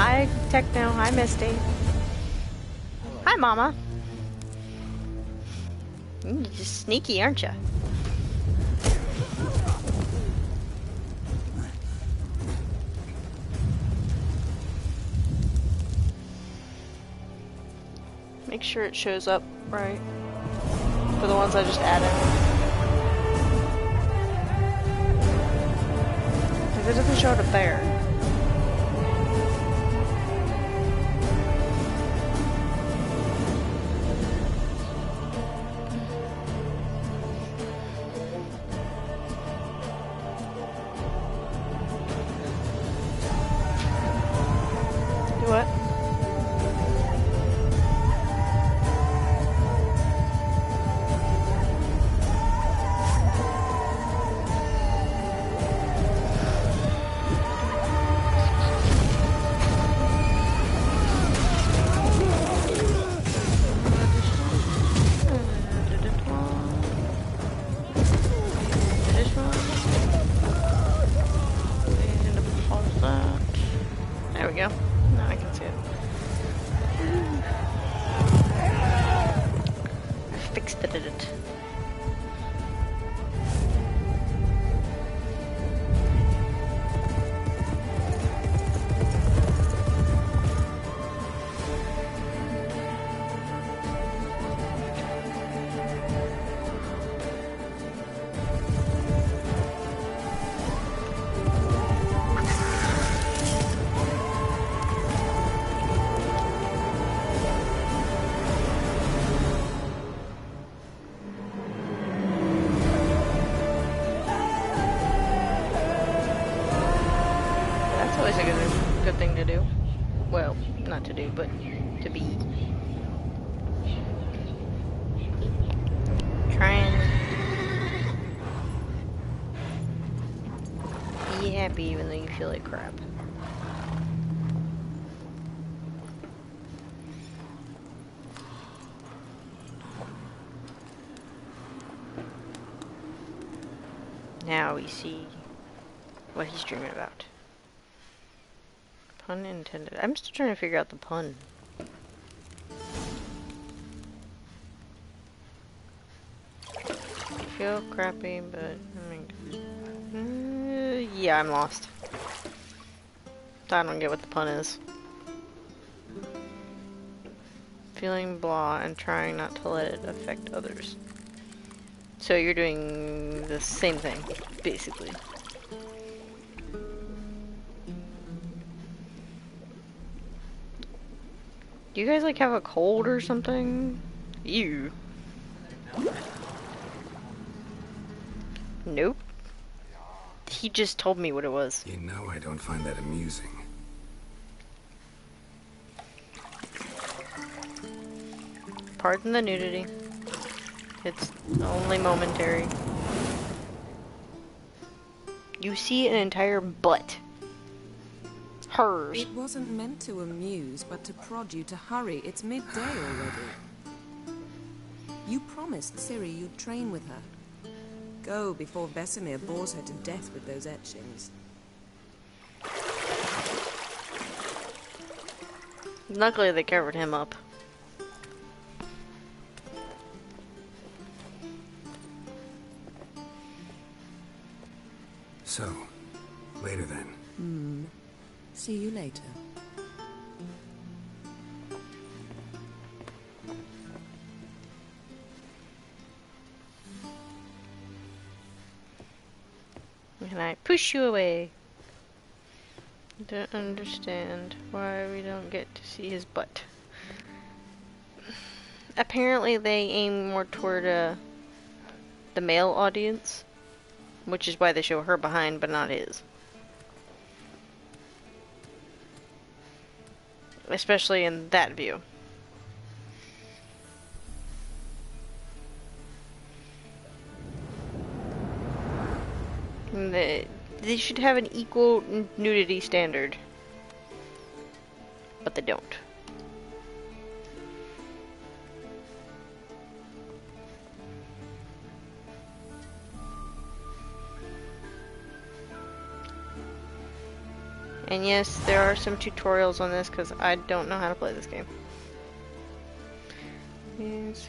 Hi, Techno. Hi, Misty. Hi, Mama. You're just sneaky, aren't you? Make sure it shows up right for the ones I just added. If it doesn't show it up there. Do what? There we go. Now I can see it. I fixed it. Always a good thing to do. Well, not to do, but to be. Try and be happy even though you feel like crap. Now we see what he's dreaming about. Pun intended. I'm still trying to figure out the pun. I feel crappy, but I mean, yeah, I'm lost. I don't get what the pun is. Feeling blah and trying not to let it affect others. So you're doing the same thing, basically. Do you guys like have a cold or something? Ew. Nope. He just told me what it was. You know I don't find that amusing. Pardon the nudity. It's only momentary. You see an entire butt. Hers. It wasn't meant to amuse, but to prod you to hurry. It's midday already. You promised Ciri you'd train with her. Go before Vesemir bores her to death with those etchings. Luckily they covered him up. So, later then. See you later. And I push you away. Don't understand why we don't get to see his butt. Apparently they aim more toward the male audience, which is why they show her behind but not his. Especially in that view. They should have an equal nudity standard. But they don't. And yes, there are some tutorials on this because I don't know how to play this game. Yes.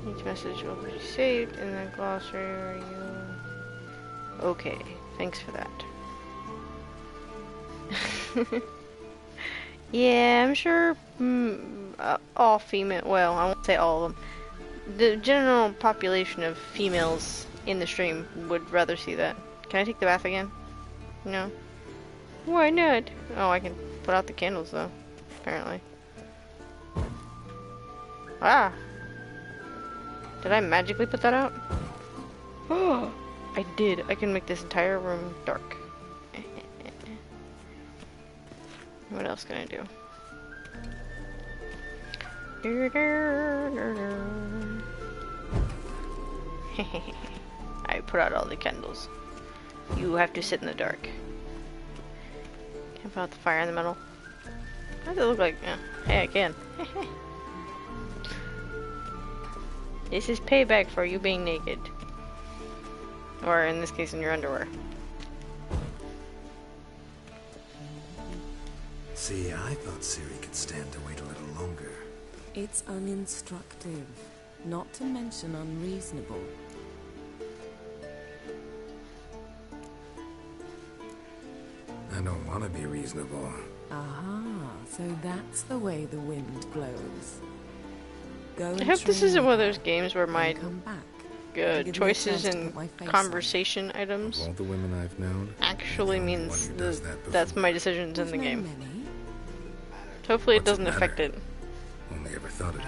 Each message will be saved in the glossary. Okay, thanks for that. Yeah, I'm sure all female, well, I won't say all of them. The general population of females in the stream would rather see that. Can I take the bath again? No. Why not? Oh, I can put out the candles though, apparently. Ah! Did I magically put that out? Oh, I did. I can make this entire room dark. What else can I do? I put out all the candles. You have to sit in the dark. Can I put out the fire in the middle? What does it look like? Yeah. Hey, I can. This is payback for you being naked. Or in this case, in your underwear. See, I thought Siri could stand to wait a little longer. It's uninstructive, not to mention unreasonable. I don't want to be reasonable. Aha, so that's the way the wind blows. Go I hope this isn't one of those games where my come back. choices and conversation items Of all the women I've known, actually you're the only means one who does that that's before. my decisions in the There's no game. many. Hopefully it What's the doesn't affect matter? it. Only ever thought of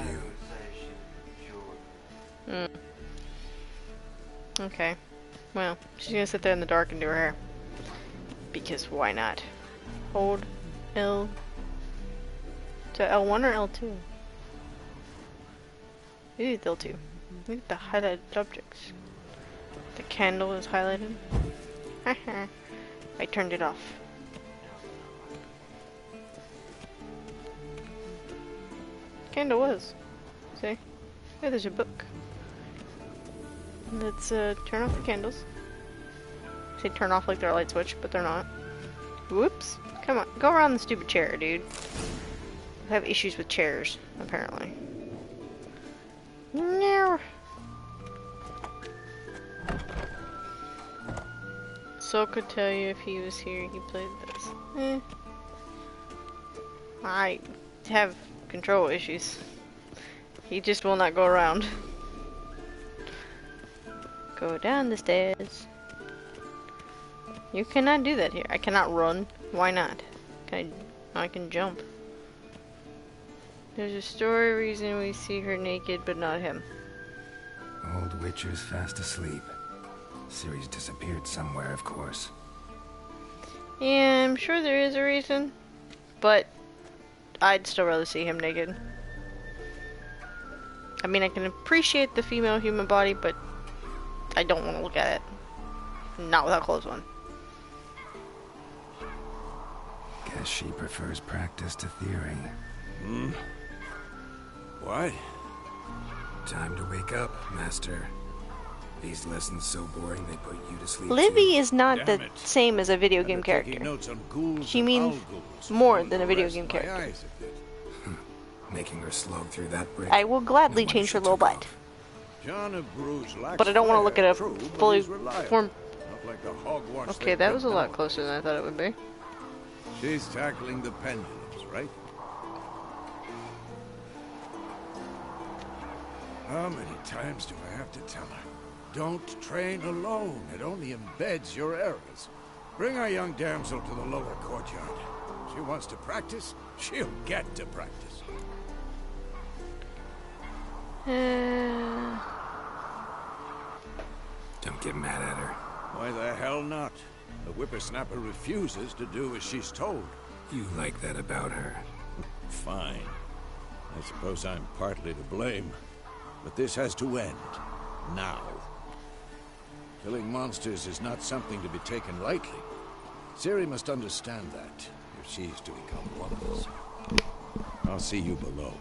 you. Okay. Well, she's gonna sit there in the dark and do her hair. Because why not? Hold L to L1 or L2? Ooh, L2. Look at the highlighted objects. The candle is highlighted. I turned it off. Candle was. See? Oh, there's a book. Let's turn off the candles. Say turn off like they're a light switch, but they're not. Whoops. Come on, go around the stupid chair, dude. I have issues with chairs, apparently. No. Soul could tell you if he was here, he played this. I have control issues. He just will not go around. Go down the stairs. You cannot do that here. I cannot run. Why not? Can I can jump. There's a story reason we see her naked, but not him. Old Witcher's fast asleep. Ciri's disappeared somewhere, of course. Yeah, I'm sure there is a reason, but I'd still rather see him naked. I mean, I can appreciate the female human body, but I don't want to look at it. Not without clothes on. Guess she prefers practice to theory. Why? Time to wake up, Master. These lessons so boring they put you to sleep. Livy is not Damn the it. same as a video game I've been taking character. notes on ghouls She and means owlghouls. more Wouldn't than a video rest game my character. eyes a bit. Making her slog through that brick. I will gladly No wonder change she her little took butt. off. John of Bruges lacks But I don't want to look at a flair, true, but fully he's reliable. formed... Not like the hogwash Okay, they that was a built lot now. closer than I thought it would be. She's tackling the pendulums, right? How many times do I have to tell her? Don't train alone. It only embeds your errors. Bring our young damsel to the lower courtyard. She wants to practice, she'll get to practice. Don't get mad at her. Why the hell not? The whippersnapper refuses to do as she's told. You like that about her. Fine. I suppose I'm partly to blame. But this has to end. Now. Killing monsters is not something to be taken lightly. Ciri must understand that, if she's to become one of us. I'll see you below.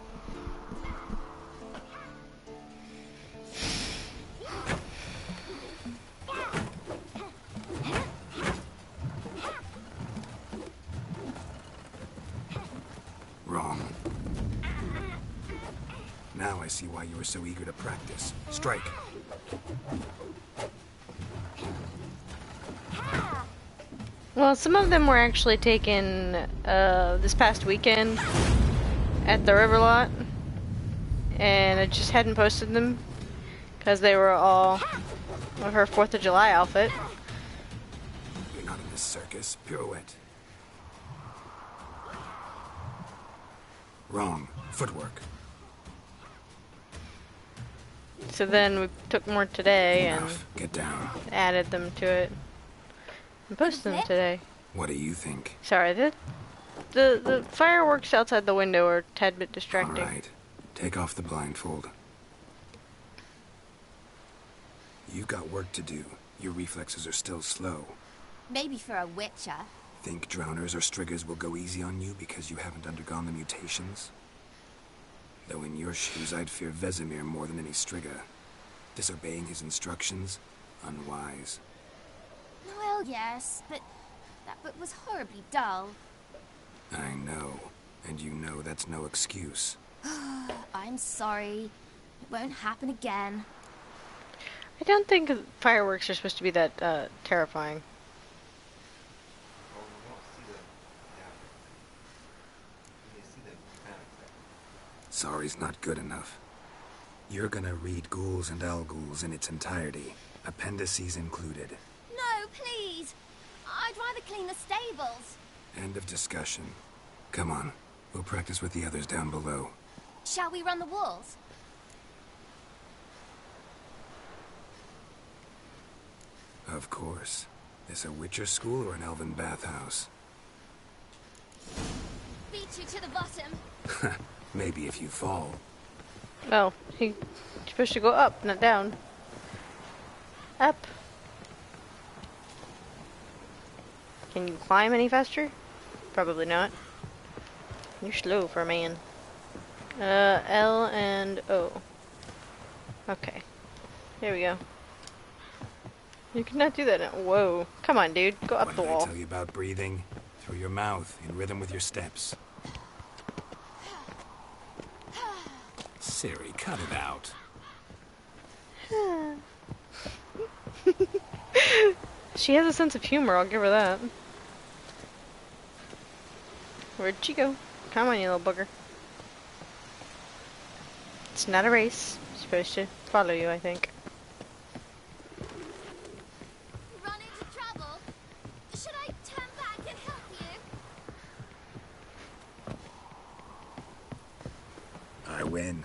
I see why you were so eager to practice. Strike. Well, some of them were actually taken this past weekend at the river lot, and I just hadn't posted them because they were all of her 4th of July outfit. You're not in this circus. Pirouette. Wrong. Footwork. So then we took more today Enough. Get down. and added them to it and posted them today. What do you think? Sorry, the fireworks outside the window are a tad bit distracting. All right. Take off the blindfold. You've got work to do. Your reflexes are still slow. Maybe for a witcher. Think drowners or striggers will go easy on you because you haven't undergone the mutations? Though in your shoes, I'd fear Vesemir more than any strigger. Disobeying his instructions? Unwise. Well, yes, but that book was horribly dull. I know. And you know that's no excuse. I'm sorry. It won't happen again. I don't think fireworks are supposed to be that terrifying. Sorry's not good enough. You're gonna read Ghouls and Al-Ghouls in its entirety, appendices included. No, please. I'd rather clean the stables. End of discussion. Come on, we'll practice with the others down below. Shall we run the walls? Of course. This a Witcher school or an elven bathhouse? Beat you to the bottom. Maybe if you fall. Oh, you're supposed to go up, not down. Up. Can you climb any faster? Probably not. You're slow for a man. L and O. Okay. Here we go. You cannot do that now. Whoa. Come on, dude. Go up What the did I wall. tell you about breathing? Through your mouth, in rhythm with your steps. Siri, cut it out. She has a sense of humor, I'll give her that. Where'd she go? Come on, you little booger. It's not a race. She's supposed to follow you, I think. Run into trouble? Should I turn back and help you? I win.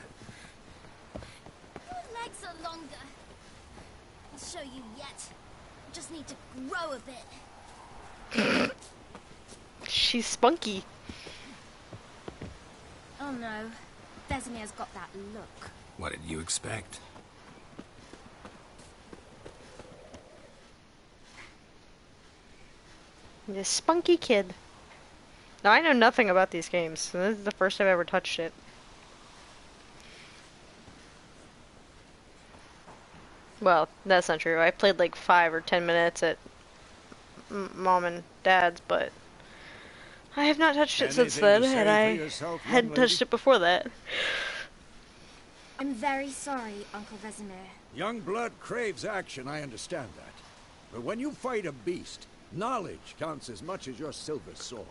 Your legs are longer. I'll show you yet. I just need to grow a bit. She's spunky. Oh no. Vesemir's got that look. What did you expect? This spunky kid. Now, I know nothing about these games, so this is the first I've ever touched it. Well, that's not true. I played like 5 or 10 minutes at Mom and Dad's, but I have not touched it since then, and I hadn't touched it before that. I'm very sorry, Uncle Vesemir. Young blood craves action, I understand that. But when you fight a beast, knowledge counts as much as your silver sword.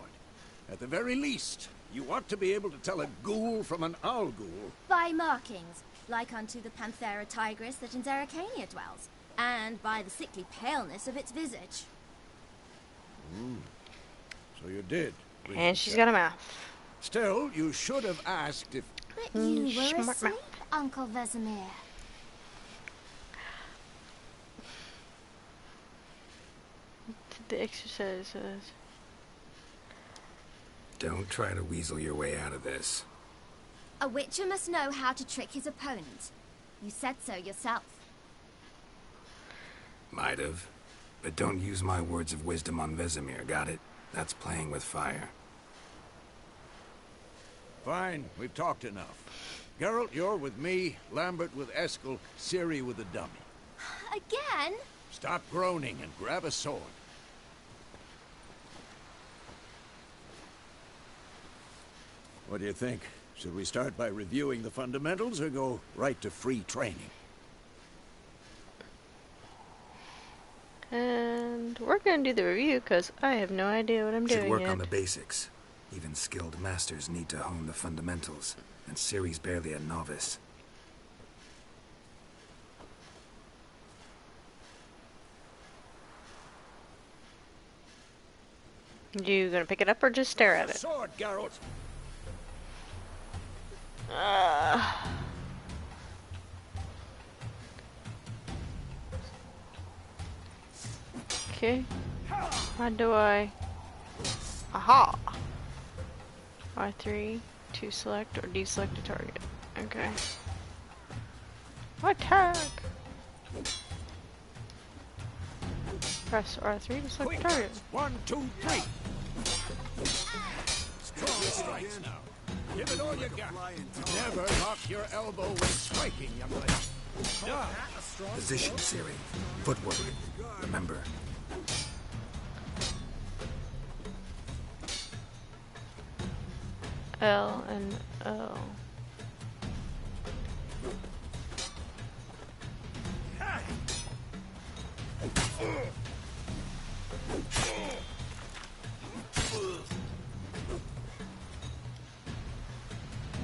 At the very least, you ought to be able to tell a ghoul from an owl-ghoul. By markings, like unto the Panthera tigris that in Zeracania dwells, and by the sickly paleness of its visage. So you did. And she's got a mouth. Still, you should have asked if... But you were smart asleep, mouth. Uncle Vesemir. The exercises. Don't try to weasel your way out of this. A witcher must know how to trick his opponent. You said so yourself. Might have. But don't use my words of wisdom on Vesemir, got it? That's playing with fire. Fine, we've talked enough. Geralt, you're with me, Lambert with Eskel, Ciri with the dummy. Again? Stop groaning and grab a sword. What do you think? Should we start by reviewing the fundamentals or go right to free training? And we're gonna do the review because I have no idea what I'm Should doing work yet. on the basics. Even skilled masters need to hone the fundamentals, and Ciri's barely a novice. You gonna pick it up or just stare at it? Sword, Geralt! Okay. How do I... Aha! R3 to select or deselect a target. Okay. Attack! Press R3 to select a Quick! target. 1, 2, 3! Strong strikes now. Give it all you got. Never lock your elbow when striking, young lady. Yeah. Position, Ciri. Footwork. Remember. L and O.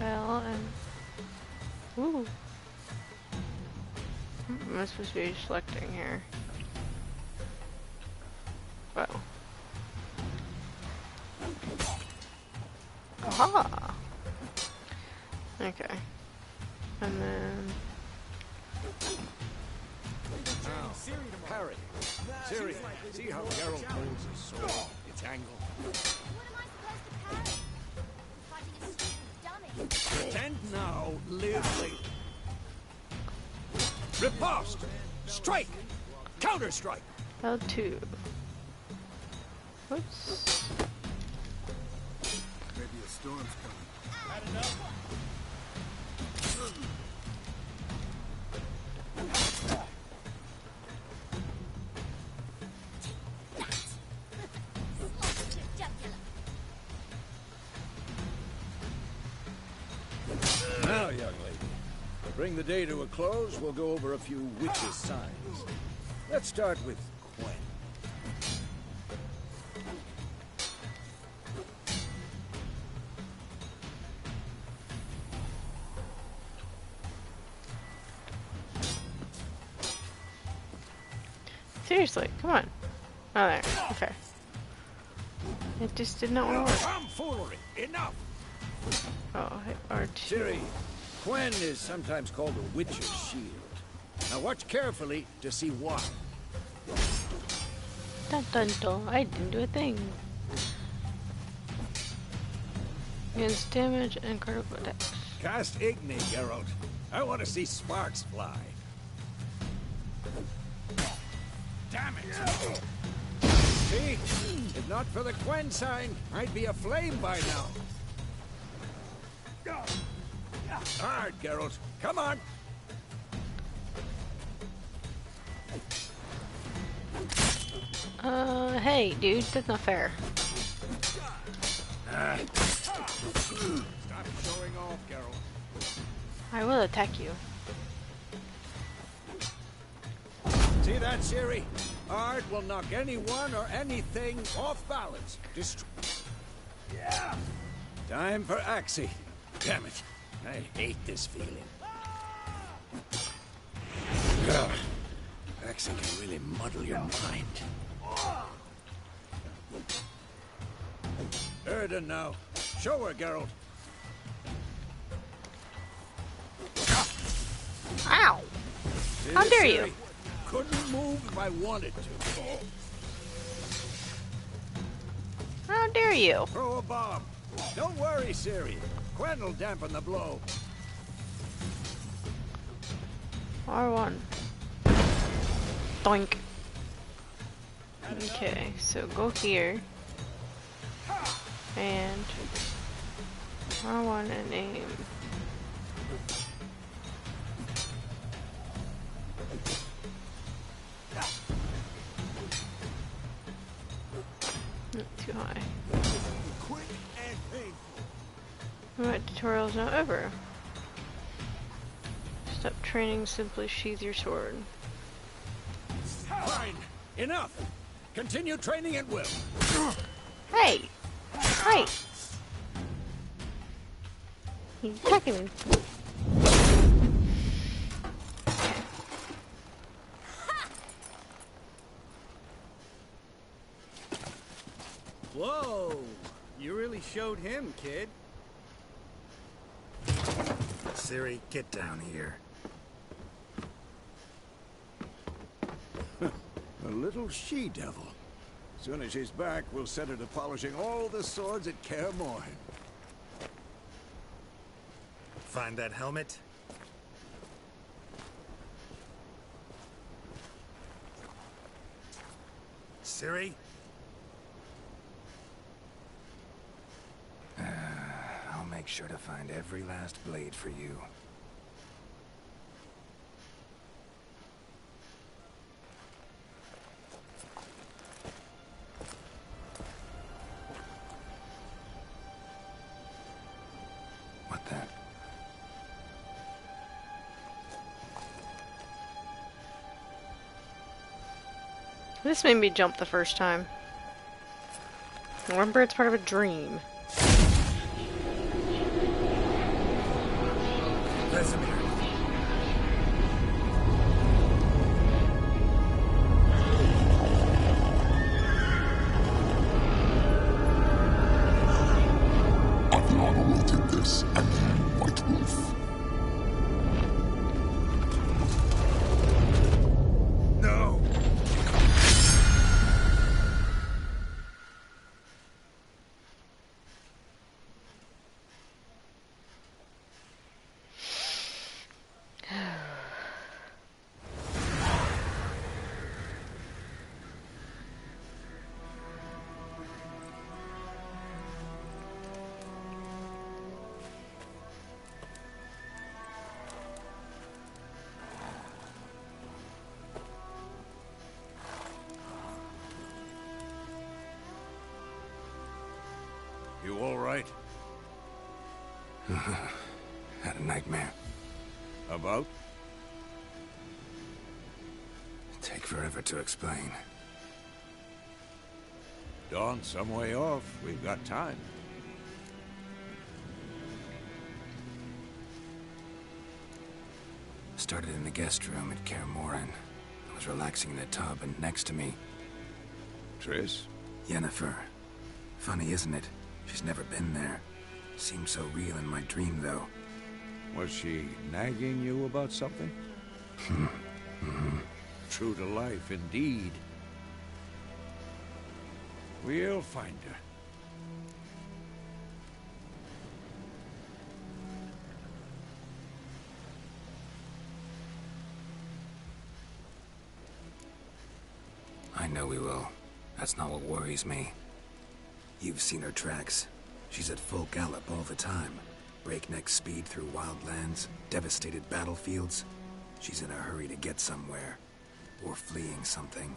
L and... Ooh. Am I supposed to be selecting here? Well. Aha! Okay. And then... Harry. Ciri, see how Geralt holds his sword? Its angle. What am I supposed to parry? Fighting a stupid dummy. Pretend now, live later. Riposte! Strike! Counter-strike! L2. Whoops. Maybe a storm's coming. Now, young lady, to bring the day to a close, we'll go over a few witches' signs. Let's start with Quen. Seriously, come on. Oh, there. Okay. It just did not want to work. Tomfoolery! Enough! Oh, hit R2. Ciri, Quen is sometimes called a witch's shield. Now watch carefully to see why. Dun dun dun. I didn't do a thing. Against damage and critical attacks. Cast Igni, Geralt. I want to see sparks fly. Damn it! See? If not for the Quen sign, I'd be aflame by now. Hard, Geralt. Come on! Hey, dude, that's not fair. Stop showing off, Geralt. I will attack you. See that, Ciri? Art will knock anyone or anything off balance. Yeah. Time for Axie. Damn it. I hate this feeling. Ugh. Axie can really muddle your mind. Erden now. Show her, Geralt. Ow! See How this, dare Ciri? you? Couldn't move if I wanted to. How dare you? Throw a bomb. Don't worry, Ciri. Quen will dampen the blow. R1. Doink. Okay, so go here. And R1 and aim. Not too high. Quick and painful. Alright, tutorial's now over. Stop training, simply sheath your sword. Fine! Enough! Continue training at will. Hey! Hey! He's attacking me. Whoa! You really showed him, kid. Ciri, get down here. A little she-devil. Soon as she's back, we'll set her to polishing all the swords at Kaer Morhen. Find that helmet? Ciri? I'll make sure to find every last blade for you. What the? This made me jump the first time. Remember, it's part of a dream. Vesemir. Adriana will take this, and you, White Wolf. No! You all right? Had a nightmare. About? Take forever to explain. Dawn's some way off. We've got time. Started in the guest room at Kaer Morhen. I was relaxing in a tub, and next to me, Triss? Yennefer. Funny, isn't it? She's never been there. Seemed so real in my dream, though. Was she nagging you about something? True to life, indeed. We'll find her. I know we will. That's not what worries me. You've seen her tracks. She's at full gallop all the time. Breakneck speed through wildlands, devastated battlefields. She's in a hurry to get somewhere. Or fleeing something.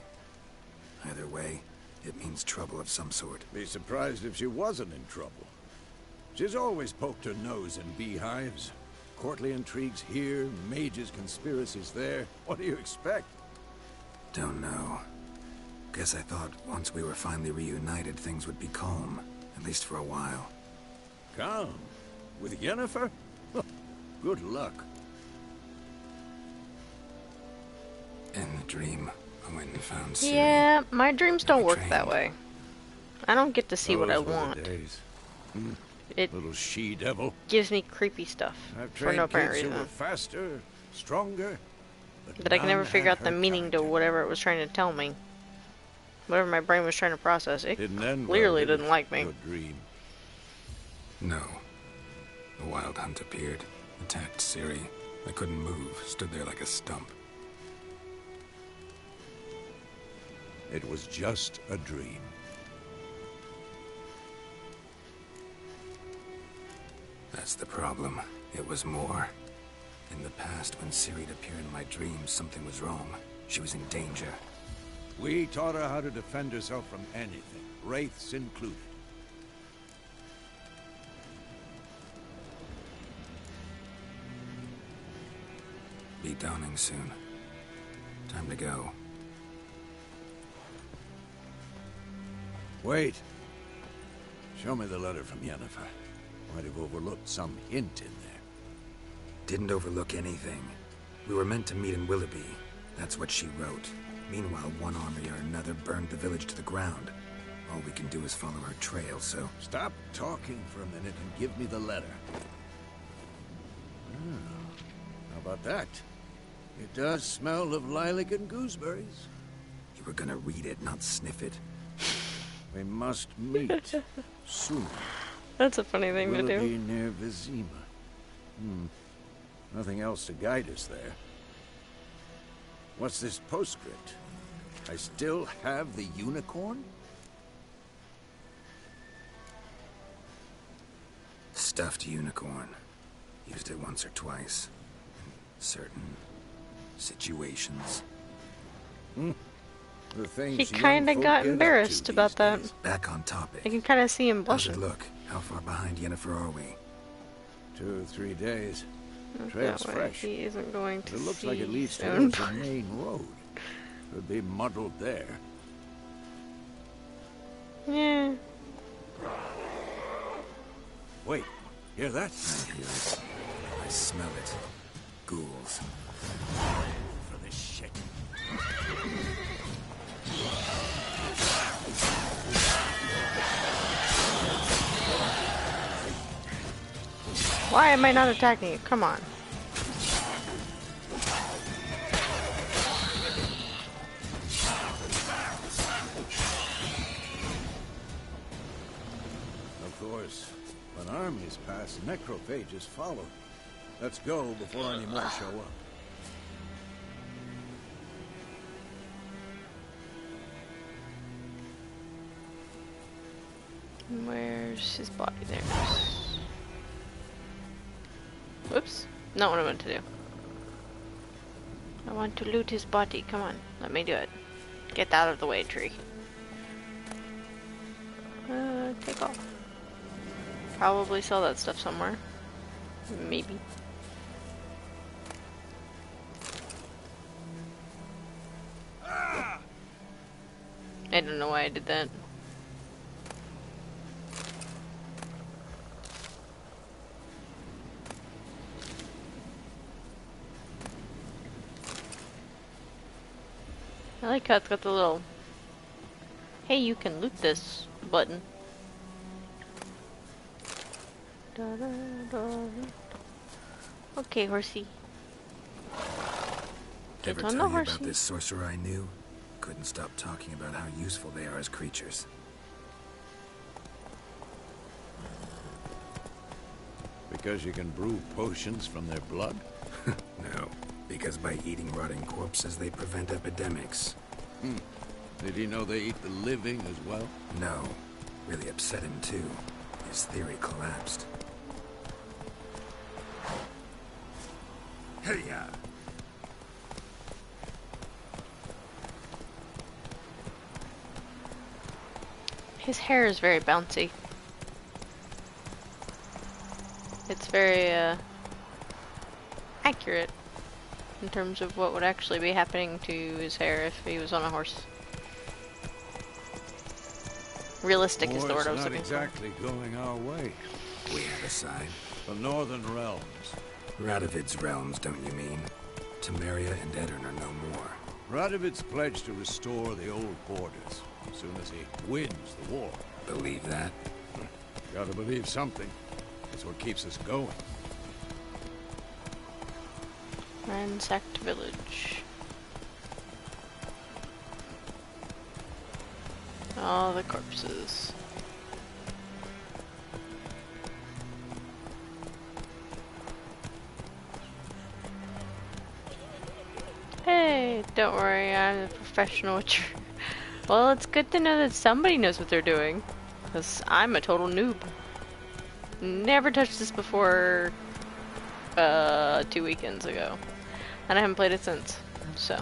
Either way, it means trouble of some sort. Be surprised if she wasn't in trouble. She's always poked her nose in beehives. Courtly intrigues here, mages' conspiracies there. What do you expect? Don't know. Guess I thought once we were finally reunited, things would be calm. At least for a while. Calm? With Yennefer? Good luck. In the dream, I went and found Ciri. Yeah, my dreams don't work Trained. that way. I don't get to see what I Those were the want. days. It Little she-devil. gives me creepy stuff I've for trained no apparent kids who were reason. faster, stronger, But I can never none figure had out the her meaning to character. whatever it was trying to tell me. Whatever my brain was trying to process, it Didn't end clearly well, did didn't it? like me. Your dream. No. The Wild Hunt appeared, attacked Ciri. I couldn't move, stood there like a stump. It was just a dream. That's the problem. It was more. In the past, when Ciri'd appear in my dreams, something was wrong. She was in danger. We taught her how to defend herself from anything, wraiths included. light dawning soon. Time to go. Wait. Show me the letter from Yennefer. Might have overlooked some hint in there. Didn't overlook anything. We were meant to meet in Willoughby. That's what she wrote. Meanwhile, one army or another burned the village to the ground. All we can do is follow her trail, so... Stop talking for a minute and give me the letter. How about that? It does smell of lilac and gooseberries. You were gonna read it, not sniff it. We must meet soon. That's a funny thing to Willoughby do. near Vizima. Nothing else to guide us there. What's this postscript? I still have the unicorn? Stuffed unicorn. Used it once or twice. In certain situations. The things He young kinda folk got get up embarrassed to about these that. days. Back on topic. I can kind of see him How's it blushing. look? How far behind Yennefer are we? 2 or 3 days. That Trail's way fresh. he isn't going to It looks see like it leads Stone towards the main road. Could be muddled there. Yeah. Wait, hear that? I hear it. I smell it. Ghouls. For this shit. Why am I not attacking you? Come on. Of course, when armies pass, necrophages follow. Let's go before any more show up. Where's his body? There it is. Whoops. Not what I wanted to do. I want to loot his body. Come on. Let me do it. Get out of the way, tree. Take off. Probably sell that stuff somewhere. Maybe. I don't know why I did that. I like how it's got the little, hey, you can loot this button. Da, da, da, da. Okay, horsey. Get Ever on tell the you horsey. about this sorcerer I knew? Couldn't stop talking about how useful they are as creatures. Because you can brew potions from their blood? No, because by eating rotting corpses, they prevent epidemics. Did he know they eat the living as well? No, really upset him too. His theory collapsed. Hey-ya! His hair is very bouncy. It's very, accurate in terms of what would actually be happening to his hair if he was on a horse. Realistic is the word I was not looking exactly going our way. We have a side. The Northern Realms. Radovid's realms, don't you mean? Temeria and Edirn are no more. Radovid's pledged to restore the old borders as soon as he wins the war. Believe that? Gotta believe something. It's what keeps us going. for. Ransacked village. All the corpses. Hey, don't worry, I'm a professional. Well, it's good to know that somebody knows what they're doing, because I'm a total noob. Never touched this before 2 weekends ago, and I haven't played it since, so.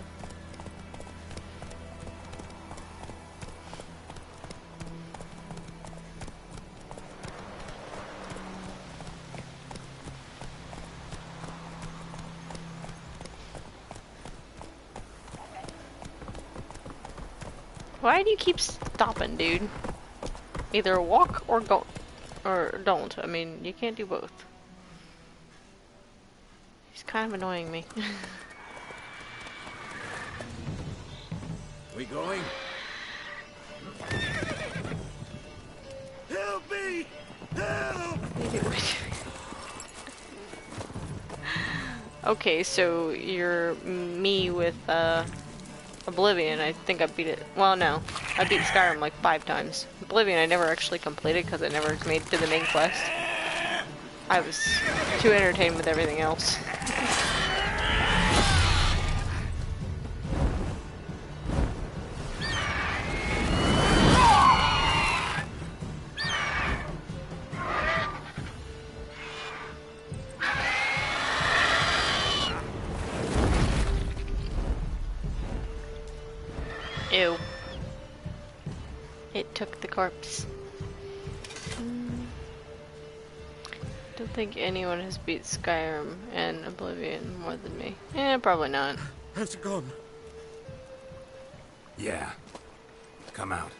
Why do you keep stopping, dude? Either walk or go, or don't. I mean, you can't do both. He's kind of annoying me. We going? Help me! Help! Okay, so you're me with Oblivion. I think I beat it. Well, no, I beat Skyrim like 5 times. Oblivion I never actually completed because I never made it to the main quest. I was too entertained with everything else. Ew. It took the corpse. Don't think anyone has beat Skyrim and Oblivion more than me. Eh, probably not. How's it gone? Yeah. Come out.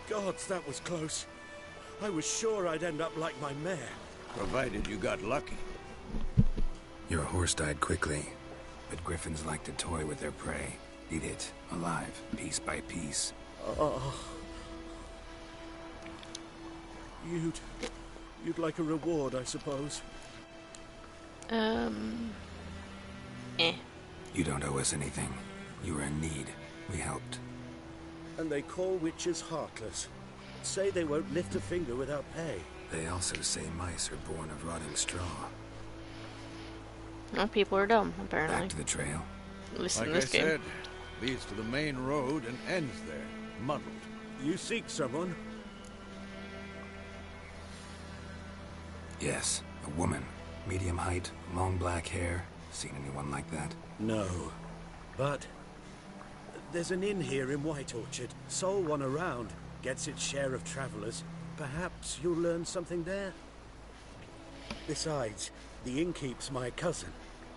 Gods, that was close. I was sure I'd end up like my mare. Provided you got lucky. Your horse died quickly, but griffins like to toy with their prey. Eat it, alive, piece by piece. You'd like a reward, I suppose. Eh. You don't owe us anything. You were in need. We helped. And they call witches heartless. Say they won't lift a finger without pay. They also say mice are born of rotting straw. Well, people are dumb, Back apparently. to the trail. At least in Like I this game. said, leads to the main road and ends there, muddled. You seek someone? Yes, a woman. Medium height, long black hair. Seen anyone like that? No. But there's an inn here in White Orchard. Sole one around. Gets its share of travelers. Perhaps you'll learn something there. Besides, the innkeep's my cousin.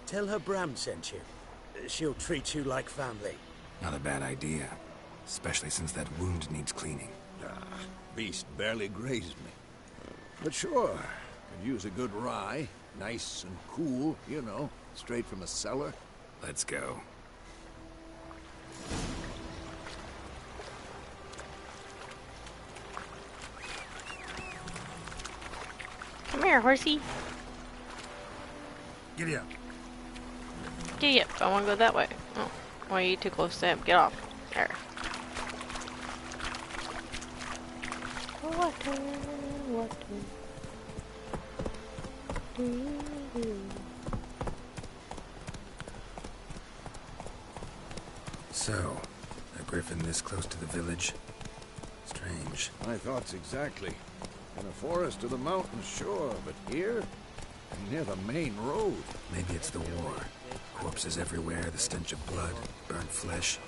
Tell her Bram sent you. She'll treat you like family. Not a bad idea. Especially since that wound needs cleaning. Beast barely grazed me. But sure, could use a good rye. Nice and cool, you know, straight from a cellar. Let's go. Come here, horsey. Giddy up. Giddy up. I want to go that way. Oh, why are you too close to him? Get off. There. Water, water. So, a griffin this close to the village? Strange. My thoughts exactly. In a forest or the mountains, sure, but here? Near the main road. Maybe it's the war. Corpses everywhere, the stench of blood, burnt flesh.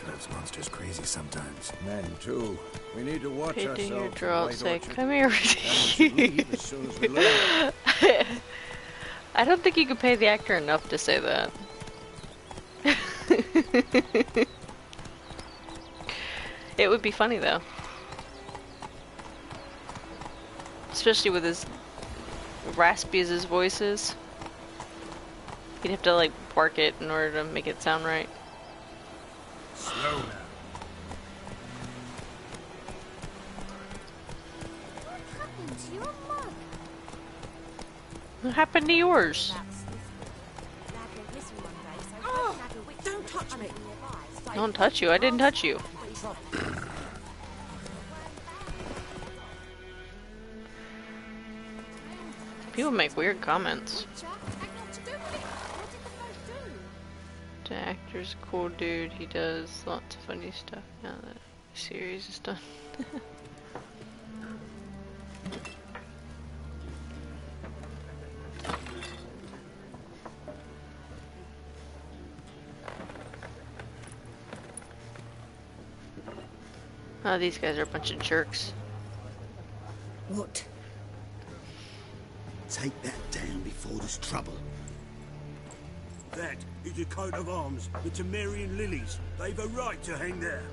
Drives monsters crazy sometimes. Men, too. We need to watch Paid to hear ourselves. Gerald say, Orchard. come here. And we should leave as soon as we learn. I don't think you could pay the actor enough to say that. It would be funny though. Especially with as raspy as his voice is. You'd have to like bark it in order to make it sound right. Slow now. What happened to your mug? What happened to yours? Oh, don't touch me. Don't touch you. I didn't touch you. People make weird comments. The actor's a cool dude. He does lots of funny stuff now that the series is done. Oh, these guys are a bunch of jerks. What? Take that down cause trouble. That is a coat of arms, the Temerian lilies. They've a right to hang there.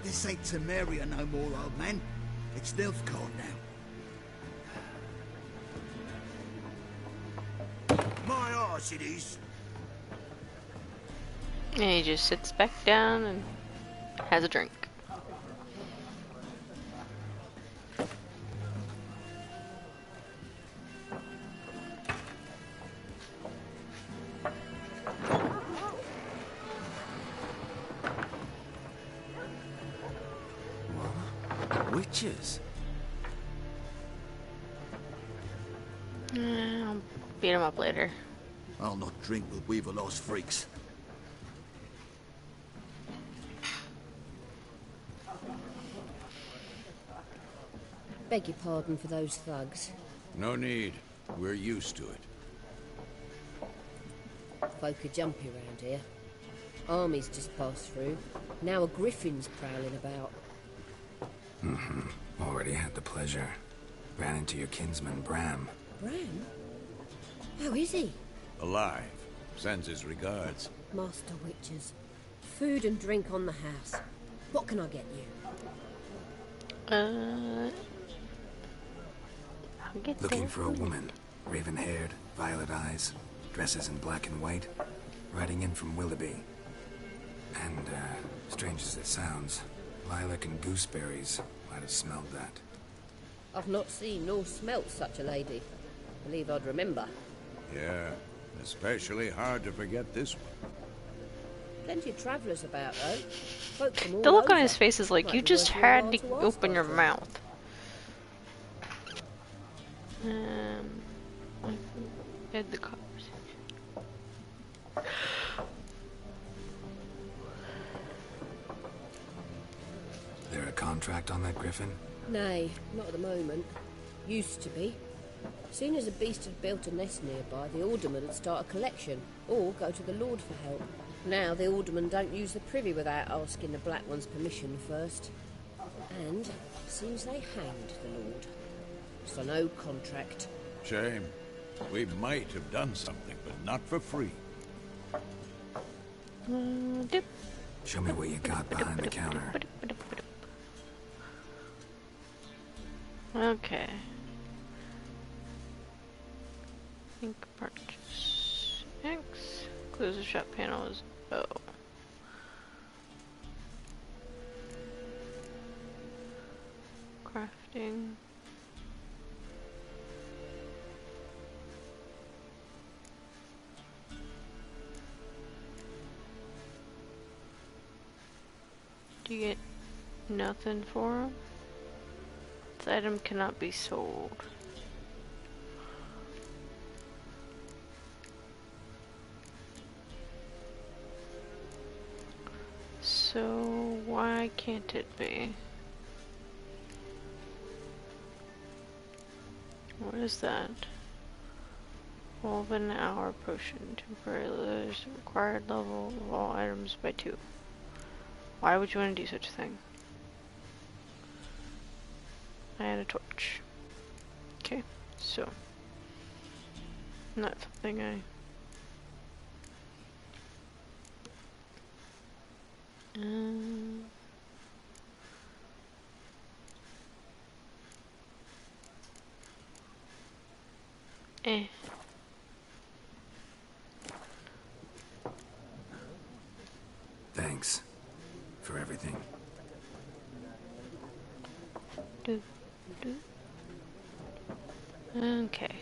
This ain't Temeria no more, old man. It's Nilfgaard now. My arse it is. And he just sits back down and has a drink. Witches? I'll beat him up later. I'll not drink with Weaver-lost freaks. Beg your pardon for those thugs. No need. We're used to it. Folk are jumpy around here. Armies just passed through. Now a griffin's prowling about. Already had the pleasure. Ran into your kinsman, Bram. Bram? How is he? Alive. Sends his regards. Master Witches. Food and drink on the house. What can I get you? I'll get Looking there. for a woman. Raven-haired, violet eyes, dresses in black and white. Riding in from Willoughby. And, strange as it sounds, lilac and gooseberries might have smelled that. I've not seen nor smelt such a lady. Believe I'd remember. Yeah, especially hard to forget this one. Plenty of travellers about, though. Folk from all The look on over. his face is like, Might you be just worth your had while to to ask open your after. mouth. End the conversation. There a contract on that griffin? Nay, not at the moment. Used to be. Soon as a beast had built a nest nearby, the alderman would start a collection, or go to the Lord for help. Now the alderman don't use the privy without asking the Black One's permission first. And seems they hanged the Lord. So no contract. Shame. We might have done something, but not for free. Dip. Show me what you got behind the counter. Okay. Think purchase X. Close the shop panel is O. Crafting. Do you get nothing for him? This item cannot be sold. So why can't it be? What is that? Woven hour potion. Temporary lowers the required level of all items by 2. Why would you want to do such a thing? And a torch. Okay, so not something I Thanks for everything. Okay.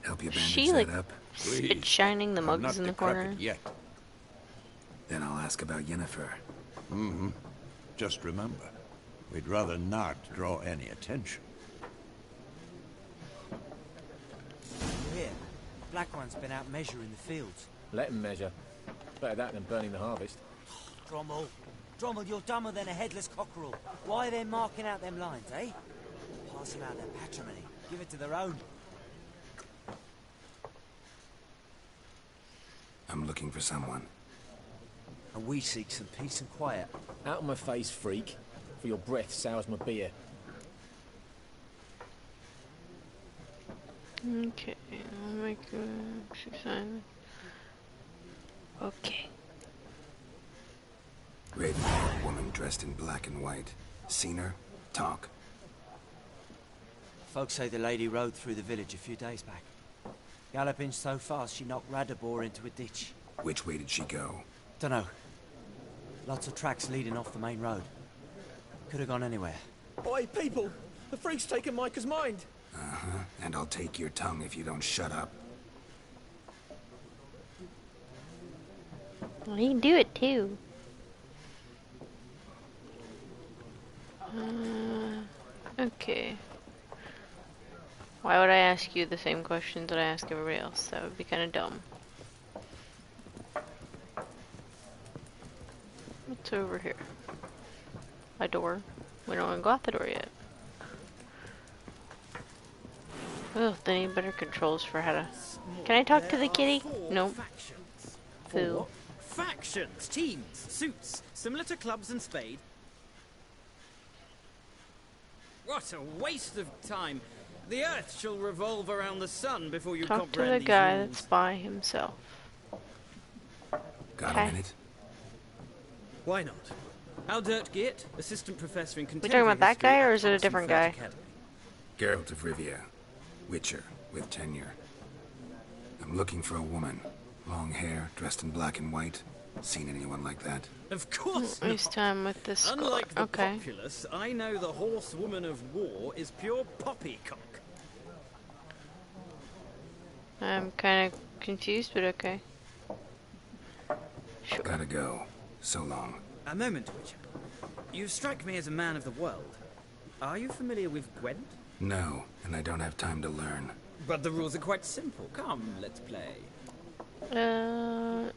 Help you bandage She like that up? spit shining the I'm mugs not in the decrepit corner. yet. Then I'll ask about Yennefer. Just remember, we'd rather not draw any attention. Here, Black One's been out measuring the fields. Let him measure. Better that than burning the harvest. Drommel, you're dumber than a headless cockerel. Why are they marking out them lines, eh? Pass them out their patrimony. Give it to their own. I'm looking for someone. And we seek some peace and quiet. Out of my face, freak. For your breath sours my beer. Okay, I'll make a 6-9. Okay. Raven-haired woman dressed in black and white. Seen her? Talk. Folks say the lady rode through the village a few days back. Galloping so fast she knocked Radabor into a ditch. Which way did she go? Dunno. Lots of tracks leading off the main road. Could have gone anywhere. Oi, people! The freak's taken Micah's mind! Uh-huh. And I'll take your tongue if you don't shut up. Well, he can do it too. Okay. Why would I ask you the same questions that I ask everybody else? That would be kind of dumb. What's over here? A door. We don't even got the door yet. Oh, they need better controls for how to... Can I talk to the kitty? Nope. Fool. Factions, teams, suits, similar to clubs and spade. What a waste of time. The earth shall revolve around the sun before you Talk to comprehend the these guy rules. that's by himself. Got Okay. a minute? Why not? Aldert Geert, assistant professor in We contemporary talking about that history guy, or at is it a Arts and different Felt guy? Academy. Geralt of Rivia. Witcher, with tenure. I'm looking for a woman. Long hair, dressed in black and white. Seen anyone like that? Of course Waste not. time with this score. Unlike the Okay. populace, I know the horsewoman of war is pure poppycock. I'm kind of confused, but okay. Sure. Gotta go. So long. A moment, Witcher. You strike me as a man of the world. Are you familiar with Gwent? No, and I don't have time to learn. But the rules are quite simple. Come, let's play. No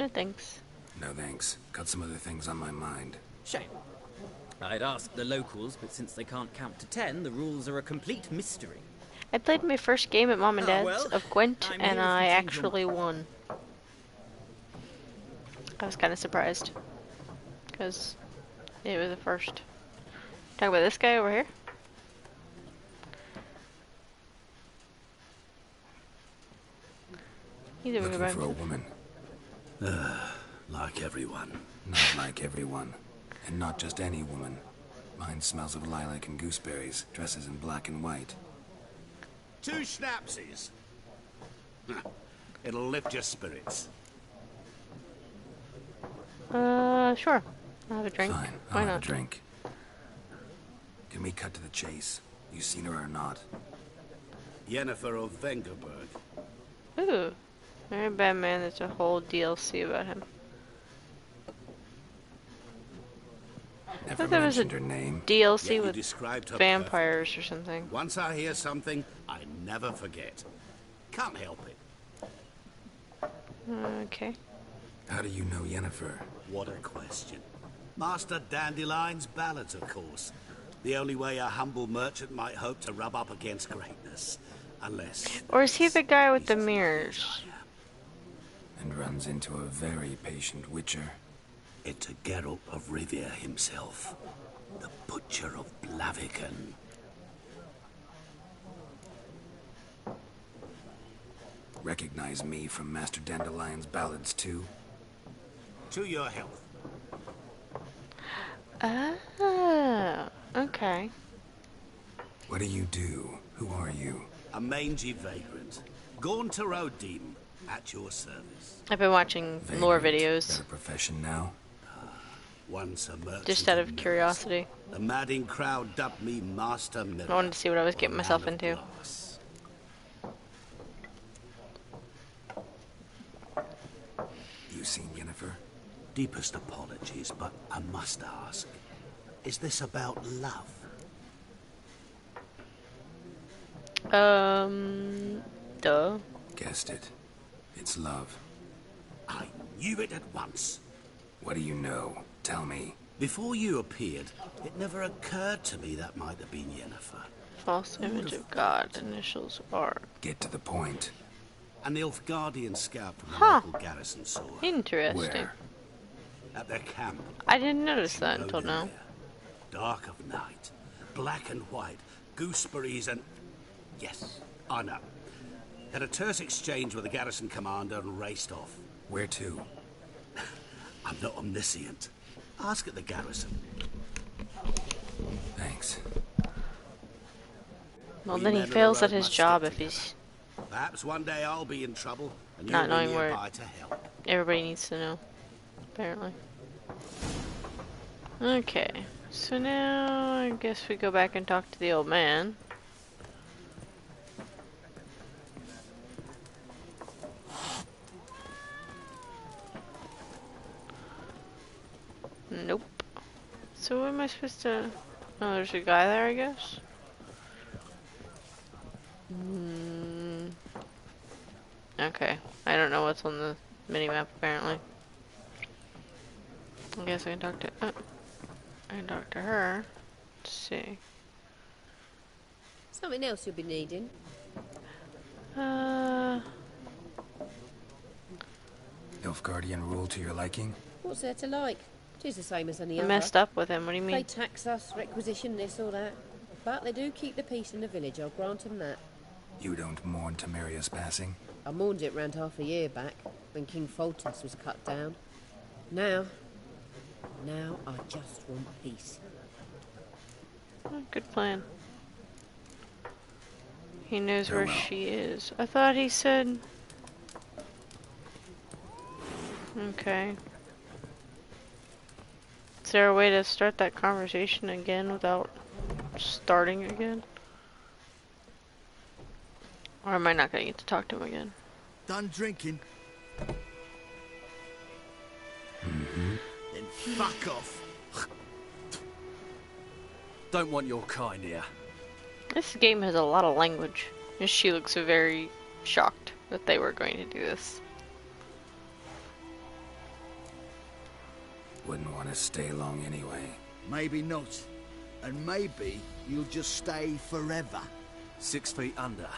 thanks. No thanks. Got some other things on my mind. Shame. I'd ask the locals, but since they can't count to 10, the rules are a complete mystery. I played my first game at Mom and Dad's well, of Gwent, I'm and here if I you change actually won. I was kind of surprised. Because it was the first. Talk about this guy over here. He's over Looking here. for a woman. Like everyone. Not like everyone. And not just any woman. Mine smells of lilac and gooseberries, dresses in black and white. 2 schnapsies. It'll lift your spirits. Sure. I'll have a drink. Fine, Why I'll have not? a drink. Can we cut to the chase? You seen her or not? Yennefer of Vengerberg. Ooh. Very bad man, there's a whole DLC about him. I Never thought there was a mentioned her name. DLC Yet you with described her vampires or something. Once I hear something, I never forget. Can't help it. Okay. How do you know Yennefer? What a question. Master Dandelion's ballads, of course. The only way a humble merchant might hope to rub up against greatness. Unless... Or is he the guy with the mirrors? And runs into a very patient witcher. It's a Geralt of Rivia himself. The Butcher of Blaviken. Recognize me from Master Dandelion's ballads too? To your health. Ah, okay. What do you do? Who are you? A mangy vagrant. Gone to Rodim, at your service. I've been watching lore Vagrant. videos. Got a profession now? Once a merchant Just out of mirrors. curiosity. The madding crowd dubbed me Master Mirror. I wanted to see what I was getting or myself Man of into. Glass. You seen Yennefer? Deepest apologies, but I must ask. Is this about love? Duh. Guessed it. It's love. I knew it at once. What do you know? Tell me. Before you appeared, it never occurred to me that might have been Yennefer. False image of God. Initials are. Get to the point. An Nilfgaardian scout from the Huh. local garrison saw her. Interesting. Where? At their camp. I didn't notice She that rode until in now. there. Dark of night, black and white, gooseberries and... Yes, I know. Had a terse exchange with the garrison commander and raced off. Where to? I'm not omniscient. Ask at the garrison. Thanks. Well, We then he men of the fails at road his must job stick if he's Perhaps one day I'll be in trouble and not you'll be knowing where nearby to help. everybody needs to know, apparently. Okay, so now I guess we go back and talk to the old man. Nope. So what am I supposed to... Oh, there's a guy there, I guess? Okay. I don't know what's on the minimap, apparently. I guess I can talk to... I can talk to her. Let's see. Something else you'll be needing. Nilfgaardian rule to your liking? What's there to like? Tis the same as any I other. messed up with him, what do you They mean? tax us, requisition this or that. But they do keep the peace in the village, I'll grant them that. You don't mourn Temeria's passing? I mourned it round half a year back, when King Fulton's was cut down. Now I just want peace. Oh, good plan. He knows Farewell. where she is. I thought he said... Okay. Is there a way to start that conversation again without starting again? Or am I not going to get to talk to him again? Done drinking? Mm-hmm. Then fuck off. Don't want your kind here. This game has a lot of language. And she looks very shocked that they were going to do this. Wouldn't want to stay long anyway. Maybe not. And maybe you'll just stay forever. 6 feet under.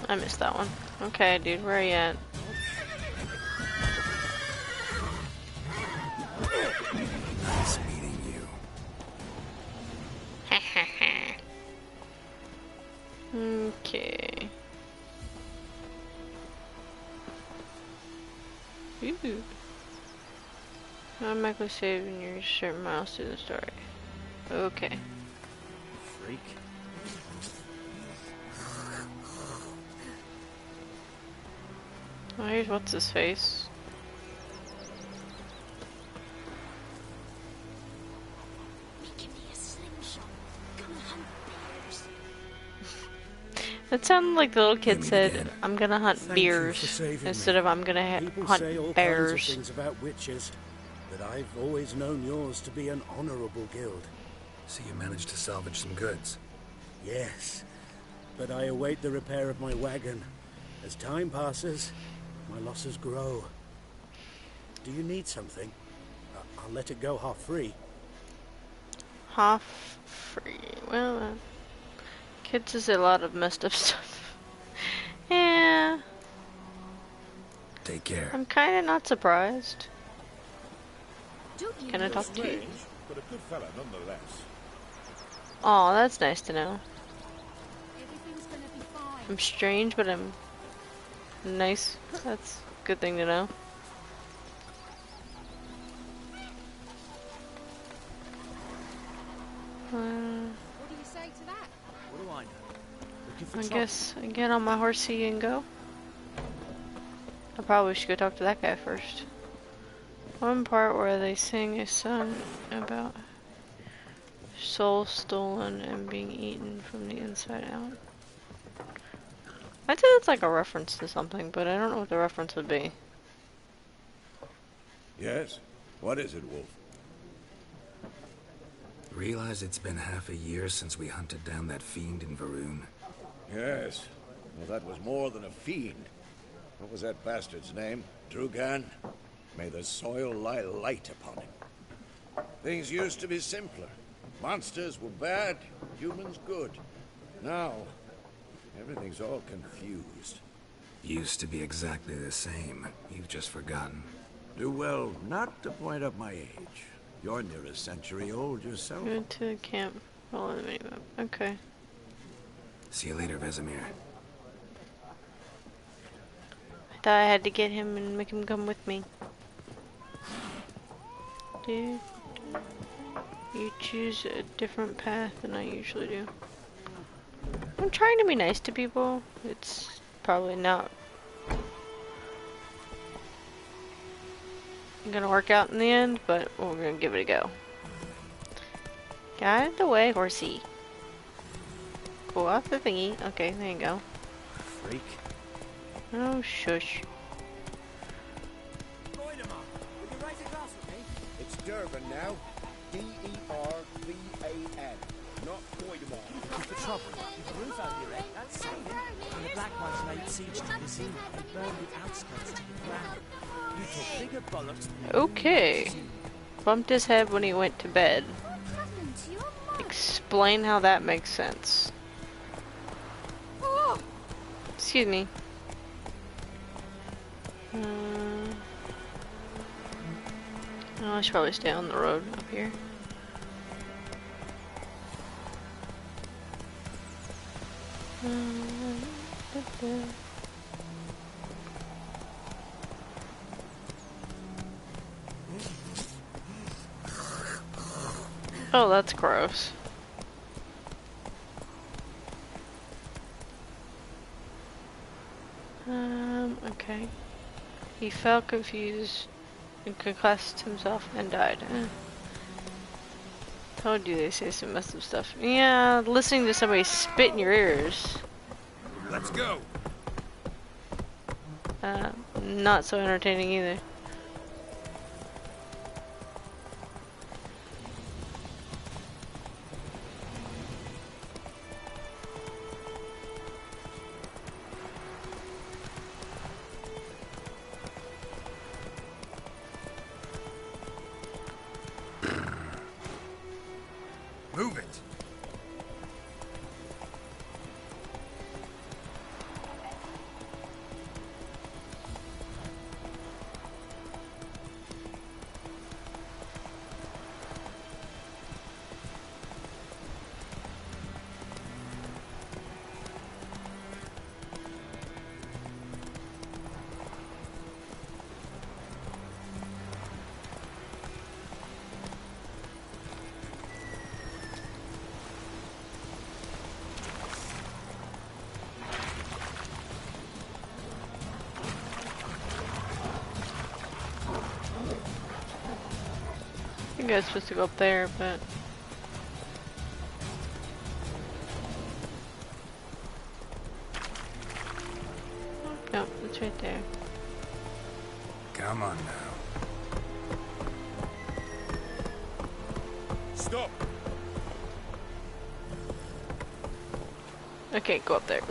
I missed that one. Okay, dude, where are you at? Nice meeting you. Okay. Ooh. Automatically saved when you reach certain miles through the story. Okay. Freak. Oh, here's what's his face. That sounded like the little kid said, "I'm gonna hunt bears," instead of "I'm gonna People hunt say all bears." kinds of things about witches, but I've always known yours to be an honourable guild. So you managed to salvage some goods? Yes, but I await the repair of my wagon. As time passes, my losses grow. Do you need something? I'll let it go half free. Half free. Well, kids is a lot of messed up stuff. Yeah. Take care. I'm kind of not surprised. Can I talk to you? Strange, but a good fella nonetheless. Oh, that's nice to know. Everything's gonna be fine. I'm strange, but I'm nice. That's a good thing to know. What do you say to that? What do I know? Looking for I trouble. guess I get on my horsey and go. I probably should go talk to that guy first. One part where they sing a song about soul stolen and being eaten from the inside out. I'd say that's like a reference to something, but I don't know what the reference would be. Yes? What is it, Wolf? Realize it's been half a year since we hunted down that fiend in Varun. Yes. Well, that was more than a fiend. What was that bastard's name? Drugan? May the soil lie light upon him. Things used to be simpler. Monsters were bad, humans good. Now, everything's all confused. Used to be exactly the same. You've just forgotten. Do well not to point up my age. You're near a century old yourself. Go to the camp. Follow the minimap. Okay. See you later, Vesemir. I thought I had to get him and make him come with me. Dude, you choose a different path than I usually do. I'm trying to be nice to people. It's probably not gonna work out in the end, but we're gonna give it a go. Get out of the way, horsey. Go off the thingy. Okay, there you go. Freak. Oh, shush. It's Durban now. D-E-R-B-A-N. Not Koidamar. What's the trouble? The roof over your head, that's saying. When the Black Ones laid siege to Messina, they burned the outskirts to the ground. You took bigger bollocks than Okay. Bumped his head when he went to bed. Explain how that makes sense. Excuse me. Oh, I should probably stay on the road up here. Oh, that's gross. Okay. He felt confused and concussed himself and died. Told you they say some messed up stuff. Yeah, listening to somebody spit in your ears. Let's go. Not so entertaining either. Move it! I think I was supposed to go up there, but... No, it's right there. Come on now. Stop. Okay, go up there.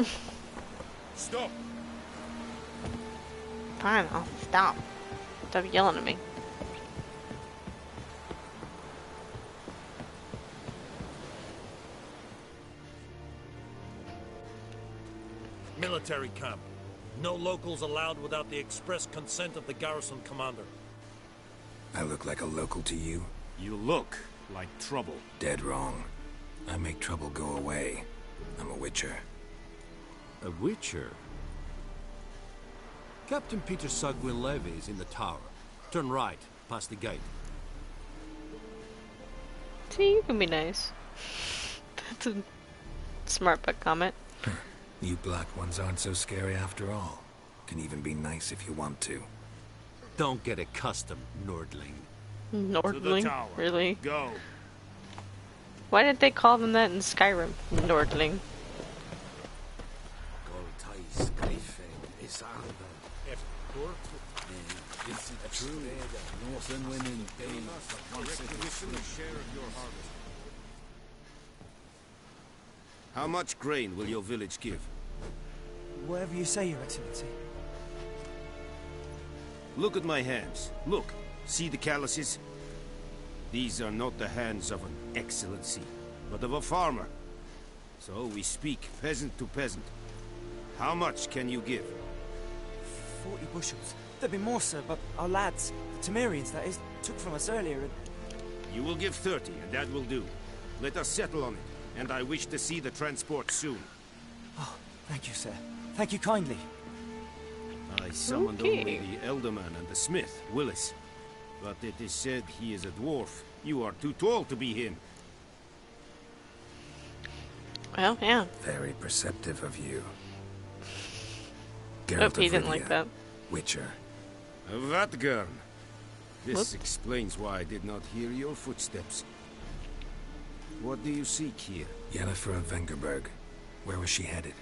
Stop. Fine, I'll stop. Stop yelling at me. Military camp. No locals allowed without the express consent of the garrison commander. I look like a local to you? You look like trouble. Dead wrong. I make trouble go away. I'm a witcher. A witcher? Captain Peter Sugwin Levy is in the tower. Turn right, past the gate. See, you can be nice. That's a smart butt comment. You black ones aren't so scary after all. Can even be nice if you want to. Don't get accustomed, Nordling. Nordling? Really? Go. Why did they call them that in Skyrim? Nordling. This is true. Northern women How much grain will your village give? Whatever you say, Your Excellency. Look at my hands. Look. See the calluses? These are not the hands of an excellency, but of a farmer. So we speak peasant to peasant. How much can you give? 40 bushels. There'd be more, sir, but our lads, the Temerians, that is, took from us earlier and... You will give 30, and that will do. Let us settle on it, and I wish to see the transport soon. Oh, thank you, sir. Thank you kindly. I summoned only the Elderman and the smith, Willis. But it is said he is a dwarf. You are too tall to be him. Well, yeah. Very perceptive of you. Geralt he didn't like that. Witcher. Vatgern. This explains why I did not hear your footsteps. What do you seek here? Yennefer of Vengerberg. Where was she headed?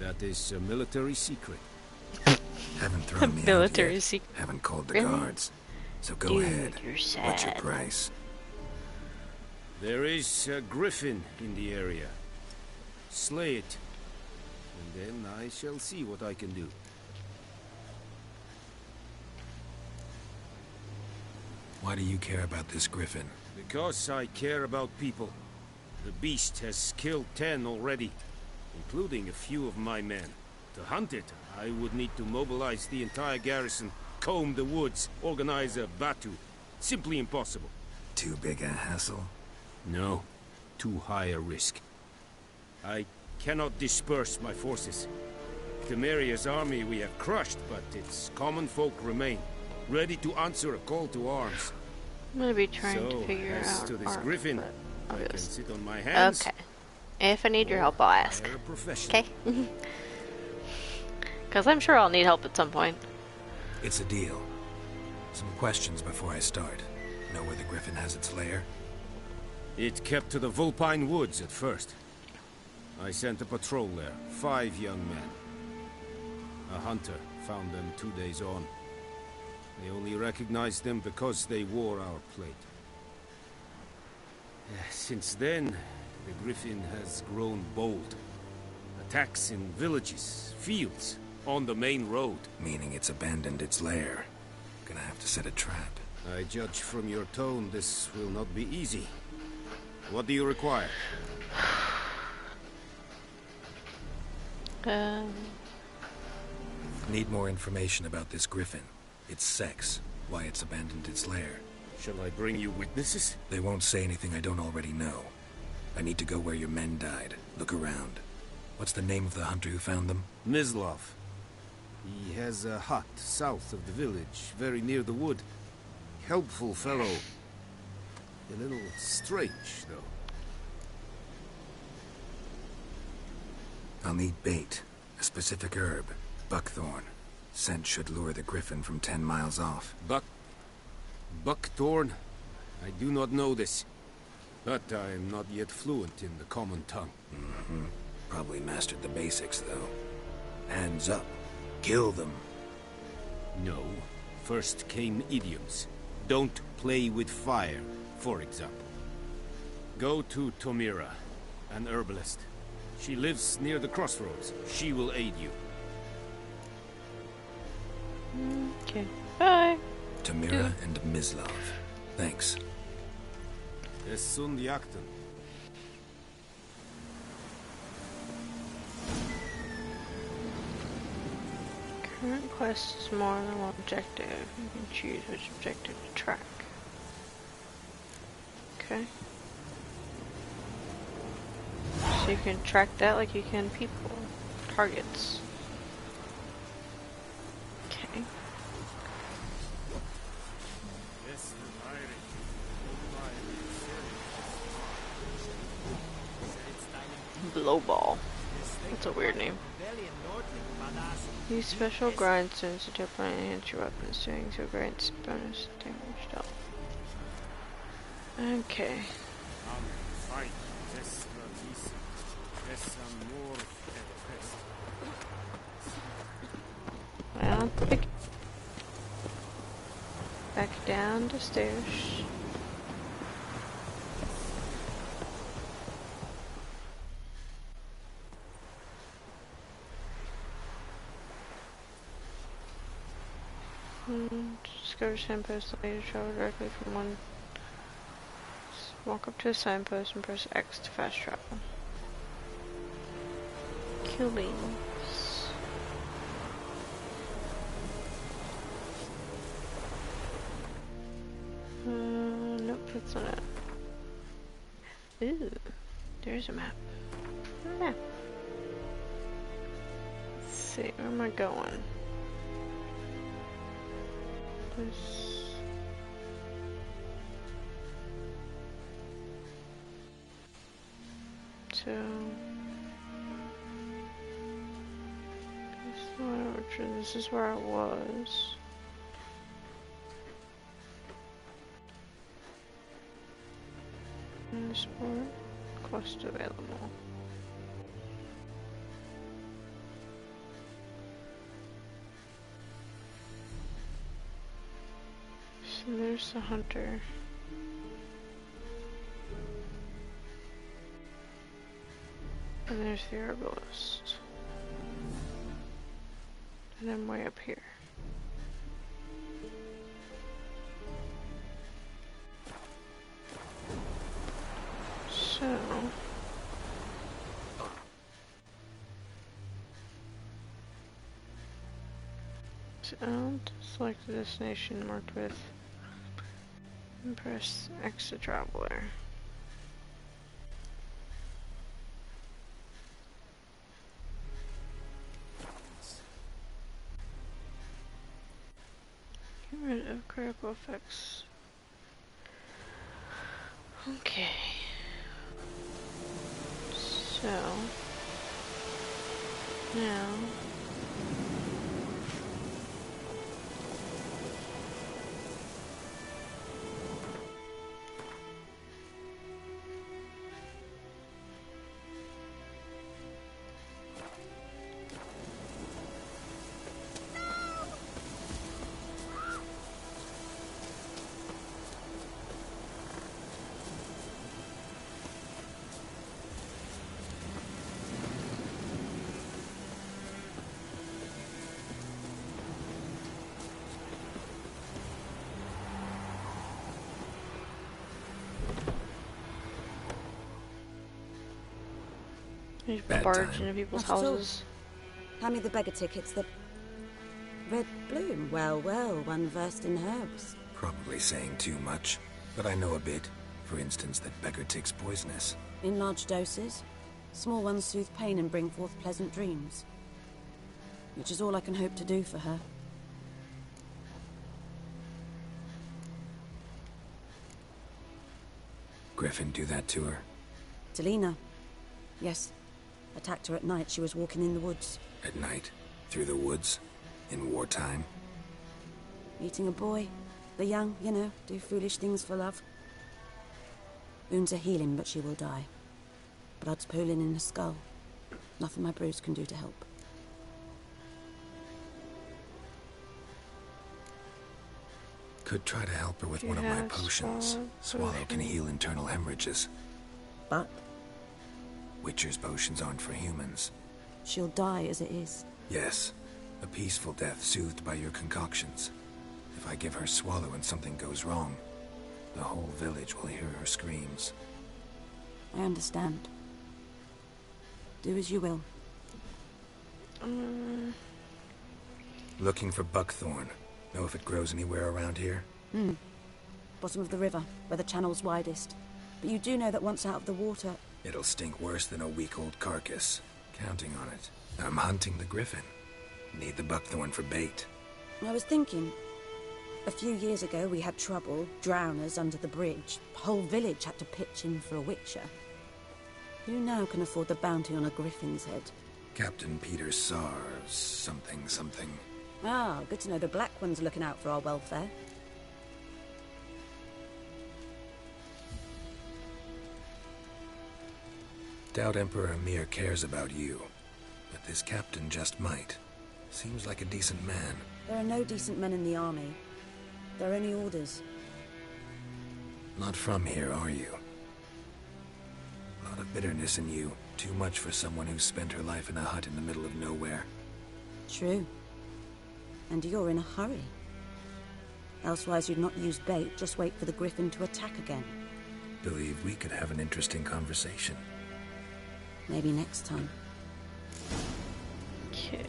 That is a military secret. Haven't thrown me out yet. Haven't called the guards. So go ahead. What's your price? There is a griffin in the area. Slay it. And then I shall see what I can do. Why do you care about this griffin? Because I care about people. The beast has killed 10 already, including a few of my men. To hunt it, I would need to mobilize the entire garrison, comb the woods, organize a batu. Simply impossible. Too big a hassle? No. Too high a risk. I cannot disperse my forces. Temeria's army we have crushed, but its common folk remain, ready to answer a call to arms. I'm gonna be trying to figure as out to this art, griffin, I can sit on my hands. Okay. If I need your help, I'll ask. Okay? Because I'm sure I'll need help at some point. It's a deal. Some questions before I start. Know where the griffin has its lair? It kept to the Vulpine Woods at first. I sent a patrol there, 5 young men. A hunter found them 2 days on. They only recognized them because they wore our plate. Since then, the griffin has grown bold. Attacks in villages, fields, on the main road. Meaning it's abandoned its lair. Gonna have to set a trap. I judge from your tone this will not be easy. What do you require? Need more information about this griffin. Its sex, why it's abandoned its lair. Shall I bring you witnesses? They won't say anything I don't already know. I need to go where your men died. Look around. What's the name of the hunter who found them? Mislav. He has a hut south of the village, very near the wood. Helpful fellow. A little strange, though. I'll need bait. A specific herb. Buckthorn. Scent should lure the griffin from 10 miles off. Buckthorn? I do not know this. But I am not yet fluent in the common tongue. Probably mastered the basics, though. Hands up. Kill them. No. First came idioms. Don't play with fire, for example. Go to Tomira, an herbalist. She lives near the crossroads. She will aid you. Okay. Bye. Tomira and Mislav. Thanks. Es sunt jakten. Current quest is more than one objective. You can choose which objective to track. Okay. So you can track that like you can people. Targets. Okay. Blowball. That's a weird name. Use special grindstones to temporarily enhance your weapons, doing so grants bonus damage dealt. Okay. Well, back down the stairs. Discover signpost later, travel directly from one. Walk up to a signpost and press X to fast travel. Kill beans. Nope, that's not it. Ooh, there's a map. Map. Let's see, where am I going? So this is where I was. Sport quest available. So there's the hunter. And there's the herbalist. And I'm way up here. So... I'll select the destination marked with and press X to travel there. Get rid of critical effects. Okay. So now you barge into people's Not at all. houses. Hand me the beggar tickets. The red bloom. Well, well, one versed in herbs. Probably saying too much, but I know a bit. For instance, that beggar tick's poisonous. In large doses. Small ones soothe pain and bring forth pleasant dreams. Which is all I can hope to do for her. Griffin do that to her? Delina. Yes. Attacked her at night. She was walking in the woods. At night? Through the woods? In wartime? Meeting a boy. The young, you know, do foolish things for love. Wounds are healing, but she will die. Blood's pooling in her skull. Nothing my brews can do to help. Could try to help her with one of my potions. Swallow can heal internal hemorrhages. But? Witcher's potions aren't for humans. She'll die as it is. Yes. A peaceful death soothed by your concoctions. If I give her Swallow and something goes wrong, the whole village will hear her screams. I understand. Do as you will. Looking for buckthorn. Know if it grows anywhere around here? Bottom of the river, where the channel's widest. But you do know that once out of the water... It'll stink worse than a week-old carcass. Counting on it. I'm hunting the griffin. Need the buckthorn for bait. I was thinking... A few years ago we had trouble, drowners under the bridge. The whole village had to pitch in for a witcher. Who now can afford the bounty on a griffin's head? Captain Peter Sars, something. Ah, good to know the Black One's looking out for our welfare. Doubt Emperor Amir cares about you, but this captain just might. Seems like a decent man. There are no decent men in the army. They're only orders. Not from here, are you? A lot of bitterness in you. Too much for someone who's spent her life in a hut in the middle of nowhere. True. And you're in a hurry. Elsewise you'd not use bait, just wait for the griffin to attack again. Believe we could have an interesting conversation. Maybe next time. Okay.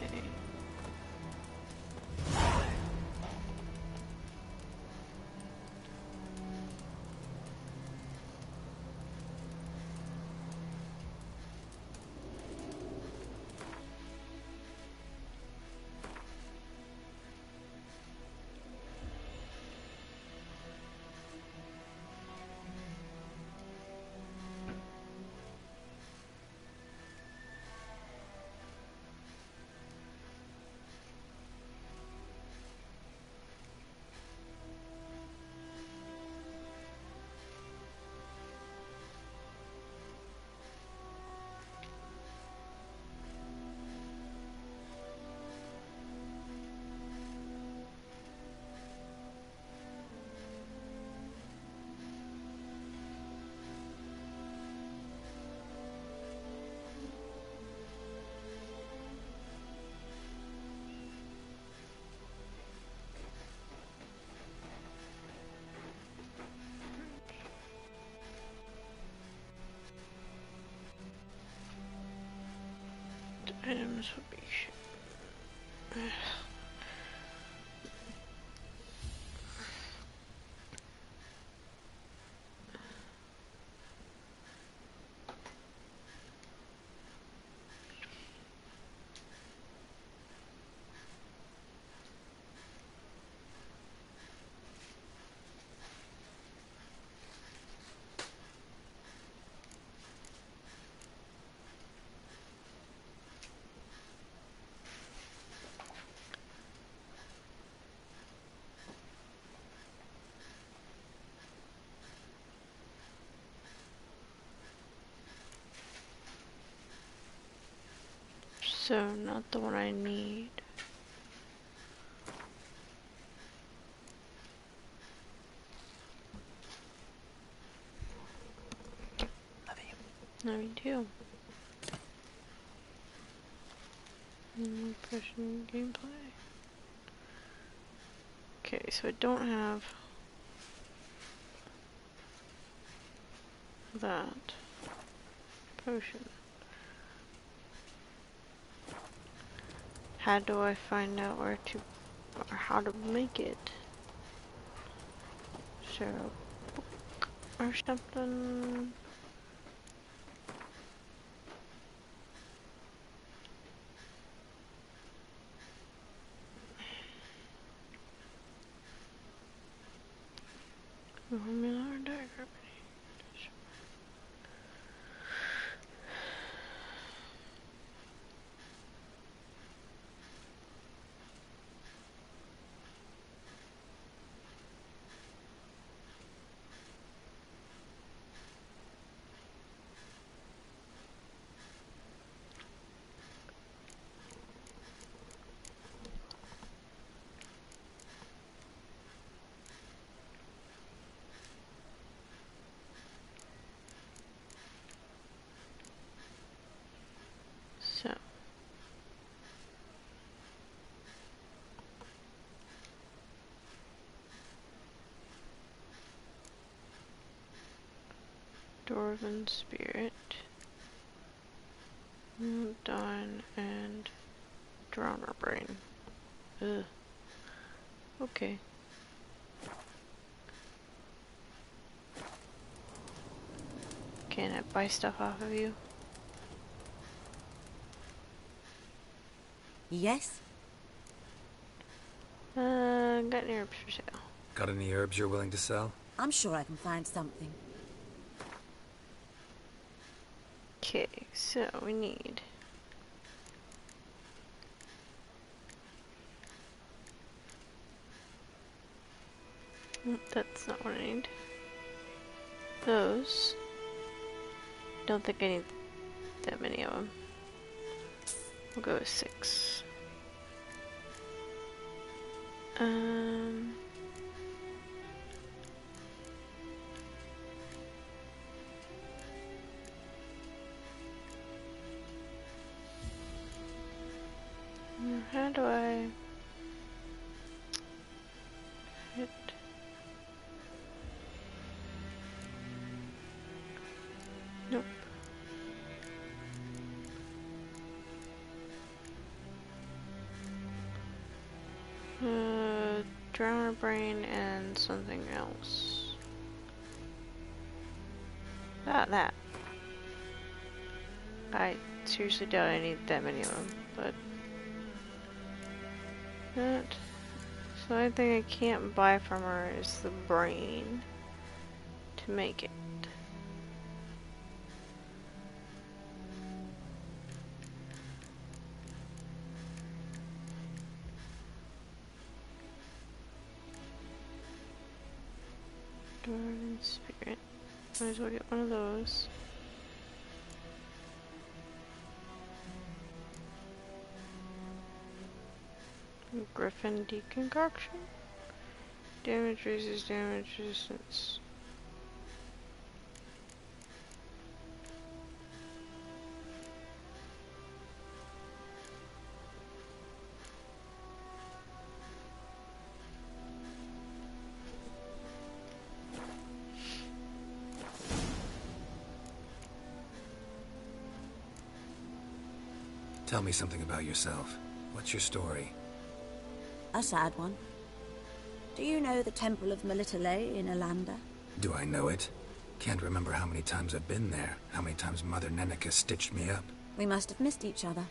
Items would be so not the one I need. No, me too. Pushing gameplay. Okay, so I don't have that potion. How do I find out where to, or how to make it? So, or something. Formula or diagram. So. Dwarven Spirit, Dawn, and Drowner Brain. Ugh. Okay. Can I buy stuff off of you? Yes? Got any herbs for sale? Got any herbs you're willing to sell? I'm sure I can find something. Okay, so we need that's not what I need. Those. Don't think I need that many of them. We'll go with 6. How do I hit Nope. Drowner brain and something else. That. I seriously doubt I need that many of them, but that. So the only thing I can't buy from her is the brain to make it. Garden spirit. Might as well get one of those. Griffin deconcoction. Damage raises damage resistance. Tell me something about yourself. What's your story? A sad one. Do you know the Temple of Melitele in Alanda? Do I know it? Can't remember how many times I've been there, how many times Mother Nenica stitched me up. We must have missed each other.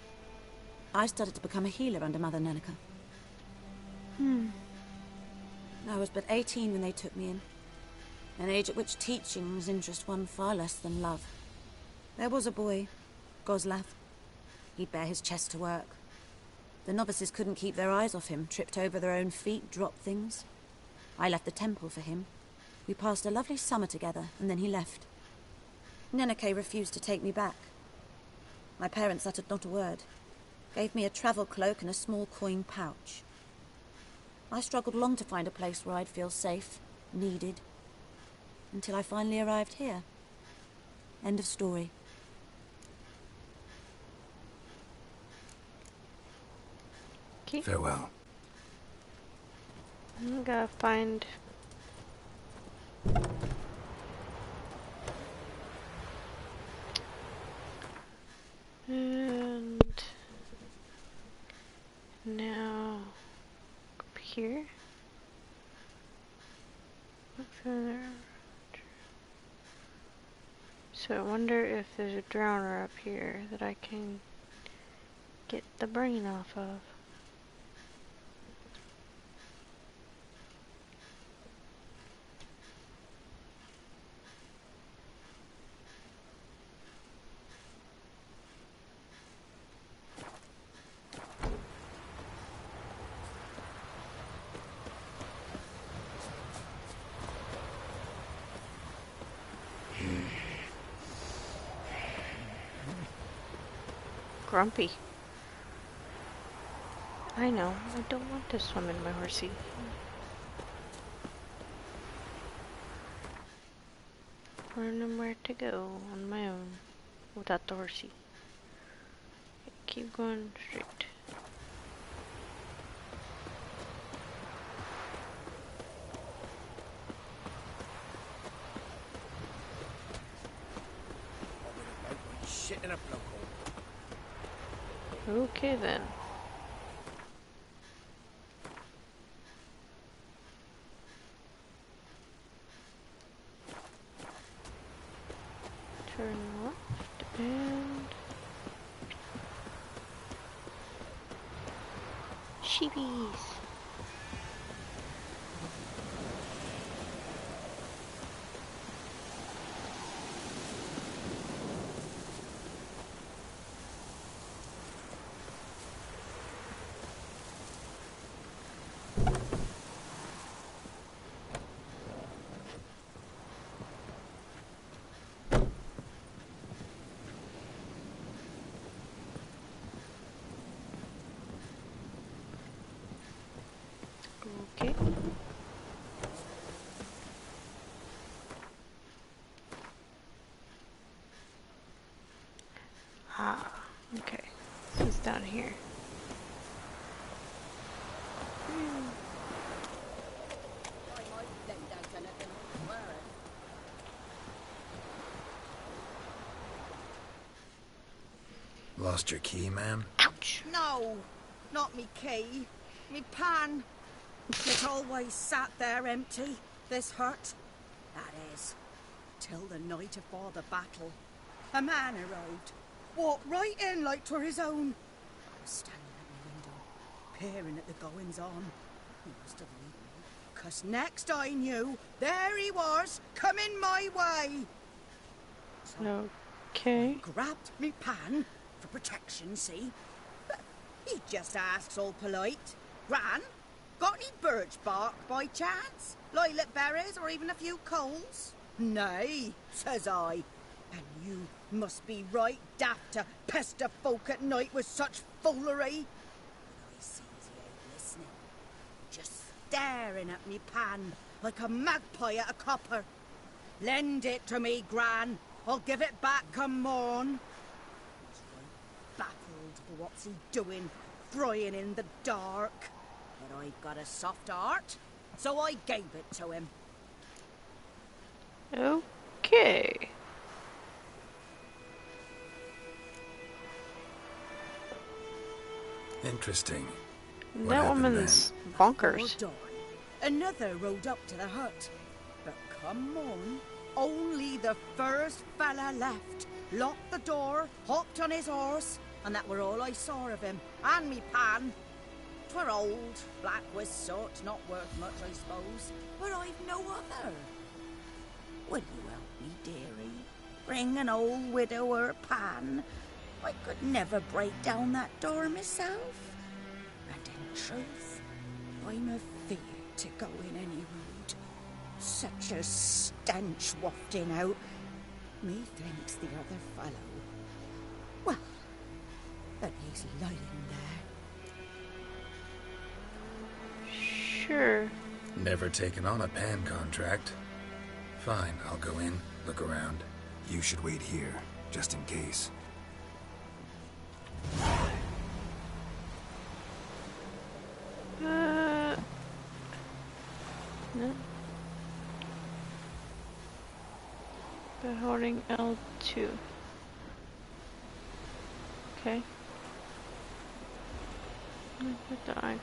I started to become a healer under Mother Nenica. I was but 18 when they took me in. An age at which teachings interest one far less than love. There was a boy, Goslav. He'd bare his chest to work. The novices couldn't keep their eyes off him, tripped over their own feet, dropped things. I left the temple for him. We passed a lovely summer together, and then he left. Nenike refused to take me back. My parents uttered not a word. Gave me a travel cloak and a small coin pouch. I struggled long to find a place where I'd feel safe, needed, until I finally arrived here. End of story. Okay. Farewell. I'm gonna find... And... now... up here. Look further. So I wonder if there's a drowner up here that I can get the brain off of. Grumpy. I know, I don't want to swim in my horsey. Learning where to go on my own without the horsey. Keep going straight. Shit in a blowhole. Okay then. Turn left and... sheepies! Okay. Ah, okay. It's down here. Lost your key, ma'am? Ouch. No, not me key. Me pan. It always sat there empty, this hut. That is, till the night afore the battle. A man arrived, walked right in like 'twere his own. I was standing at my window, peering at the goings-on. He must have leave me, 'cause next I knew, there he was, coming my way. So okay. I grabbed me pan, for protection, see? But he just asks all polite, Gran, got any birch bark by chance? Lilac berries or even a few coals? Nay, says I. And you must be right daft to pester folk at night with such foolery. But I sees he ain't listening. Just staring at me pan like a magpie at a copper. Lend it to me, Gran. I'll give it back come morn. He's right baffled for what's he doing, frying in the dark. But I've got a soft heart, so I gave it to him. Okay. Interesting. What That happened woman's then? bonkers. Before dawn, another rode up to the hut. But come on, only the first fella left. Locked the door, hopped on his horse, and that were all I saw of him. And me pan. 'Twere old, black with soot, not worth much, I suppose. But I've no other. Would you help me, dearie? Bring an old widower pan. I could never break down that door myself. And in truth, I'm afeard to go in any road. Such a stench wafting out. Methinks the other fellow. Well, but he's lying there. Sure. Never taken on a pan contract. Fine, I'll go in, look around. You should wait here, just in case. No. By holding L2. Okay. Look at the icon.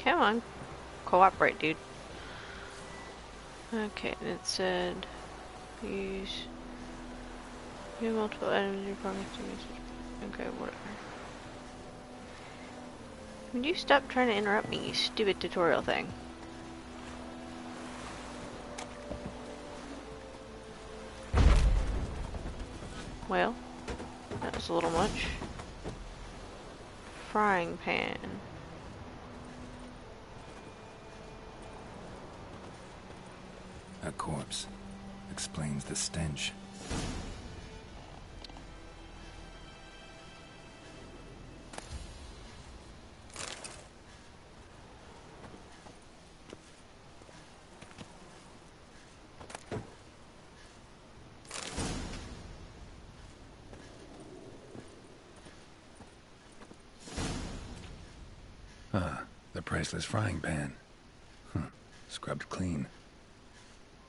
Come on. Cooperate, dude. Okay, it said use multiple items in your pocket to use. Okay, whatever. Would you stop trying to interrupt me, you stupid tutorial thing? Well, that was a little much. Frying pan. A corpse. Explains the stench. Ah, the priceless frying pan. Scrubbed clean.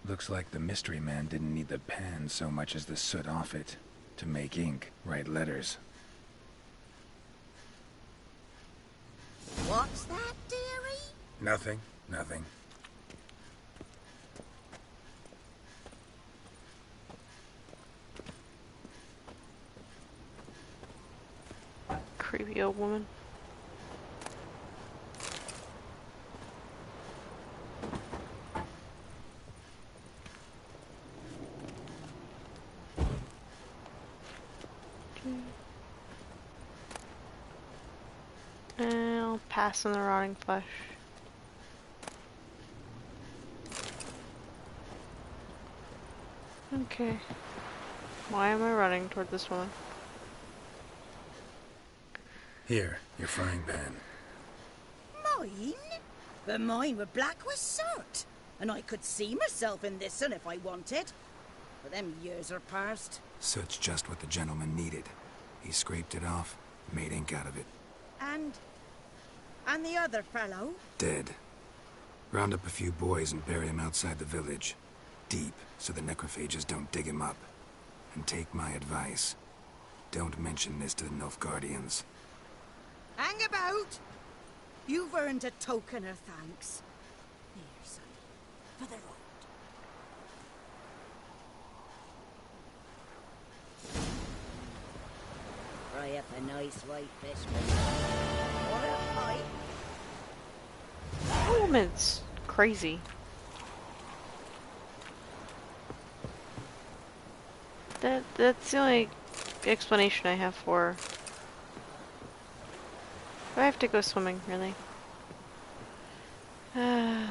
Looks like the mystery man didn't need the pan so much as the soot off it to make ink, write letters. What's that, dearie? Nothing, nothing. Creepy old woman. I'll pass on the rotting flesh. Okay. Why am I running toward this one? Here, your frying pan. Mine? But mine were black with soot. And I could see myself in this one if I wanted. But them years are past. Soot's just what the gentleman needed. He scraped it off, made ink out of it. And the other fellow? Dead. Round up a few boys and bury him outside the village. Deep, so the necrophages don't dig him up. And take my advice. Don't mention this to the Nilfgaardians. Hang about! You've earned a token of thanks. Here, son, for the road. Fry up a nice white biscuit. Or a pie. That woman's crazy. That's the only explanation I have for her. Do I have to go swimming, really? I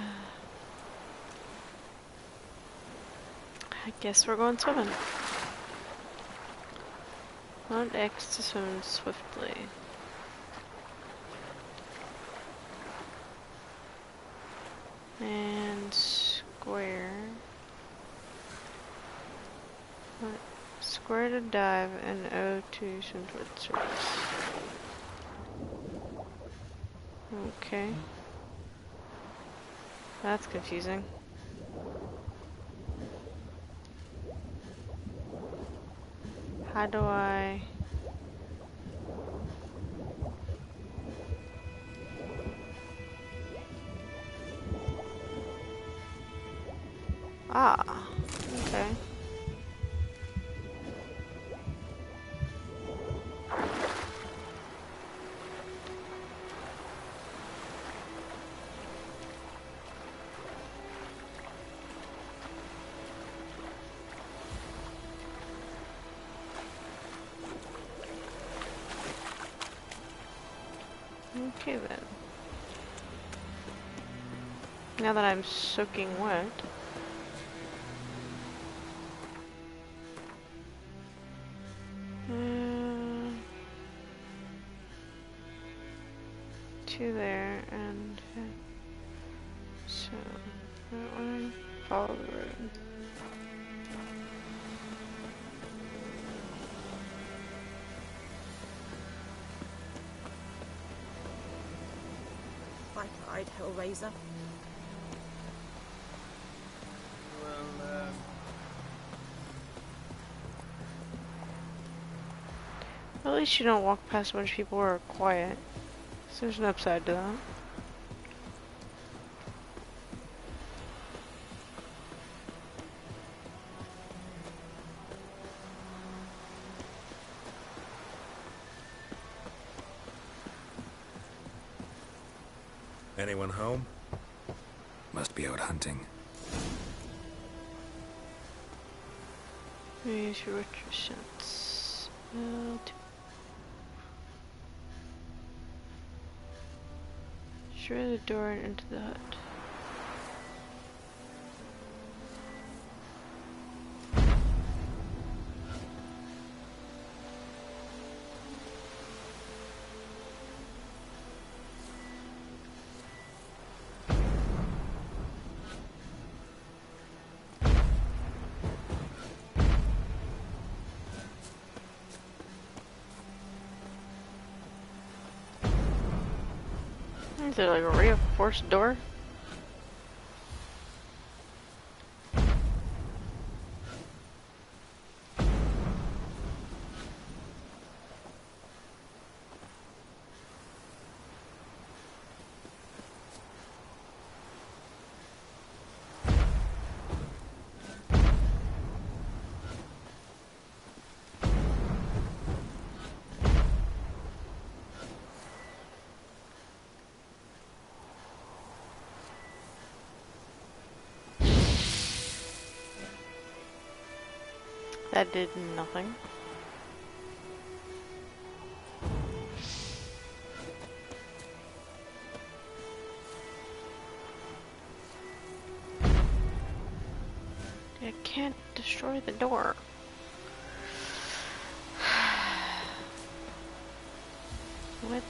guess we're going swimming. On X to swim swiftly. And square. What? Square to dive and O to swim towards surface. Okay. That's confusing. How do I... Ah, okay. Okay then. Now that I'm soaking wet. Two there and so that one, follow the road. Bye-bye, Hellraiser. At least you don't walk past a bunch of people who are quiet. So there's an upside to that. Anyone home? Must be out hunting. Use your retro sense. Through the door and into the hut. Is there like a reinforced door? That did nothing. I can't destroy the door. What?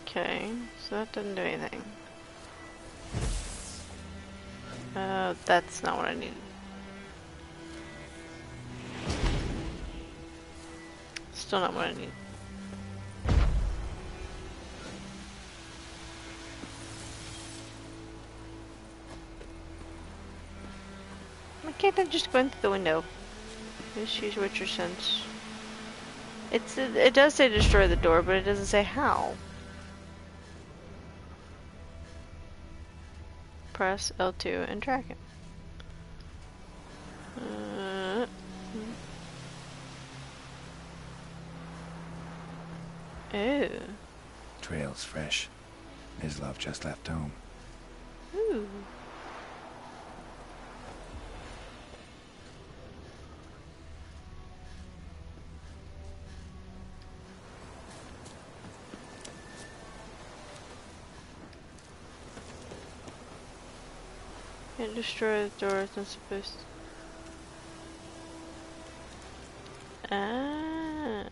Okay, so that doesn't do anything. That's not what I need. Still not what I need. Why can't I just go in through the window? Just use Witcher sense. It does say destroy the door, but it doesn't say how. Press L2 and track it. Ooh. Trail's fresh. Mislav just left home. Ooh. Can't destroy the door, it's not supposed to. Ah.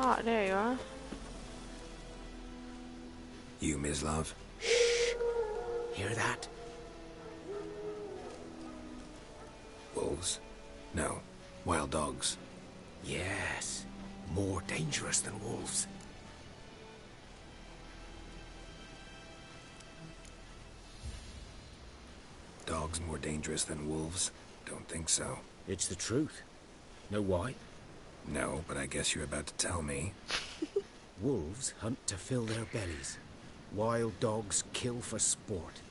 Ah, there you are. You, Mislav? Hear that? Wolves? No. Wild dogs. Yes. More dangerous than wolves. Dogs more dangerous than wolves? Don't think so. It's the truth. Know why? No, but I guess you're about to tell me. Wolves hunt to fill their bellies. Wild dogs kill for sport.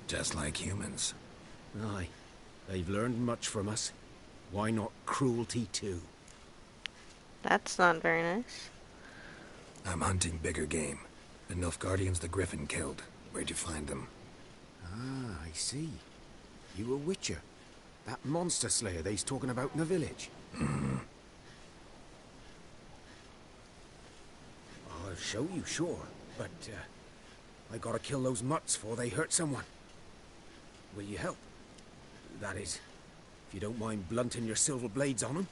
Just like humans. Aye. They've learned much from us. Why not cruelty too? That's not very nice. I'm hunting bigger game. The Nilfgaardians the Griffin killed. Where'd you find them? Ah, I see. You a witcher. That monster slayer they's talking about in the village. I'll show you, sure. But, I gotta kill those mutts before they hurt someone. Will you help? That is, if you don't mind blunting your silver blades on them.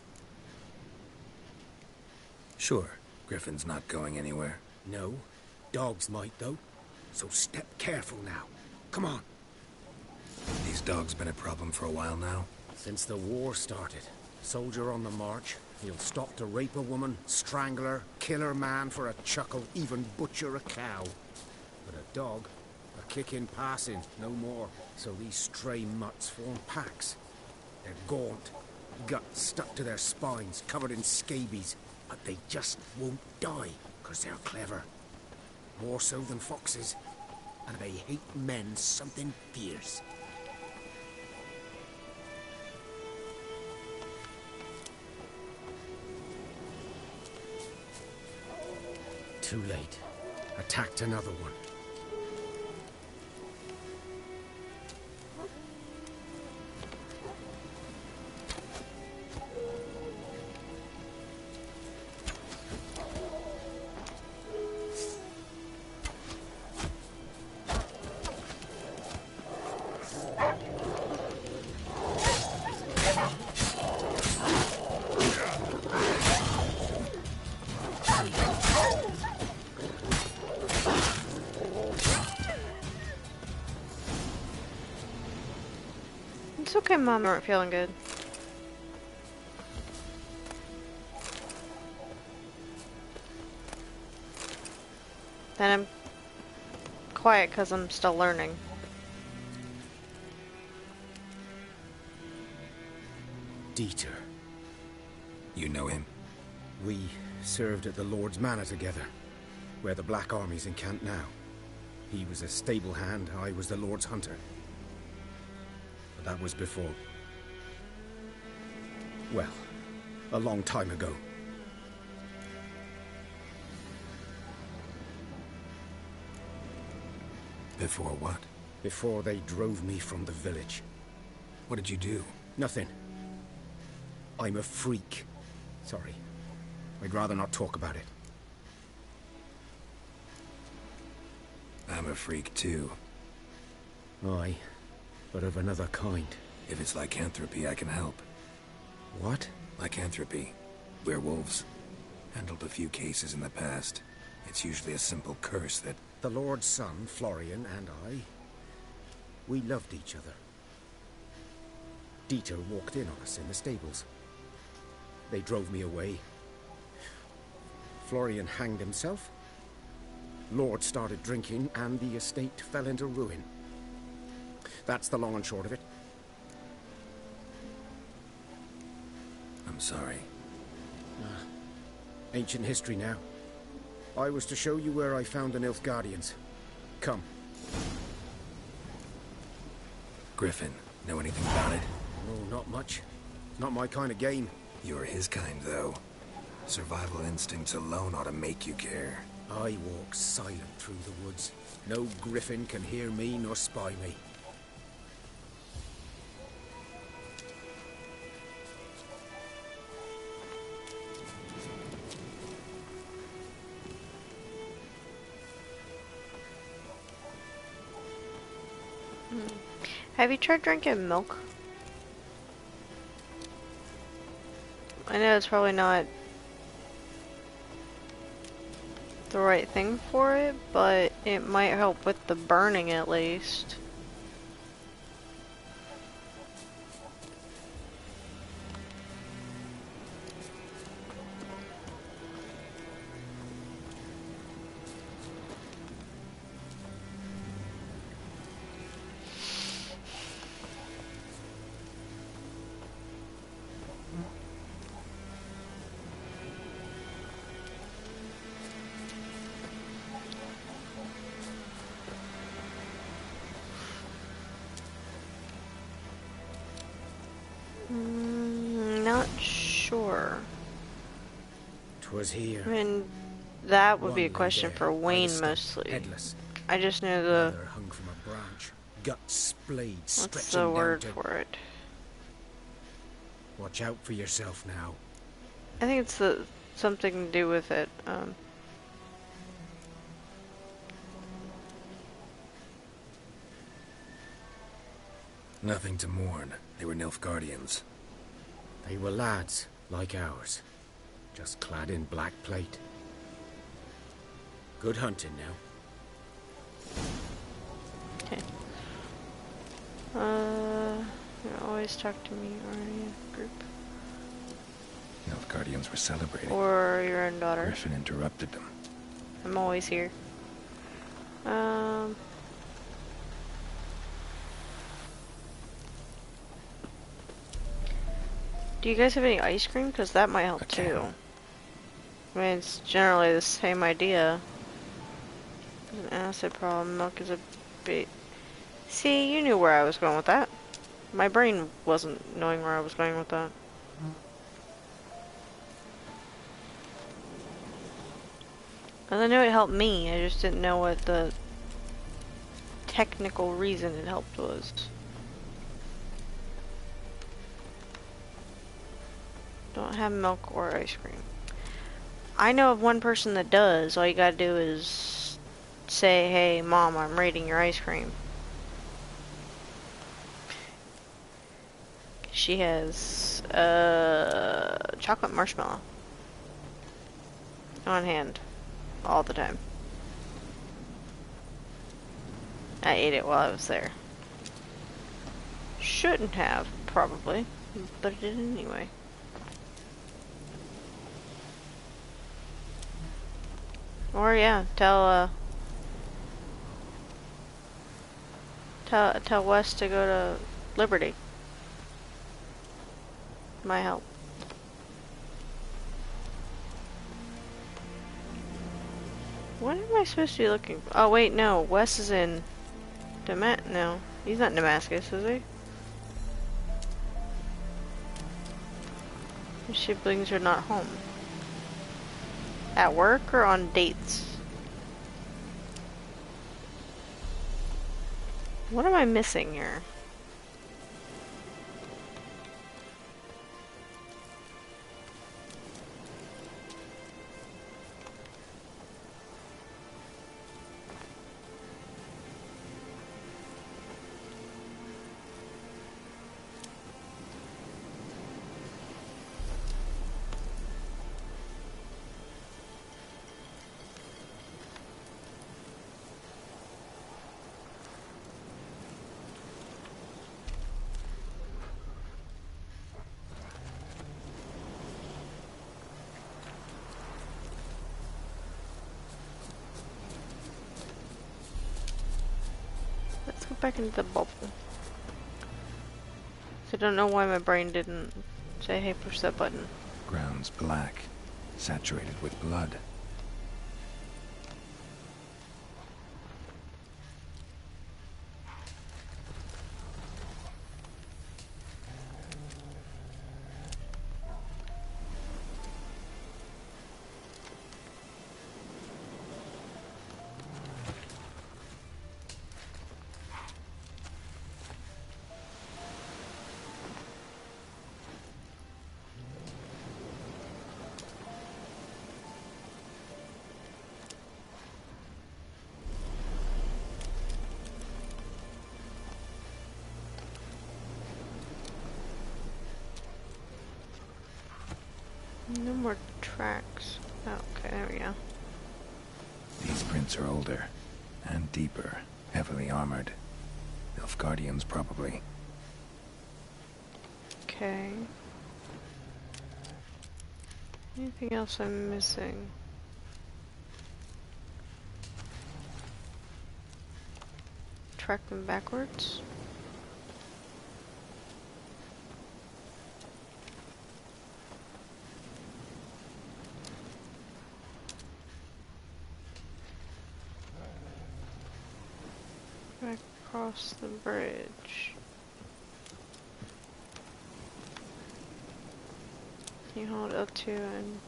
Sure. Griffin's not going anywhere. No. Dogs might, though. So step careful now. Come on. These dogs been a problem for a while now? Since the war started. Soldier on the march. He'll stop to rape a woman, strangle her, kill her man for a chuckle, even butcher a cow. But a dog, a kick in passing, no more. So these stray mutts form packs. They're gaunt, guts stuck to their spines, covered in scabies. But they just won't die, 'cause they're clever. More so than foxes. And they hate men something fierce. Too late. Attacked another one. It's okay, Mom. I aren't feeling good. Then I'm quiet because I'm still learning. Dieter. You know him? We served at the Lord's Manor together, where the Black Army's encamped now. He was a stable hand, I was the Lord's hunter. But that was before... well, a long time ago. Before what? Before they drove me from the village. What did you do? Nothing. I'm a freak. Sorry. I'd rather not talk about it. I'm a freak too. Aye, but of another kind. If it's lycanthropy, I can help. What? Lycanthropy. Werewolves. Handled a few cases in the past. It's usually a simple curse that... The Lord's son, Florian, and I, we loved each other. Dieter walked in on us in the stables. They drove me away. Florian hanged himself. Lord started drinking, and the estate fell into ruin. That's the long and short of it. I'm sorry. Ancient history now. I was to show you where I found the Nilfgaardians. Come. Griffin, know anything about it? No, not much. Not my kind of game. You're his kind, though. Survival instincts alone ought to make you care. I walk silent through the woods. No griffin can hear me nor spy me. Have you tried drinking milk? I know it's probably not the right thing for it, but it might help with the burning at least. Not sure. 'Twas here. I mean, that would be a One lay question there, for by the Wayne stump, mostly. headless. I just know the... Another hung from a branch, guts splayed, What's stretching the down word to... for it? Watch out for yourself now. I think it's something to do with it. Nothing to mourn. They were Nilfgaardians. They were lads, like ours. Just clad in black plate. Good hunting now. Okay. You always talk to me or your group. Nilfgaardians were celebrating. Or your own daughter. Griffin interrupted them. I'm always here. Do you guys have any ice cream? Because that might help too. I mean, it's generally the same idea. An acid problem. Milk is a bit... See, you knew where I was going with that. My brain wasn't knowing where I was going with that. And I know it helped me, I just didn't know what the technical reason it helped was. Don't have milk or ice cream. I know of one person that does. All you gotta do is say, hey, Mom, I'm raiding your ice cream. She has chocolate marshmallow on hand all the time. I ate it while I was there. Shouldn't have, probably, but I did anyway. Or yeah, tell Wes to go to Liberty. My help. What am I supposed to be looking for? Oh wait, no, Wes is in no, he's not in Damascus, is he? His siblings are not home. At work or on dates? What am I missing here? Let's go back into the bubble. I don't know why my brain didn't say, hey, push that button. Ground's black, saturated with blood. No more tracks. Oh, okay, there we go. These prints are older and deeper, heavily armored. Nilfgaardians, probably. Okay. Anything else I'm missing? Track them backwards? Back across the bridge. You hold L2 and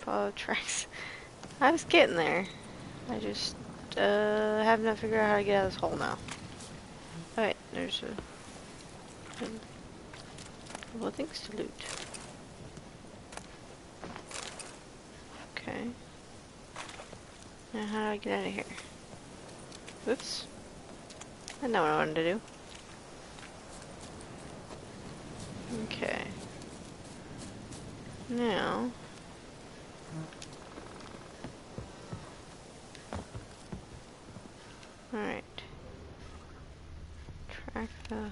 follow tracks. I was getting there. I just have not figured out how to get out of this hole now. Alright, there's a couple of things to loot. Okay. Now how do I get out of here? Whoops. I know what I wanted to do. Okay. Now... Alright. Track the...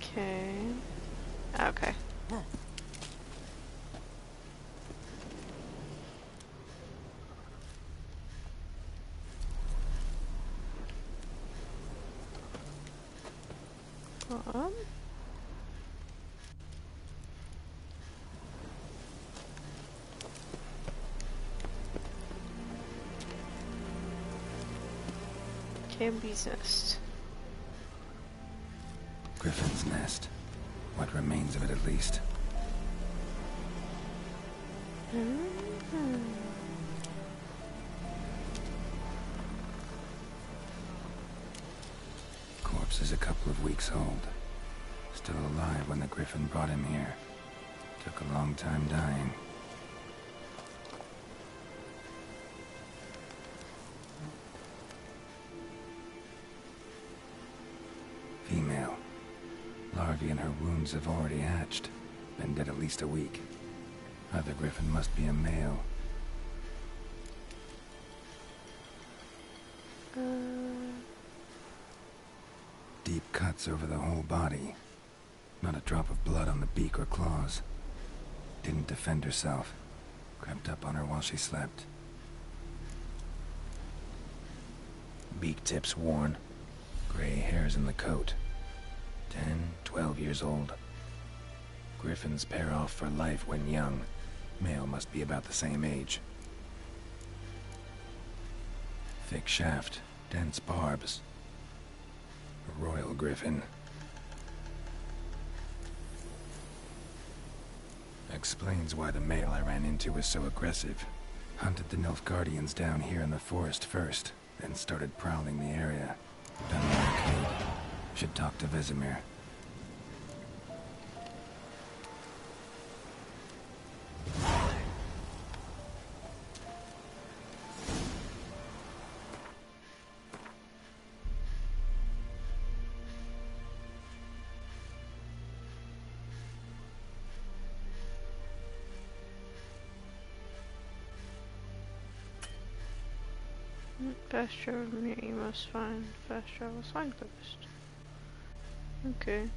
Okay. Okay. Bee's nest. Griffin's nest. What remains of it, at least. Corpse is a couple of weeks old. Still alive when the Griffin brought him here. Took a long time dying. Female. Larvae in her wounds have already hatched. Been dead at least a week. Other Griffin must be a male. Deep cuts over the whole body. Not a drop of blood on the beak or claws. Didn't defend herself. Crept up on her while she slept. Beak tips worn. Gray hairs in the coat. 10, 12 years old. Griffins pair off for life when young. Male must be about the same age. Thick shaft, dense barbs. A royal griffin. Explains why the male I ran into was so aggressive. Hunted the Nilfgaardians down here in the forest first, then started prowling the area. Done the arcade. Should talk to Vesemir. Fast travel near you must find fast travel signpost. Okay.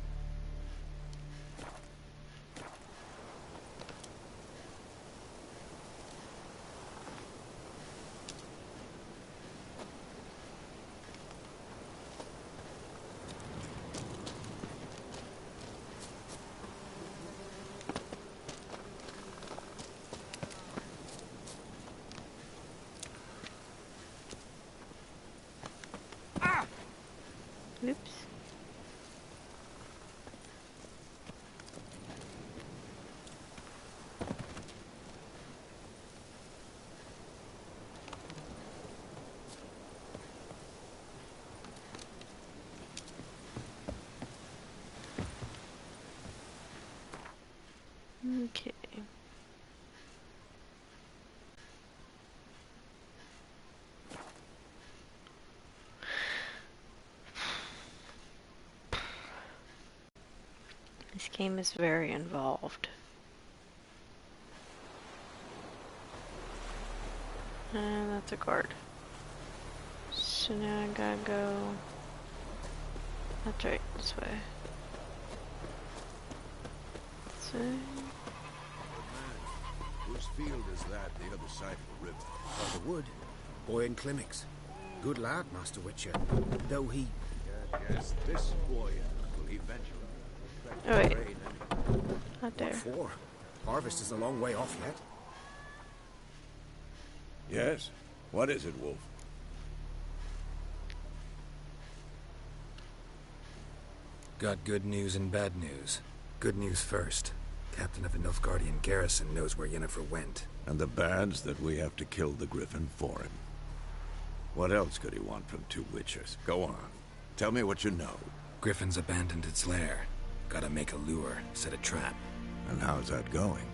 Oops. Okay. This game is very involved. And that's a guard. So now I gotta go... That's right, this way. So... Whose field is that, the other side of the river? Father Wood, boy in Climmix. Good lad, Master Witcher. Though he... Yes, this boy will eventually... Oh wait. Not there. What for? Harvest is a long way off yet. Yes? What is it, Wolf? Got good news and bad news. Good news first. Captain of the Nilfgaardian garrison knows where Yennefer went. And the bad's that we have to kill the Griffin for him. What else could he want from two witchers? Go on. Tell me what you know. Griffin's abandoned its lair. Gotta make a lure, set a trap. And how's that going?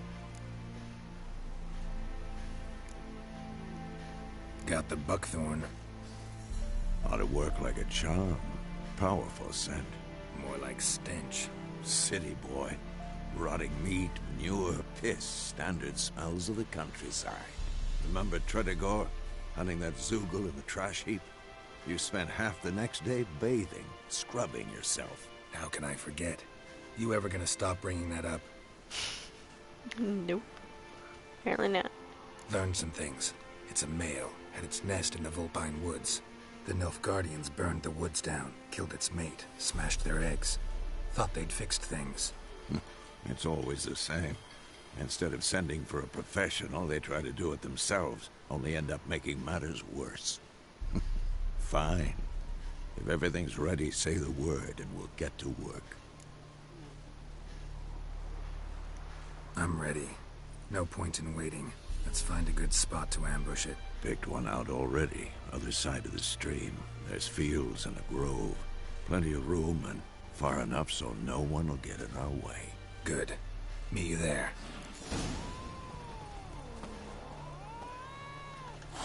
Got the buckthorn. Ought to work like a charm. Powerful scent. More like stench. City boy. Rotting meat, manure, piss. Standard smells of the countryside. Remember Tredegor? Hunting that Zoogle in the trash heap? You spent half the next day bathing, scrubbing yourself. How can I forget? You ever gonna stop bringing that up? Nope. Apparently not. Learned some things. It's a male. Had its nest in the Vulpine Woods. The Nilfgaardians burned the woods down, killed its mate, smashed their eggs. Thought they'd fixed things. It's always the same. Instead of sending for a professional, they try to do it themselves, only end up making matters worse. Fine. If everything's ready, say the word and we'll get to work. I'm ready. No point in waiting. Let's find a good spot to ambush it. Picked one out already. Other side of the stream. There's fields and a grove. Plenty of room and far enough so no one will get in our way. Good. Meet you there.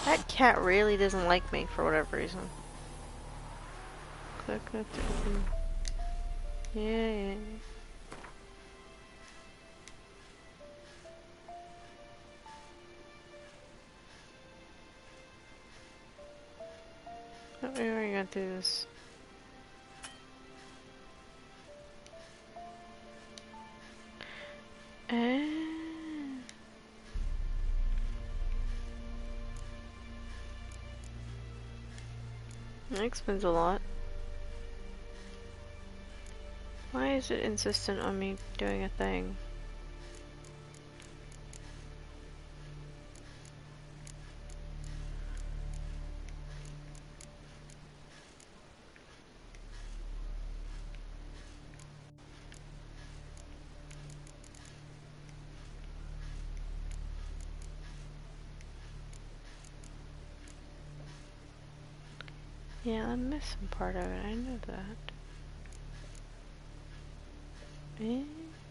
That cat really doesn't like me for whatever reason. Click that to open. Yeah. Oh, we already got through this. That explains a lot. Why is it insistent on me doing a thing? Yeah, I'm missing part of it. I know that. Eh?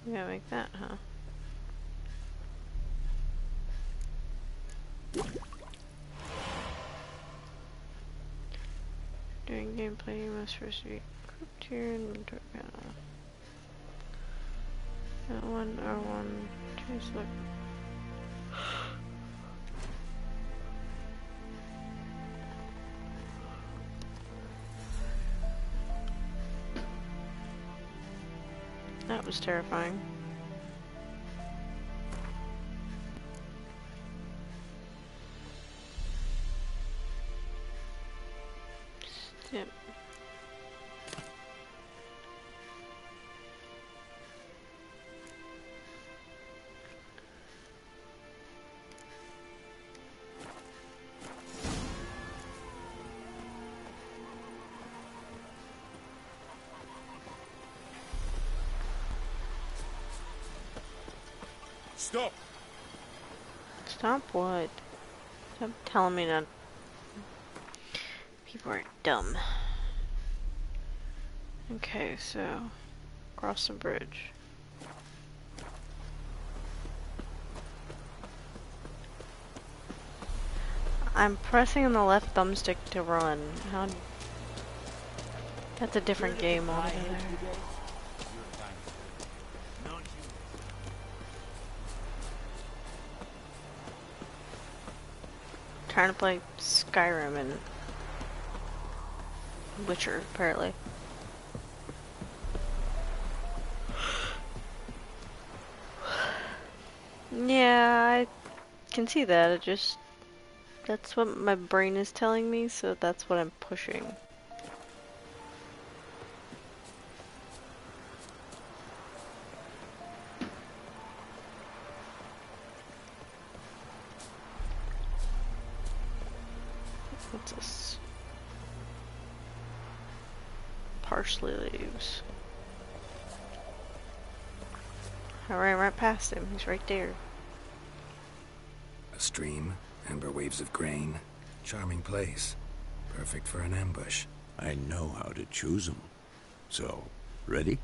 We gotta make that, huh? During gameplay, you must first be equipped your inventory panel. L1, R1, choose look. That was terrifying. Yep. Stop! Stop what? Stop telling me that people are dumb. Okay, so cross the bridge. I'm pressing on the left thumbstick to run. How? That's a different game altogether. Trying to play Skyrim and Witcher, apparently. Yeah, I can see that. It just... That's what my brain is telling me, so that's what I'm pushing. What's this? Parsley leaves. I ran right past him. He's right there. A stream, amber waves of grain. Charming place. Perfect for an ambush. I know how to choose them. So, ready?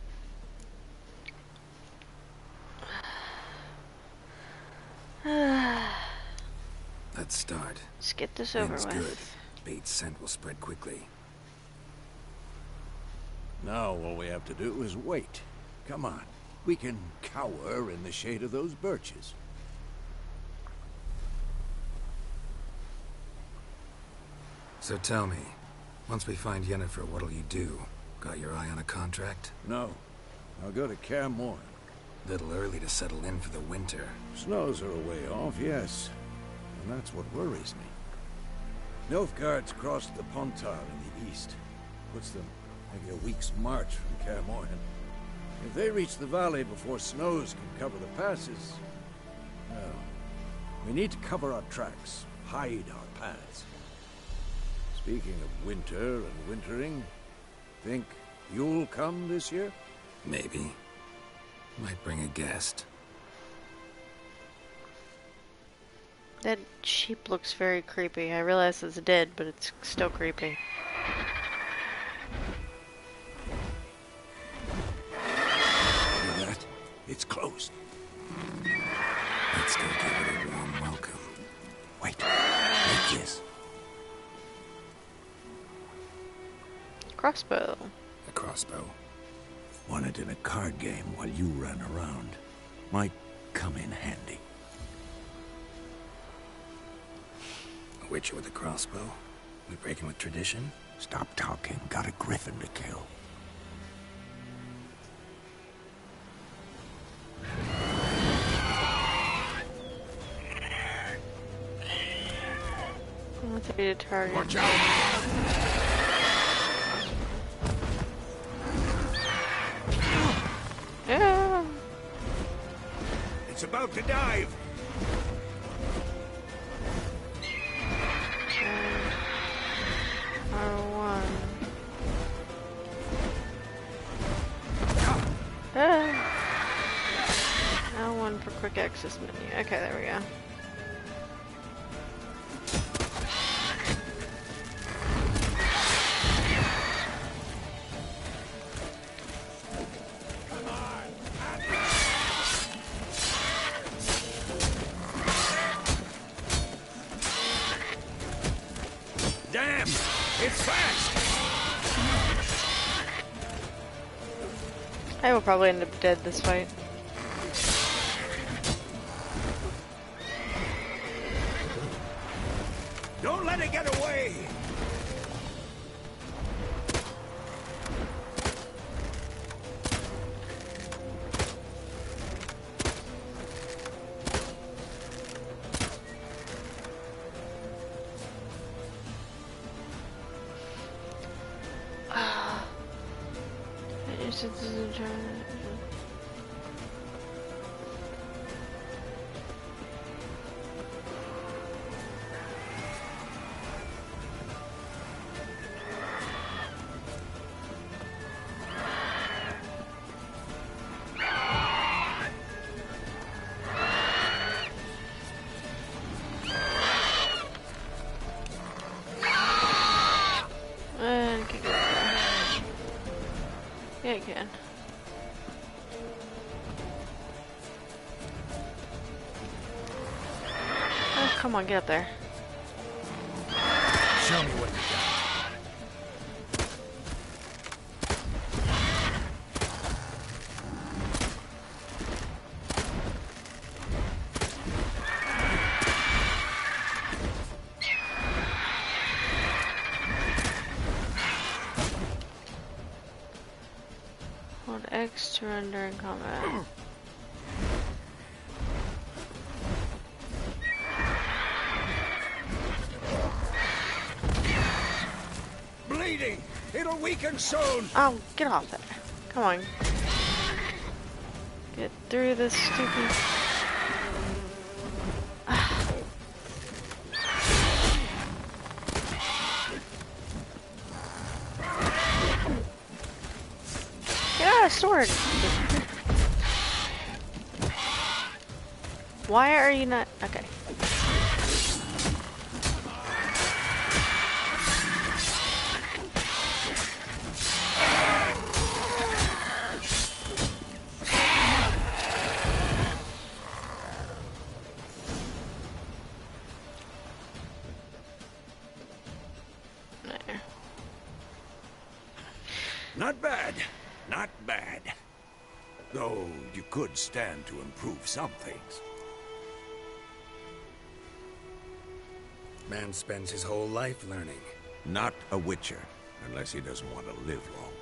Let's start. Let's get this over Wind's with. good. Bait's scent will spread quickly. Now all we have to do is wait. Come on. We can cower in the shade of those birches. So tell me, once we find Yennefer, what'll you do? Got your eye on a contract? No. I'll go to Kaer Morhen. Little early to settle in for the winter. Snows are a way off, yes. And that's what worries me. Nilfgaard's crossed the Pontar in the east. Puts them maybe a week's march from Kaer Morhen. If they reach the valley before snows can cover the passes, well, we need to cover our tracks, hide our paths. Speaking of winter and wintering, think you'll come this year? Maybe. Might bring a guest. That sheep looks very creepy. I realize it's dead, but it's still creepy. Hear that? It's closed. Let's go give it a warm welcome. Wait. Like this. Crossbow. A crossbow. Won it in a card game while you ran around. Might come in handy. A witcher with a crossbow? We breaking with tradition? Stop talking. Got a griffin to kill. Let's be a target. Watch out! Yeah. It's about to dive. R1. L1 for quick access menu. Okay, there we go. Damn! It's fast! I will probably end up dead this fight. Don't let it get away! Yes, it doesn't turn. And kick it there. Yeah, you can. Oh, come on, get up there. Show me what you got. Hold X to run during combat. Bleeding! It'll weaken soon! Oh, get off there. Come on. Get through this stupid... Get out of sword! Why are you not... Okay. There. Not bad. Not bad. Though you could stand to improve some things. Man spends his whole life learning. Not a witcher, unless he doesn't want to live long.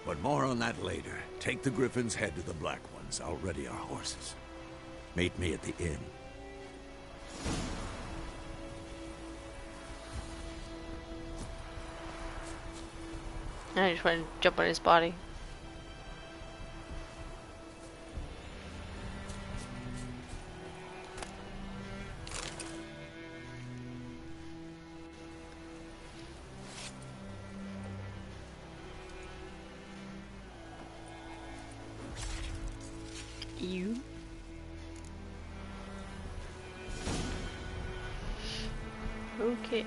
But more on that later. Take the Griffin's head to the Black Ones. I'll ready our horses. Meet me at the inn. I just want to jump on his body. You? Okay.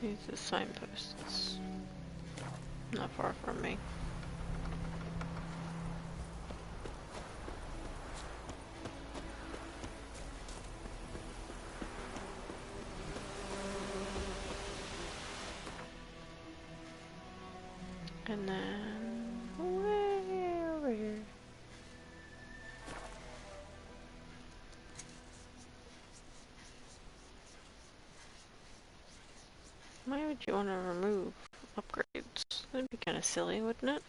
Use the signposts. Not far from me. And then way over here. Why would you want to remove upgrades? That'd be kind of silly, wouldn't it?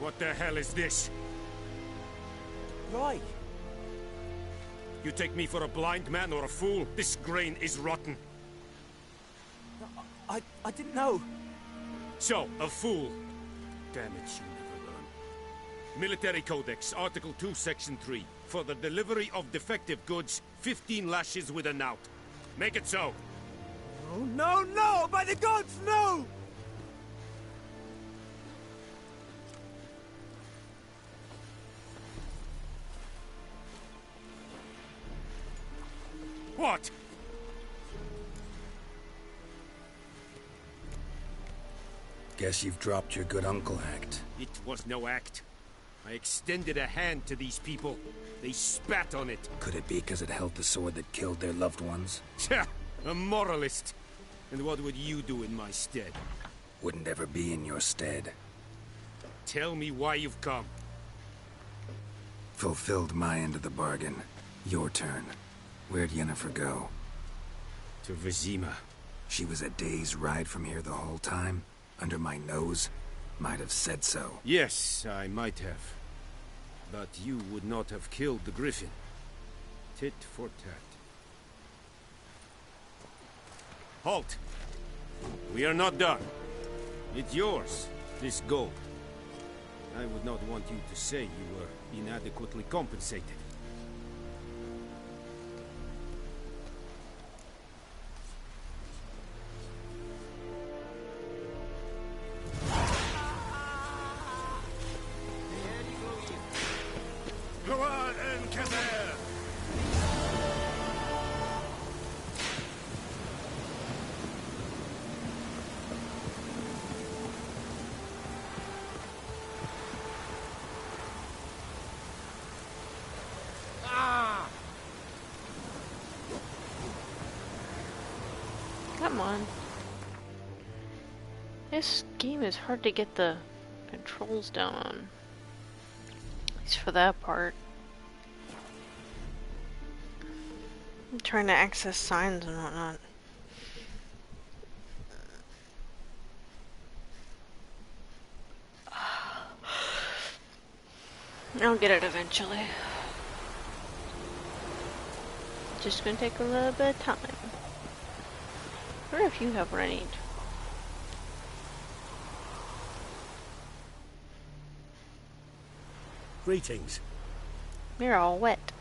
What the hell is this? Right. You take me for a blind man or a fool? This grain is rotten. I didn't know. So, a fool. Damn it, you never learn. Military Codex, Article 2, Section 3. For the delivery of defective goods, 15 lashes with a knout. Make it so. Oh, no, no! By the gods, no! What? Guess you've dropped your good uncle act. It was no act. I extended a hand to these people. They spat on it. Could it be because it held the sword that killed their loved ones? Tja, a moralist. And what would you do in my stead? wouldn't ever be in your stead. Tell me why you've come. Fulfilled my end of the bargain. Your turn. Where'd Yennefer go? To Vizima. She was a day's ride from here the whole time? Under my nose? Might have said so. Yes, I might have. But you would not have killed the griffin. Tit for tat. Halt! We are not done. It's yours, this gold. I would not want you to say you were inadequately compensated. Come on. This game is hard to get the controls down on. At least for that part. I'm trying to access signs and whatnot. I'll get it eventually. Just gonna take a little bit of time. I wonder if you have what I need. Greetings. You're all wet.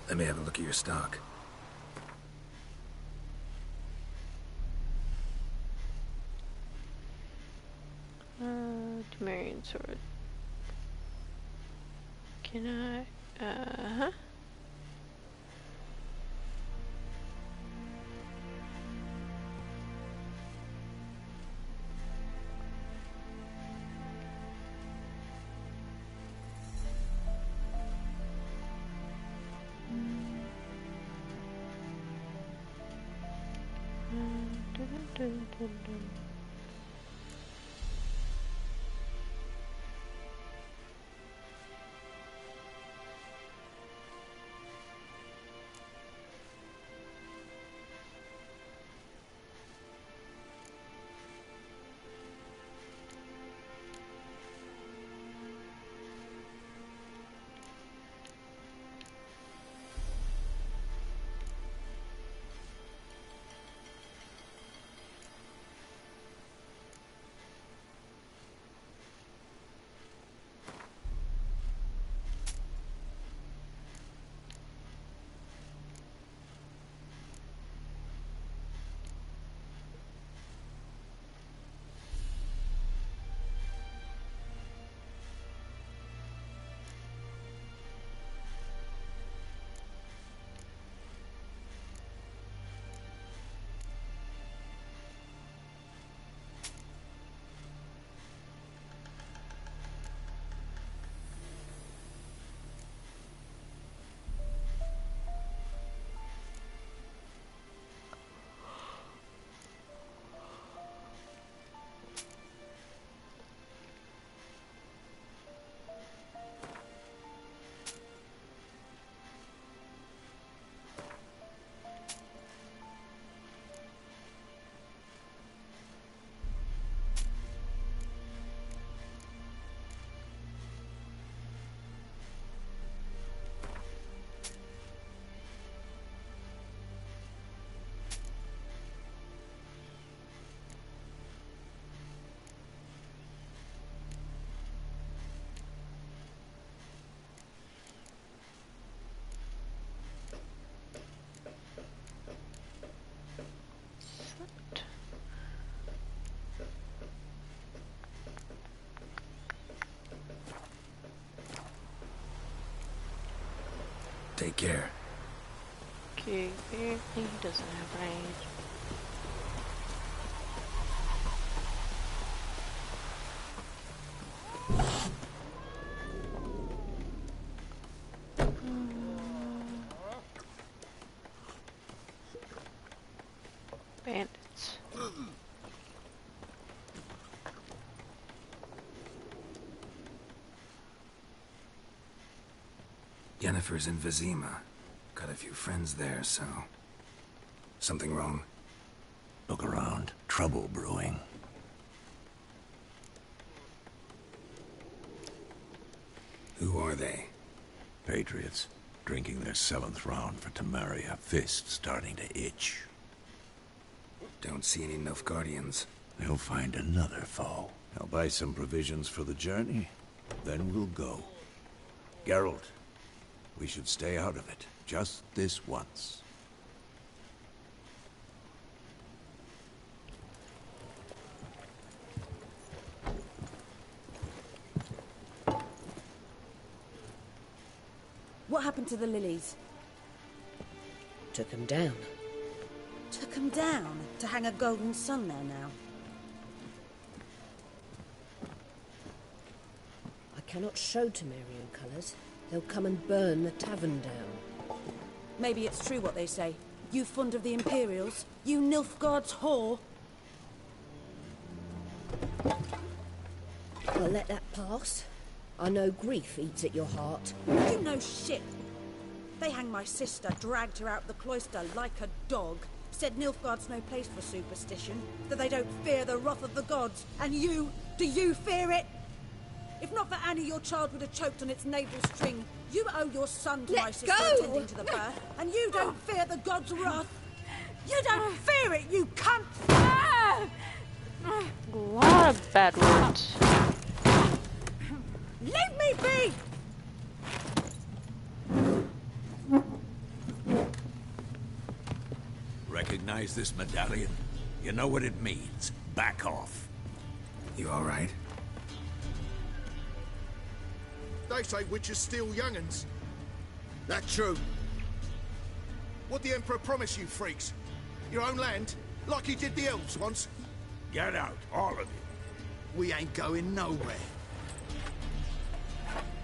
Let me have a look at your stock. Temerian sword. Can I? Uh-huh. Dun, dun, dun. Take care. Okay, apparently he doesn't have range. Bandits. Yennefer's in Vizima. Got a few friends there, so... Something wrong? Look around. Trouble brewing. Who are they? Patriots. Drinking their 7th round for Temeria. Fist starting to itch. Don't see any Nilfgaardians. They'll find another foe. I'll buy some provisions for the journey. Then we'll go. Geralt, we should stay out of it. Just this once. What happened to the lilies? Took them down. Took them down to hang a golden sun there now. I cannot show Temerian colours. They'll come and burn the tavern down. Maybe it's true what they say. You fond of the Imperials? You Nilfgaard's whore? I'll let that pass. I know grief eats at your heart. You know shit. They hanged my sister, dragged her out the cloister like a dog. Said Nilfgaard's no place for superstition, that they don't fear the wrath of the gods. And you, do you fear it? If not for Annie, your child would have choked on its navel string. You owe your son to my sister attending to the birth, and you don't fear the gods' wrath. You don't fear it, you cunt! A lot of bad words. Leave me be! Recognize this medallion? You know what it means. Back off. You all right? They say witches steal young'uns. That true? What the Emperor promise you, freaks? Your own land? Like he did the elves once? Get out, all of you. We ain't going nowhere.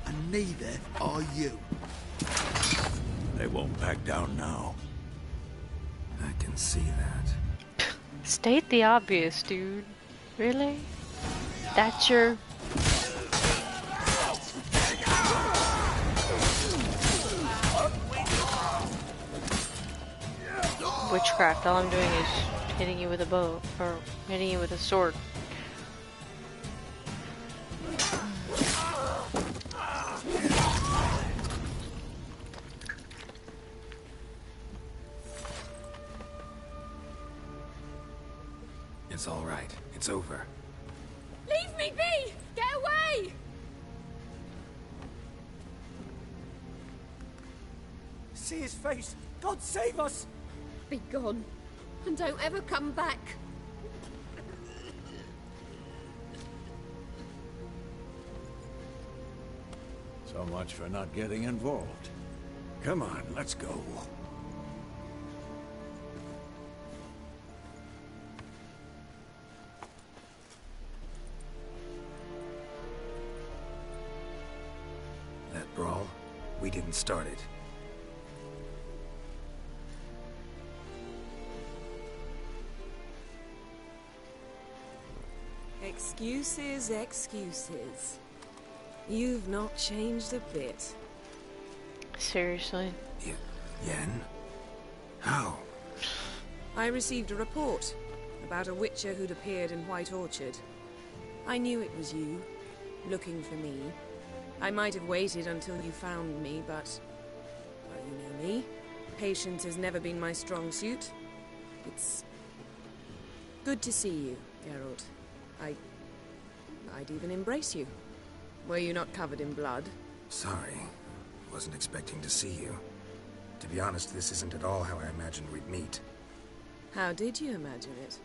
And neither are you. They won't back down now. I can see that. State the obvious, dude. Really? That's your... witchcraft. All I'm doing is hitting you with a bow, or hitting you with a sword. It's all right. It's over. Leave me be! Get away! See his face! God save us! Be gone, and don't ever come back. So much for not getting involved. Come on, let's go. That brawl, we didn't start it. Excuses, excuses. You've not changed a bit. Seriously? Yen? How? I received a report about a witcher who'd appeared in White Orchard. I knew it was you, looking for me. I might have waited until you found me, but... well, you know me. Patience has never been my strong suit. It's... good to see you, Geralt. I'd even embrace you. Were you not covered in blood? Sorry. Wasn't expecting to see you. To be honest, this isn't at all how I imagined we'd meet. How did you imagine it?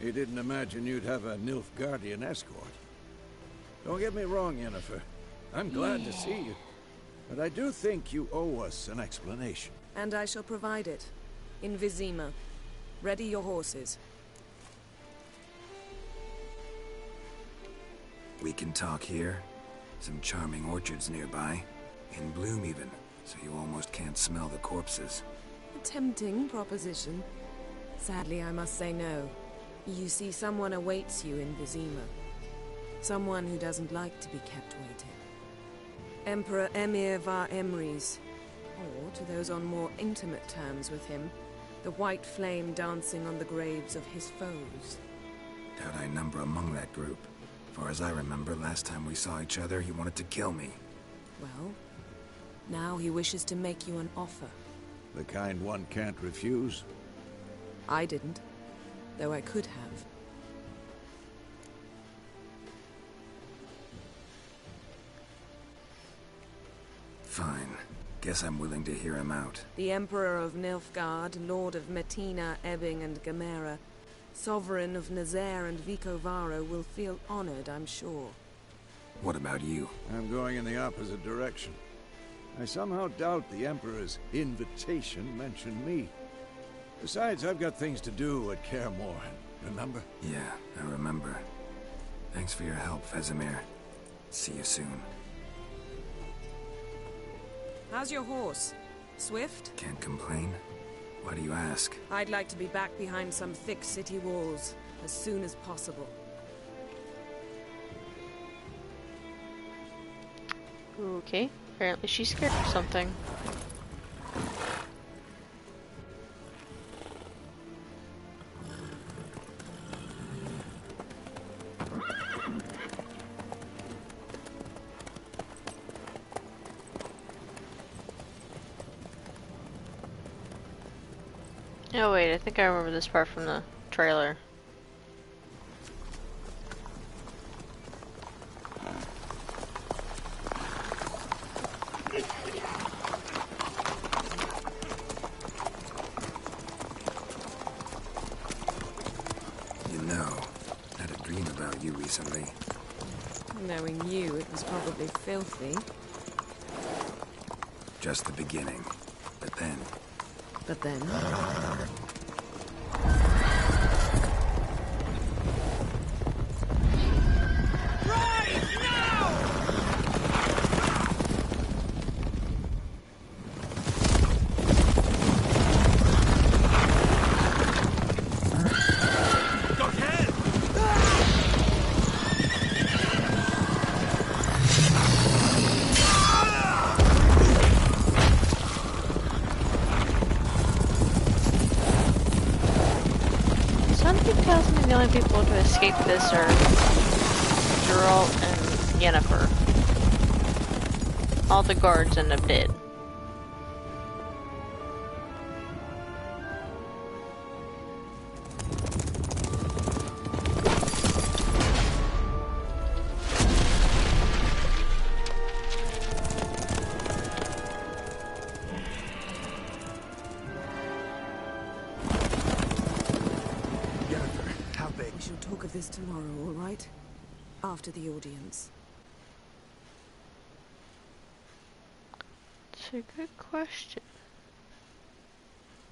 You didn't imagine you'd have a Nilfgaardian escort. Don't get me wrong, Yennefer. I'm glad to see you. But I do think you owe us an explanation. And I shall provide it. In Vizima. Ready your horses. We can talk here. Some charming orchards nearby. In bloom even, so you almost can't smell the corpses. A tempting proposition. Sadly, I must say no. You see, someone awaits you in Vizima. Someone who doesn't like to be kept waiting. Emperor Emir var Emrys, or to those on more intimate terms with him, the white flame dancing on the graves of his foes. Doubt I number among that group. Far as I remember, last time we saw each other, he wanted to kill me. Well, now he wishes to make you an offer. The kind one can't refuse? I didn't, though I could have. Fine. Guess I'm willing to hear him out. The Emperor of Nilfgaard, Lord of Metina, Ebbing and Gamera, Sovereign of Nazaire and Vicovaro will feel honored, I'm sure. What about you? I'm going in the opposite direction. I somehow doubt the Emperor's invitation mentioned me. Besides, I've got things to do at Kaer Morhen, remember? Yeah, I remember. Thanks for your help, Vesemir. See you soon. How's your horse? Swift? Can't complain. Why do you ask? I'd like to be back behind some thick city walls as soon as possible. Okay, apparently she's scared of something. Oh wait, I think I remember this part from the trailer. You know, I had a dream about you recently. Knowing you, it was probably filthy. Just the beginning. But then... But then... Something tells me the only people to escape this are Geralt and Yennefer. All the guards end up dead. We shall talk of this tomorrow, all right? After the audience. It's a good question.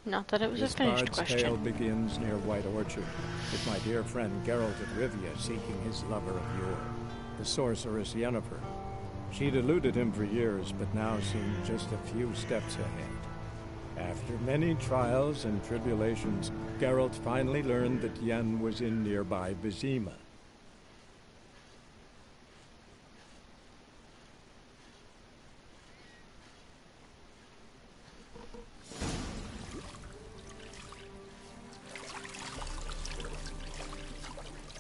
Not that it was a This finished bard's question. tale begins near White Orchard, with my dear friend Geralt of Rivia seeking his lover of yore, the sorceress Yennefer. She'd eluded him for years, but now seemed just a few steps ahead. After many trials and tribulations, Geralt finally learned that Yen was in nearby Vizima.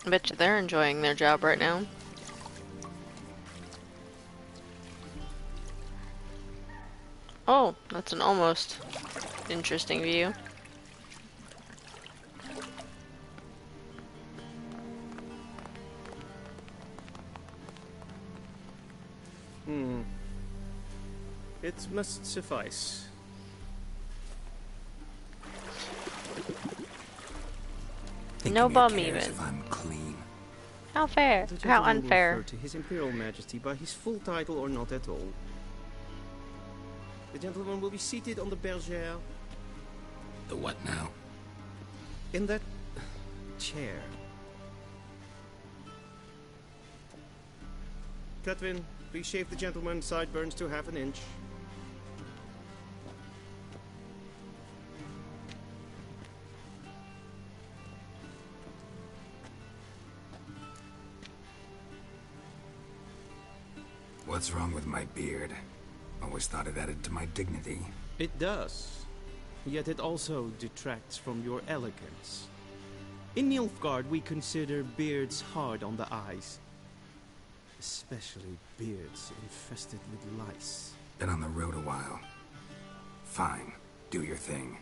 I bet you they're enjoying their job right now. Oh, that's an almost interesting view. It must suffice. No bum even. If I'm clean. How fair? The How gentleman will unfair? refer to His Imperial Majesty by his full title or not at all. The gentleman will be seated on the bergère. The what now? In that chair. Cletwin, please shave the gentleman's sideburns to half an inch. What's wrong with my beard? Always thought it added to my dignity. It does. Yet it also detracts from your elegance. In Nilfgaard, we consider beards hard on the eyes. Especially beards infested with lice. Been on the road a while. Fine. Do your thing.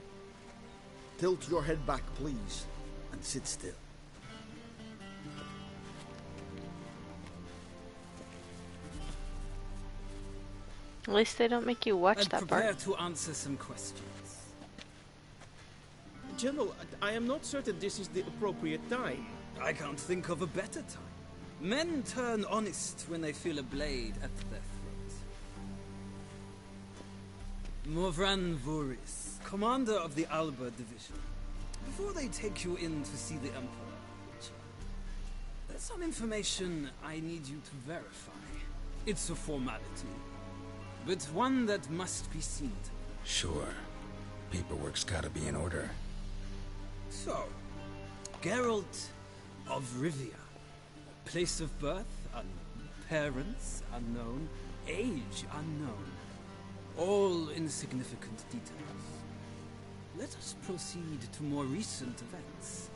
Tilt your head back, please, and sit still. At least they don't make you watch that prepare part. to answer some questions. General, I am not certain this is the appropriate time. I can't think of a better time. Men turn honest when they feel a blade at their throat. Morvran Voris, commander of the Alba Division. Before they take you in to see the Emperor, there's some information I need you to verify. It's a formality, but one that must be seen to. Sure. Paperwork's gotta be in order. So, Geralt of Rivia. Place of birth unknown, parents unknown, age unknown. All insignificant details. Let us proceed to more recent events.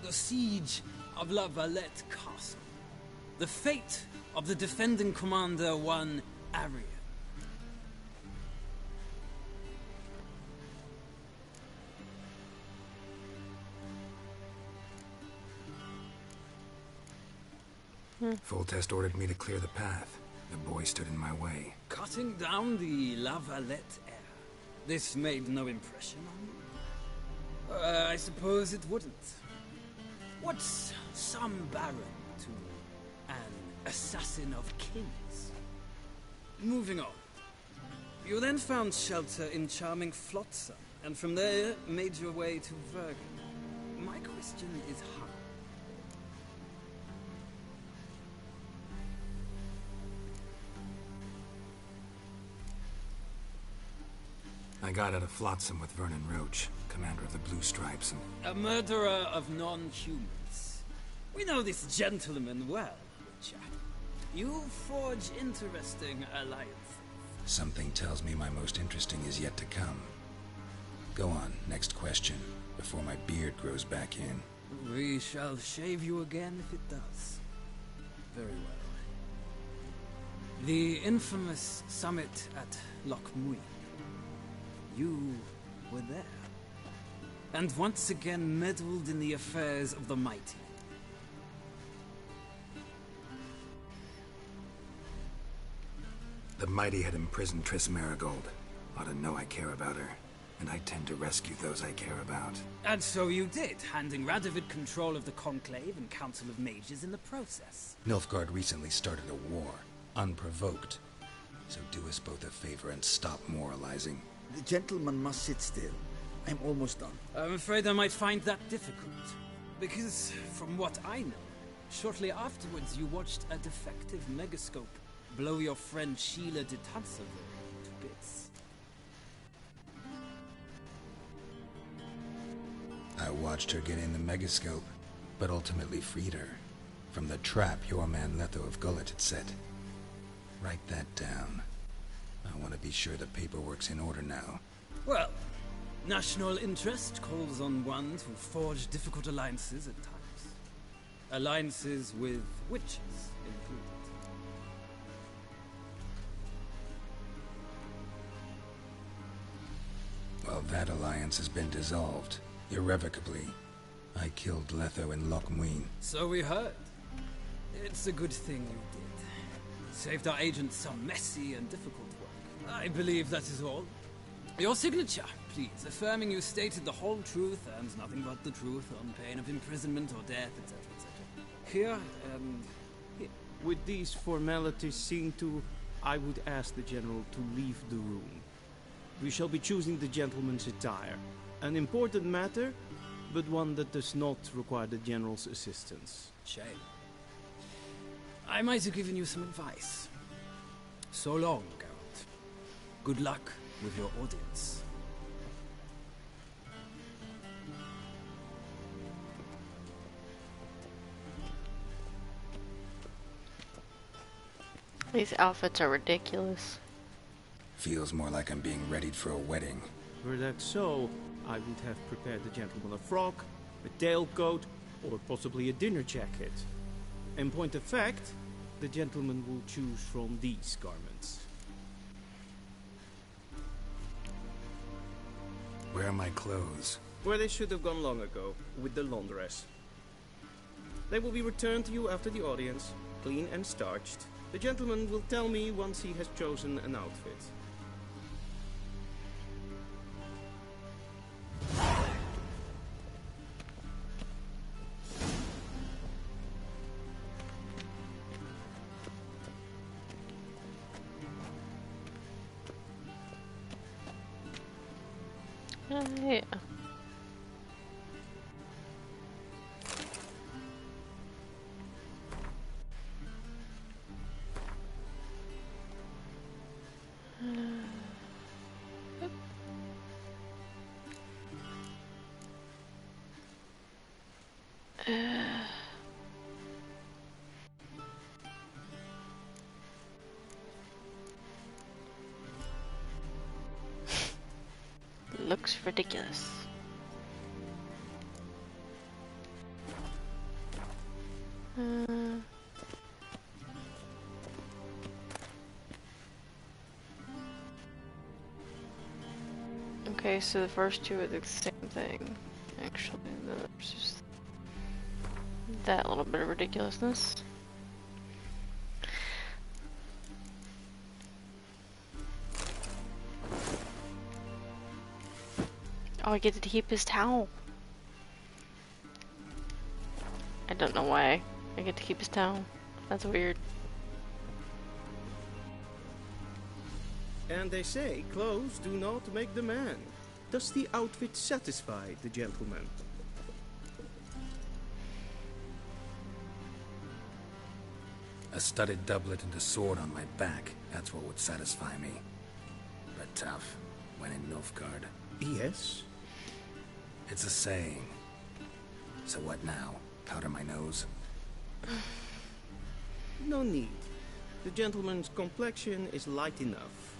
The siege of La Valette Castle. The fate of the defending commander, one Arian. Foltest ordered me to clear the path. The boy stood in my way. Cutting down the La Valette heir. This made no impression on you? I suppose it wouldn't. What's some baron to an assassin of kings? Moving on. You then found shelter in charming Flotsam, and from there made your way to Vergen. My question is how? I got out of Flotsam with Vernon Roach, commander of the Blue Stripes, and... A murderer of non-humans. We know this gentleman well, Richard. You forge interesting alliances. Something tells me my most interesting is yet to come. Go on, next question, before my beard grows back in. We shall shave you again if it does. Very well. The infamous summit at Loch Muir. You were there. And once again meddled in the affairs of the mighty. The mighty had imprisoned Triss Marigold. Ought to know I care about her. And I tend to rescue those I care about. And so you did, handing Radovid control of the Conclave and Council of Mages in the process. Nilfgaard recently started a war, unprovoked. So do us both a favor and stop moralizing. The gentleman must sit still. I'm almost done. I'm afraid I might find that difficult. Because, from what I know, shortly afterwards you watched a defective megascope blow your friend Sheila de Tanserville to bits. I watched her get in the megascope, but ultimately freed her from the trap your man Letho of Gullet had set. Write that down. I want to be sure the paperwork's in order now. Well, national interest calls on one to forge difficult alliances at times. Alliances with witches included. Well, that alliance has been dissolved, irrevocably. I killed Letho in Loch Muir. So we heard. It's a good thing you did. Saved our agent some messy and difficult work. I believe that is all. Your signature, please, affirming you stated the whole truth and nothing but the truth on pain of imprisonment or death, etc., etc. Here, and here. With these formalities seen to, I would ask the General to leave the room. We shall be choosing the gentleman's attire. An important matter, but one that does not require the General's assistance. Shame. I might have given you some advice. So long, Geralt. Good luck with your audience. These outfits are ridiculous. Feels more like I'm being readied for a wedding. Were that so, I would have prepared the gentleman a frock, a tailcoat, or possibly a dinner jacket. In point of fact, the gentleman will choose from these garments. Where are my clothes? Where they should have gone long ago, with the laundress. They will be returned to you after the audience, clean and starched. The gentleman will tell me once he has chosen an outfit. Yeah. Looks ridiculous. Okay, so the first two are the same thing. Actually, there's just that little bit of ridiculousness. Oh, I get to keep his towel. I don't know why I get to keep his towel. That's weird. And they say clothes do not make the man. Does the outfit satisfy the gentleman? A studded doublet and a sword on my back. That's what would satisfy me. But tough, when in Nilfgaard. Yes? It's a saying. So what now? Powder my nose? No need. The gentleman's complexion is light enough.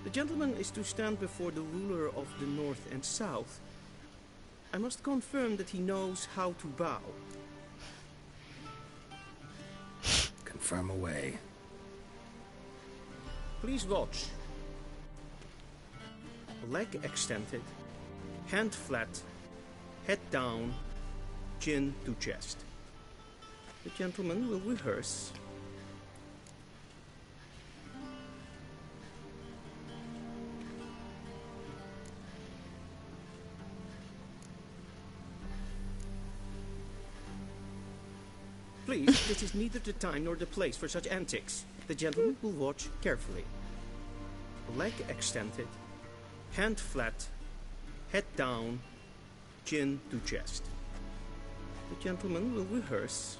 The gentleman is to stand before the ruler of the North and South. I must confirm that he knows how to bow. Confirm away. Please watch. Leg extended, hand flat, head down, chin to chest. The gentleman will rehearse. Please, this is neither the time nor the place for such antics. The gentleman will watch carefully. Leg extended, hand flat, head down, chin to chest. The gentleman will rehearse.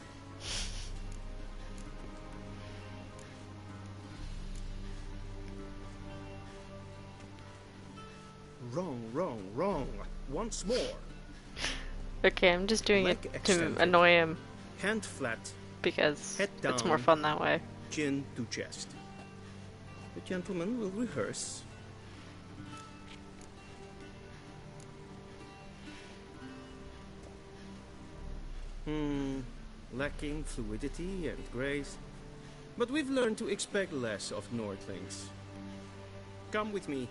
Wrong, wrong, wrong. Once more. Okay, I'm just doing Leg it extended. to annoy him. Hand flat. Because head down, it's more fun that way. Chin to chest. The gentleman will rehearse. Lacking fluidity and grace. But we've learned to expect less of Nordlings. Come with me.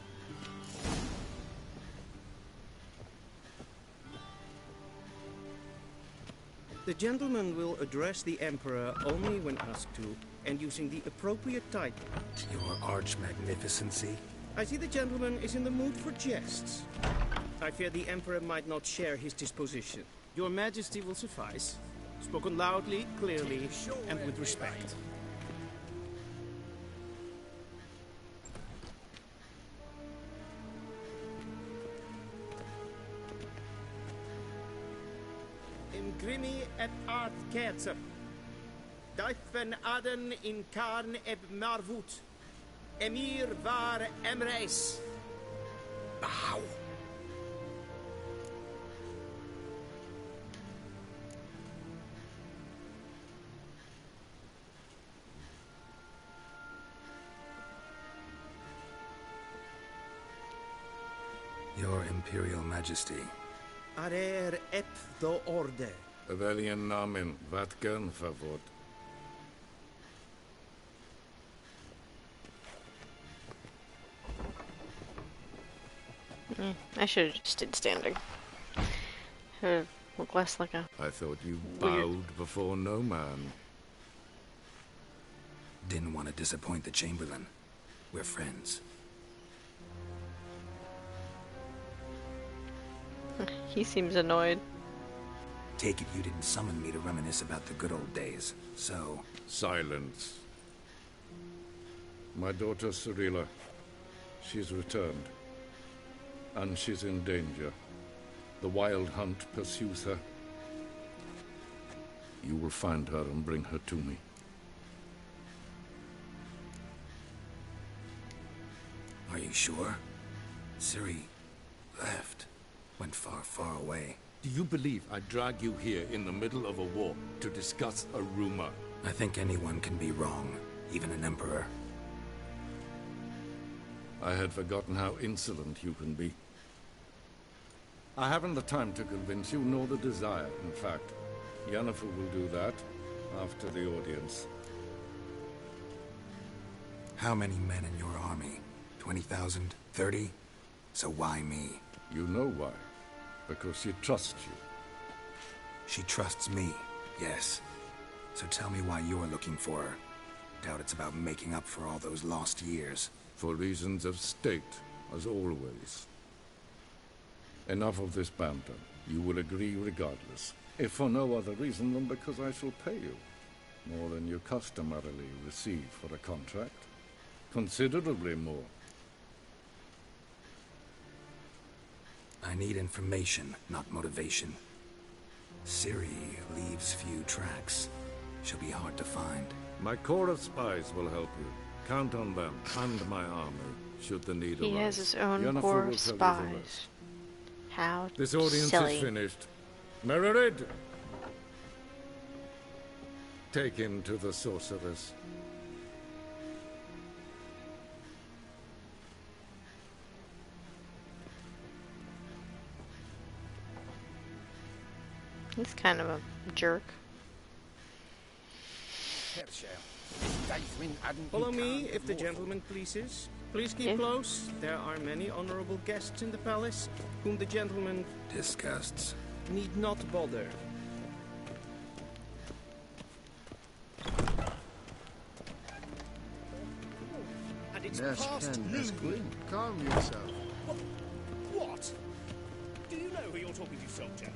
The gentleman will address the Emperor only when asked to, and using the appropriate title. Your Arch-Magnificency? I see the gentleman is in the mood for jests. I fear the Emperor might not share his disposition. Your Majesty will suffice. Spoken loudly, clearly, and with respect. Imgrimi et art ketzer. Daifen aden in karn eb marvut. Emir var emreis. Bow. Imperial Majesty. Arer ep do orde. Avelian namen, vatgen favor. I should have just stayed standing. Look less like a... I thought you weird. bowed before no man. Didn't want to disappoint the Chamberlain. We're friends. He seems annoyed. Take it you didn't summon me to reminisce about the good old days, so... Silence. My daughter Cirilla, she's returned. And she's in danger. The Wild Hunt pursues her. You will find her and bring her to me. Are you sure? Ciri left. Went far, far away. Do you believe I drag you here in the middle of a war to discuss a rumor? I think anyone can be wrong, even an emperor. I had forgotten how insolent you can be. I haven't the time to convince you, nor the desire, in fact. Yennefer will do that after the audience. How many men in your army? 20,000? 30? So why me? You know why. Because she trusts you. She trusts me, yes. So tell me why you're looking for her. Doubt it's about making up for all those lost years. For reasons of state, as always. Enough of this banter. You will agree regardless. If for no other reason than because I shall pay you. More than you customarily receive for a contract. Considerably more. I need information, not motivation. Ciri leaves few tracks. She'll be hard to find. My corps of spies will help you. Count on them, and my army, should the need arise. He has his own Yennefer corps will of tell you the spies. rest. How This audience silly. is finished. Mererid! Take him to the sorceress. He's kind of a jerk. Follow me, if the gentleman pleases. Please keep close. There are many honorable guests in the palace, whom the gentleman disgusts. Need not bother. And it's Yes, past Ken, noon. yes, Queen. Calm yourself. What? Do you know who you're talking to, soldier?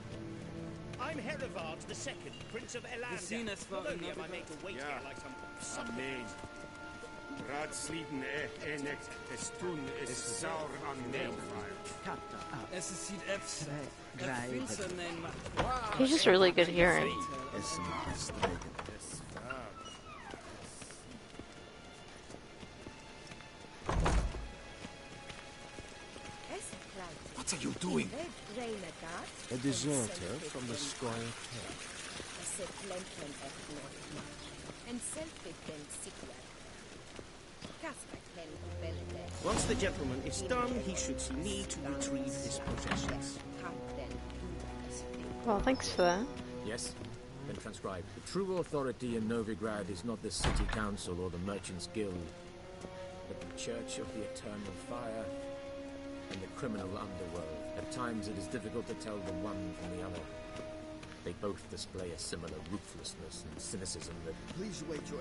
I'm Herivard II, Prince of Elander. Not only am I made to wait here like some... Amen. Raadsliden enet es tun es saur an neelfire. Es sieht erfinster nein. He's just really good hearing. What are you doing? A deserter from the Squire Camp. Once the gentleman is done, he should see me to retrieve his possessions. Well, thanks for that. Yes? Then transcribe. The true authority in Novigrad is not the city council or the merchants' guild, but the Church of the Eternal Fire and the criminal underworld. At times it is difficult to tell the one from the other. They both display a similar ruthlessness and cynicism that... Please wait your...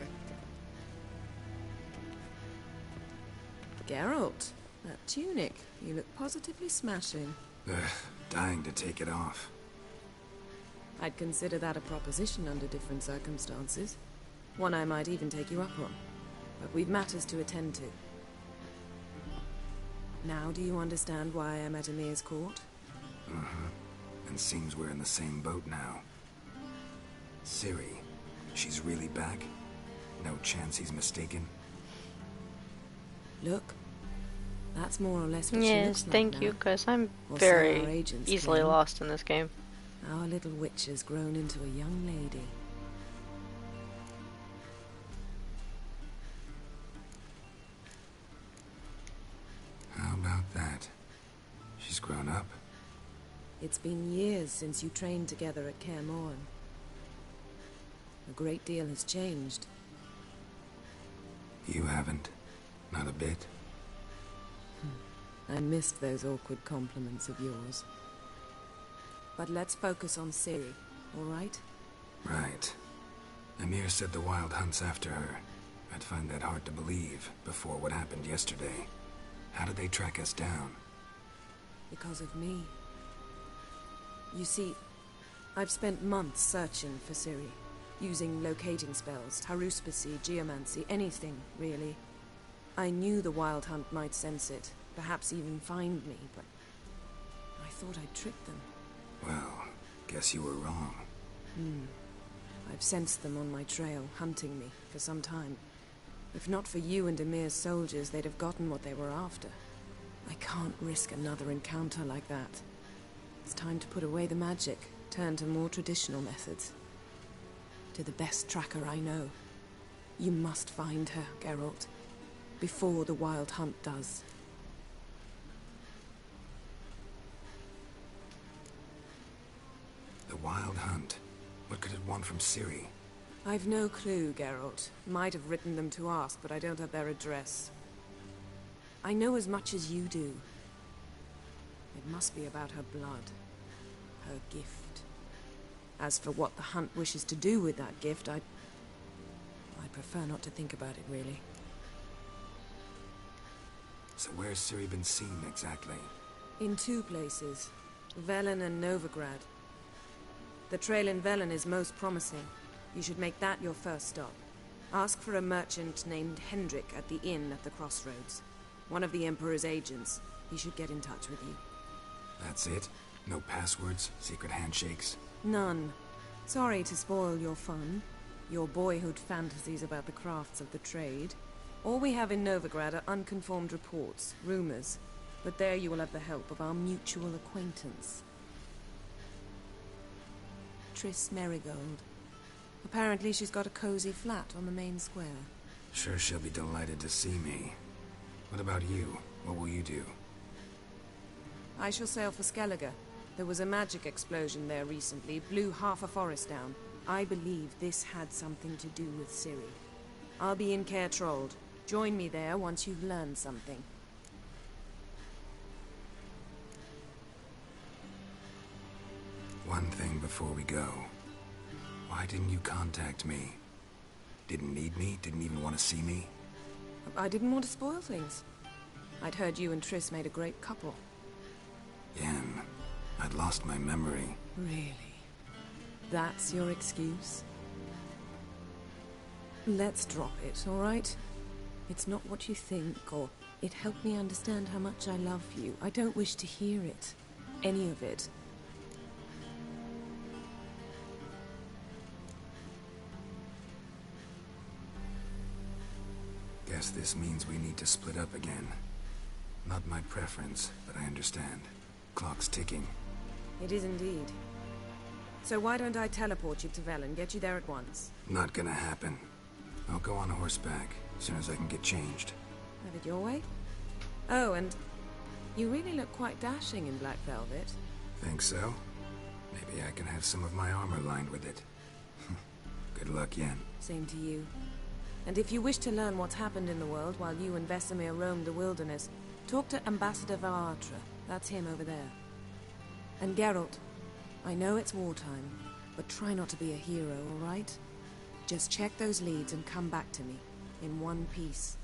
Geralt, that tunic. You look positively smashing. Ugh, dying to take it off. I'd consider that a proposition under different circumstances. One I might even take you up on. But we've matters to attend to. Now do you understand why I'm at Emir's court? Uh-huh. And seems we're in the same boat now. Ciri, she's really back? No chance he's mistaken? Look, that's more or less what she Yes, looks like thank now. you, because I'm Or so our very agents easily claim. lost in this game. Our little witch has grown into a young lady. How about that? She's grown up. It's been years since you trained together at Kaer Morhen. A great deal has changed. You haven't. Not a bit. I missed those awkward compliments of yours. But let's focus on Ciri, all right? Right. Emir said the Wild Hunt's after her. I'd find that hard to believe before what happened yesterday. How did they track us down? Because of me. You see, I've spent months searching for Ciri, using locating spells, haruspicy, geomancy, anything, really. I knew the Wild Hunt might sense it, perhaps even find me, but I thought I'd tricked them. Well, guess you were wrong. I've sensed them on my trail, hunting me, for some time. If not for you and Emir's soldiers, they'd have gotten what they were after. I can't risk another encounter like that. It's time to put away the magic, turn to more traditional methods. To the best tracker I know. You must find her, Geralt. Before the Wild Hunt does. The Wild Hunt? What could it want from Ciri? I've no clue, Geralt. Might have written them to ask, but I don't have their address. I know as much as you do. It must be about her blood. Her gift. As for what the Hunt wishes to do with that gift, I prefer not to think about it, really. So where's Ciri been seen, exactly? In two places. Velen and Novigrad. The trail in Velen is most promising. You should make that your first stop. Ask for a merchant named Hendrik at the inn at the crossroads. One of the Emperor's agents. He should get in touch with you. That's it? No passwords? Secret handshakes? None. Sorry to spoil your fun. Your boyhood fantasies about the crafts of the trade. All we have in Novigrad are unconfirmed reports, rumors. But there you will have the help of our mutual acquaintance. Triss Merigold. Apparently she's got a cozy flat on the main square. Sure she'll be delighted to see me. What about you? What will you do? I shall sail for Skellige. There was a magic explosion there recently, blew half a forest down. I believe this had something to do with Ciri. I'll be in Caer Trolde. Join me there once you've learned something. One thing before we go. Why didn't you contact me? Didn't need me? Didn't even want to see me? I didn't want to spoil things. I'd heard you and Triss made a great couple. Yen, I'd lost my memory. Really? That's your excuse? Let's drop it, all right? It's not what you think, or it helped me understand how much I love you. I don't wish to hear it. Any of it. Guess this means we need to split up again. Not my preference, but I understand. Clock's ticking. It is indeed. So why don't I teleport you to Velen, get you there at once? Not gonna happen. I'll go on horseback, as soon as I can get changed. Have it your way? Oh, and you really look quite dashing in black velvet. Think so? Maybe I can have some of my armor lined with it. Good luck, Yen. Same to you. And if you wish to learn what's happened in the world while you and Vesemir roamed the wilderness, talk to Ambassador Varatra. That's him over there. And Geralt, I know it's wartime, but try not to be a hero, all right? Just check those leads and come back to me, in one piece.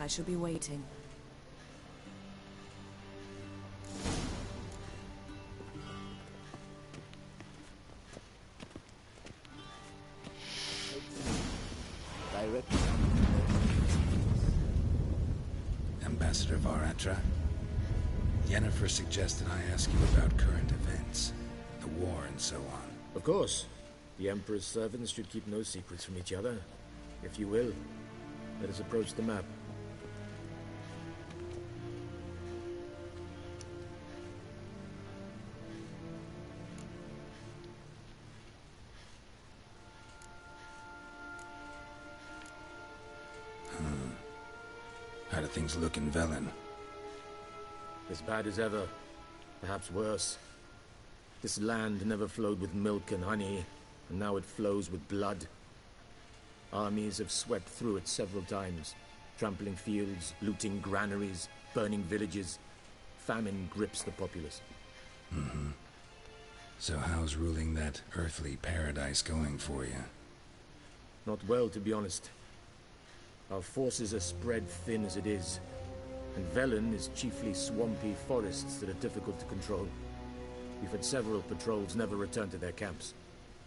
I shall be waiting. Ambassador Varatra, Yennefer suggested I ask you about current events, the war and so on. Of course. The Emperor's servants should keep no secrets from each other. If you will, let us approach the map. How do things look in Velen? As bad as ever. Perhaps worse. This land never flowed with milk and honey, and now it flows with blood. Armies have swept through it several times, trampling fields, looting granaries, burning villages. Famine grips the populace. Mm-hmm. So how's ruling that earthly paradise going for you? Not well, to be honest. Our forces are spread thin as it is, and Velen is chiefly swampy forests that are difficult to control. We've had several patrols never return to their camps.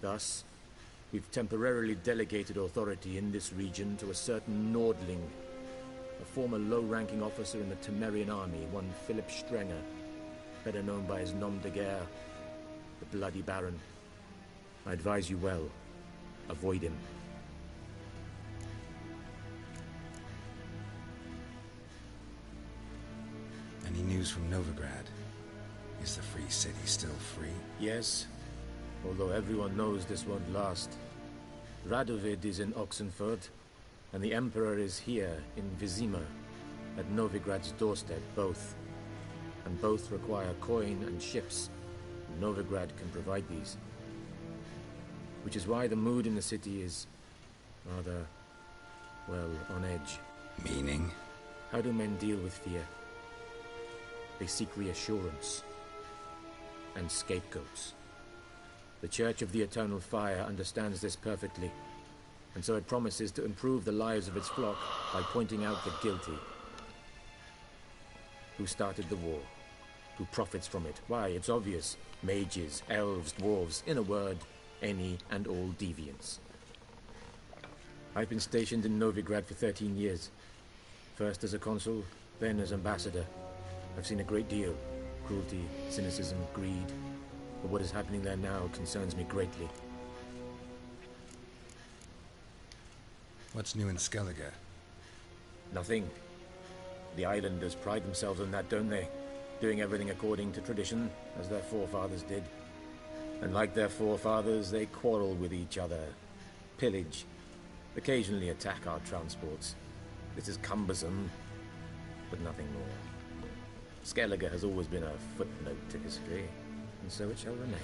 Thus, we've temporarily delegated authority in this region to a certain Nordling, a former low-ranking officer in the Temerian army, one Philip Strenger, better known by his nom de guerre, the Bloody Baron. I advise you well. Avoid him. Any news from Novigrad? Is the Free City still free? Yes, although everyone knows this won't last. Radovid is in Oxenford, and the Emperor is here in Vizima, at Novigrad's doorstep, both. And both require coin and ships. Novigrad can provide these. Which is why the mood in the city is rather, well, on edge. Meaning? How do men deal with fear? They seek reassurance and scapegoats. The Church of the Eternal Fire understands this perfectly, and so it promises to improve the lives of its flock by pointing out the guilty. Who started the war? Who profits from it? Why, it's obvious. Mages, elves, dwarves, in a word, any and all deviants. I've been stationed in Novigrad for 13 years. First as a consul, then as ambassador. I've seen a great deal. Cruelty, cynicism, greed. But what is happening there now concerns me greatly. What's new in Skellige? Nothing. The islanders pride themselves on that, don't they? Doing everything according to tradition, as their forefathers did. And like their forefathers, they quarrel with each other, pillage, occasionally attack our transports. This is cumbersome, but nothing more. Skellige has always been a footnote to history, and so it shall remain.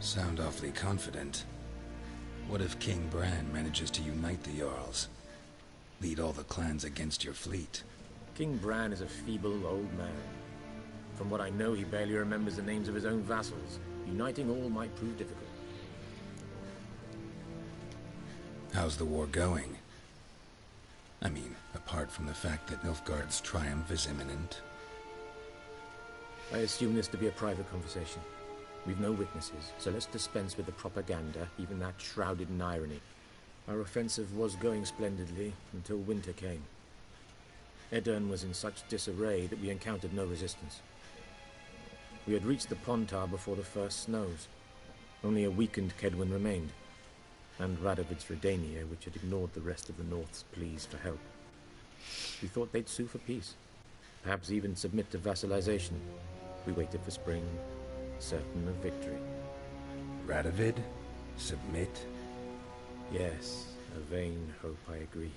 Sound awfully confident. What if King Bran manages to unite the Jarls? Lead all the clans against your fleet? King Bran is a feeble old man. From what I know, he barely remembers the names of his own vassals. Uniting all might prove difficult. How's the war going? I mean, apart from the fact that Nilfgaard's triumph is imminent. I assume this to be a private conversation. We've no witnesses, so let's dispense with the propaganda, even that shrouded in irony. Our offensive was going splendidly until winter came. Edirn was in such disarray that we encountered no resistance. We had reached the Pontar before the first snows. Only a weakened Kedwin remained, and Radovid's Redania, which had ignored the rest of the North's pleas for help. We thought they'd sue for peace, perhaps even submit to vassalization. We waited for spring, certain of victory. Radovid? Submit? Yes, a vain hope, I agree.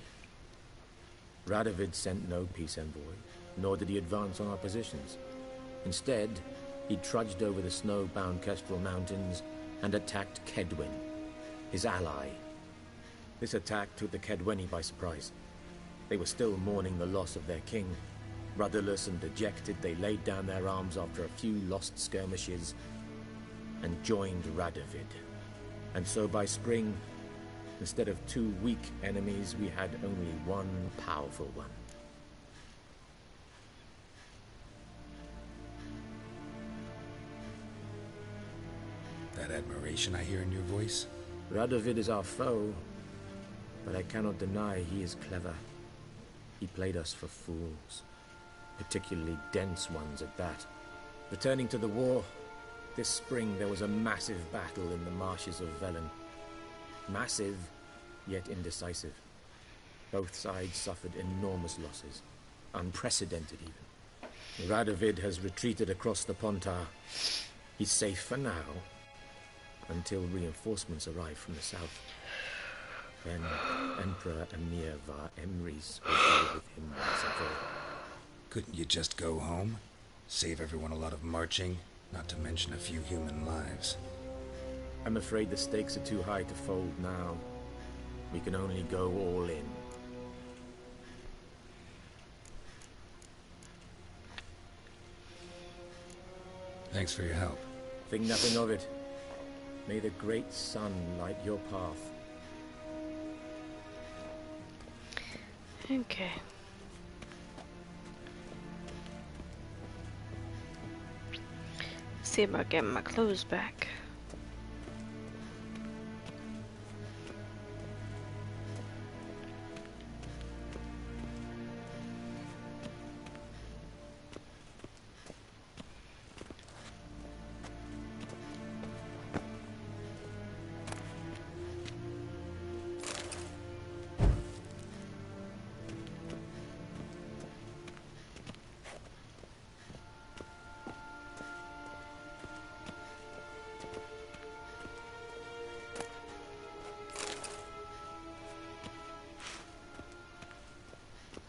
Radovid sent no peace envoy, nor did he advance on our positions. Instead, he trudged over the snow-bound Kestrel Mountains and attacked Kedwin, his ally. This attack took the Kedweni by surprise. They were still mourning the loss of their king. Rudderless and dejected, they laid down their arms after a few lost skirmishes and joined Radovid. And so by spring, instead of 2 weak enemies, we had only one powerful one. That admiration I hear in your voice? Radovid is our foe, but I cannot deny he is clever. He played us for fools, particularly dense ones at that. Returning to the war, this spring there was a massive battle in the marshes of Velen. Massive, yet indecisive. Both sides suffered enormous losses, unprecedented even. Radovid has retreated across the Pontar. He's safe for now, until reinforcements arrive from the south. Then Emperor Emir var Emrys will deal with him once and for all. Couldn't you just go home? Save everyone a lot of marching, not to mention a few human lives. I'm afraid the stakes are too high to fold now. We can only go all in. Thanks for your help. Think nothing of it. May the great sun light your path. Okay. See about getting my clothes back.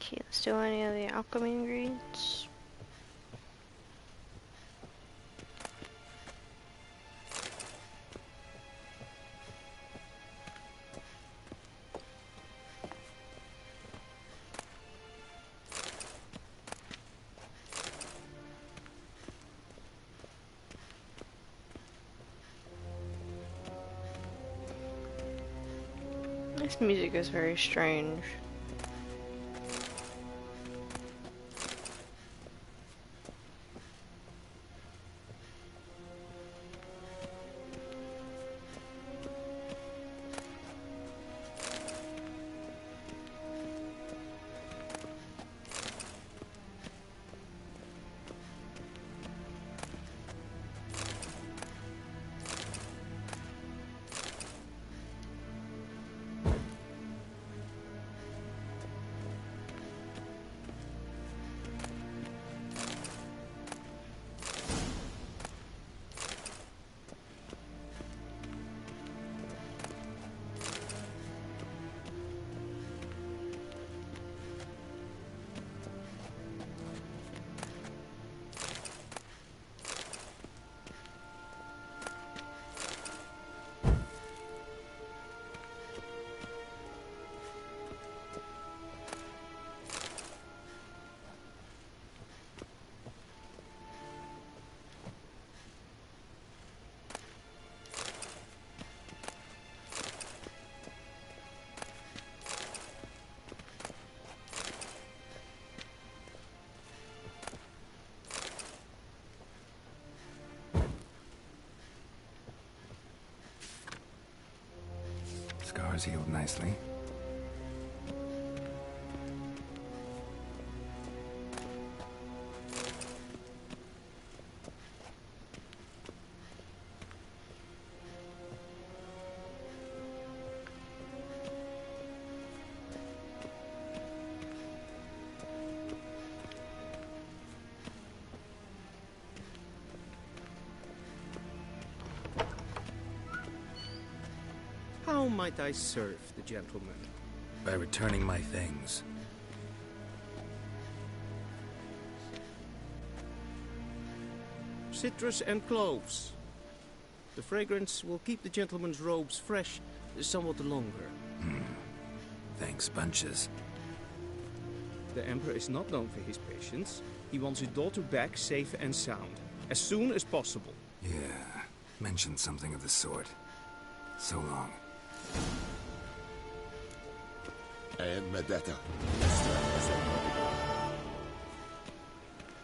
Okay, let's do any of the alchemy ingredients. This music is very strange. Scars healed nicely. How might I serve the gentleman? By returning my things. Citrus and cloves. The fragrance will keep the gentleman's robes fresh somewhat longer. Thanks, bunches. The Emperor is not known for his patience. He wants his daughter back safe and sound, as soon as possible. Yeah, mentioned something of the sort. So long.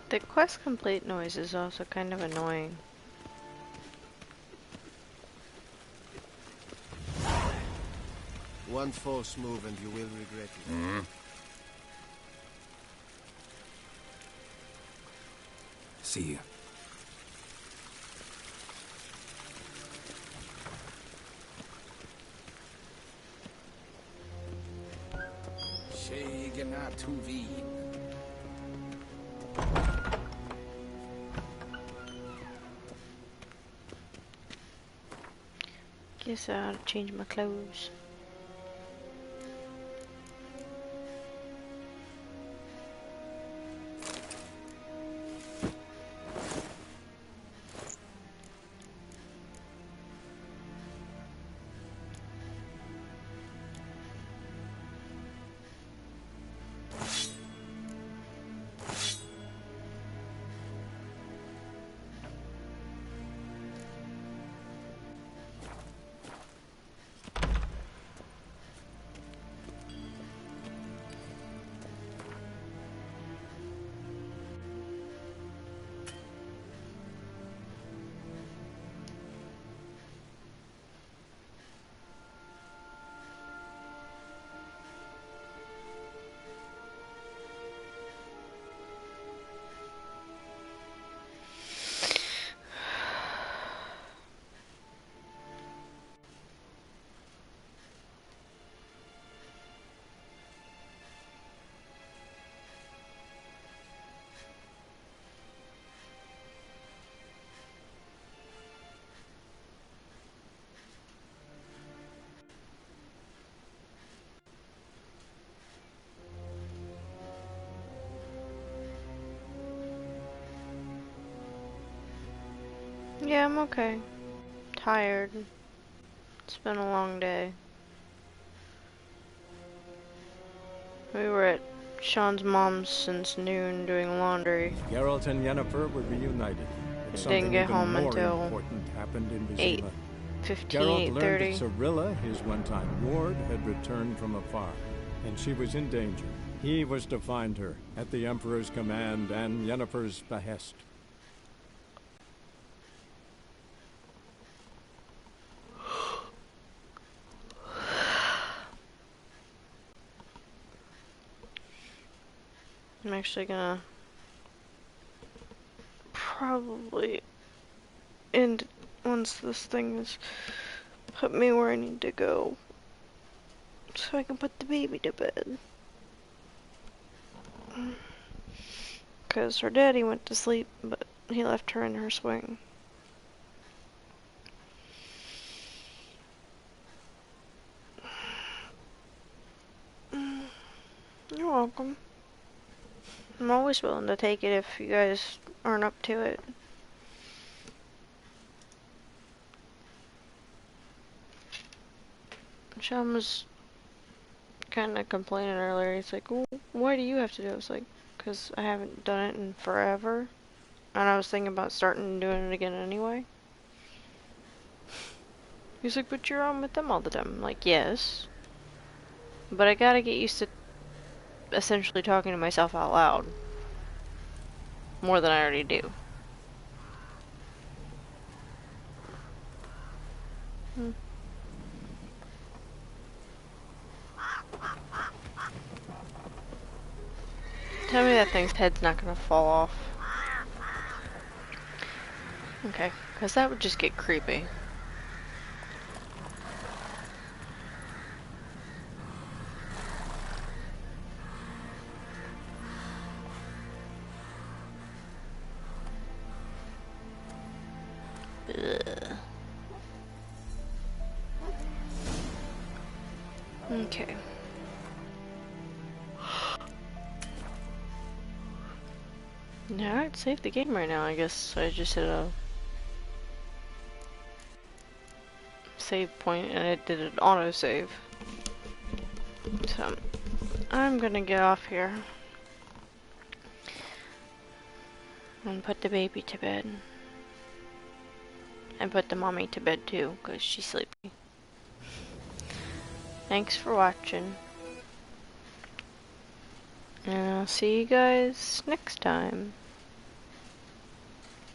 The quest complete noise is also kind of annoying. One false move and you will regret it. See you. Guess I'll change my clothes. Yeah, I'm okay. Tired. It's been a long day. We were at Sean's mom's since noon doing laundry. Geralt and Yennefer were reunited. But Didn't something get even home more until important happened in 8:15, Vizima. Geralt learned that 8:30. Cirilla, his one-time ward, had returned from afar, and she was in danger. He was to find her, at the Emperor's command and Yennefer's behest. I'm actually gonna probably end once this thing has put me where I need to go, so I can put the baby to bed. Because her daddy went to sleep, but he left her in her swing. You're welcome. I'm always willing to take it if you guys aren't up to it. Sean was kind of complaining earlier. He's like, well, why do you have to do it? I was like, because I haven't done it in forever. And I was thinking about starting doing it again anyway. He's like, but you're on with them all the time. I'm like, yes. But I gotta get used to essentially talking to myself out loud. More than I already do. Tell me that thing's head's not gonna fall off. Okay, because that would just get creepy. Ugh. Okay. Yeah, I'd save the game right now, I guess. I just hit a save point and it did an autosave. So, I'm gonna get off here. And put the baby to bed. And put the mommy to bed too, because she's sleepy. Thanks for watching. And I'll see you guys next time.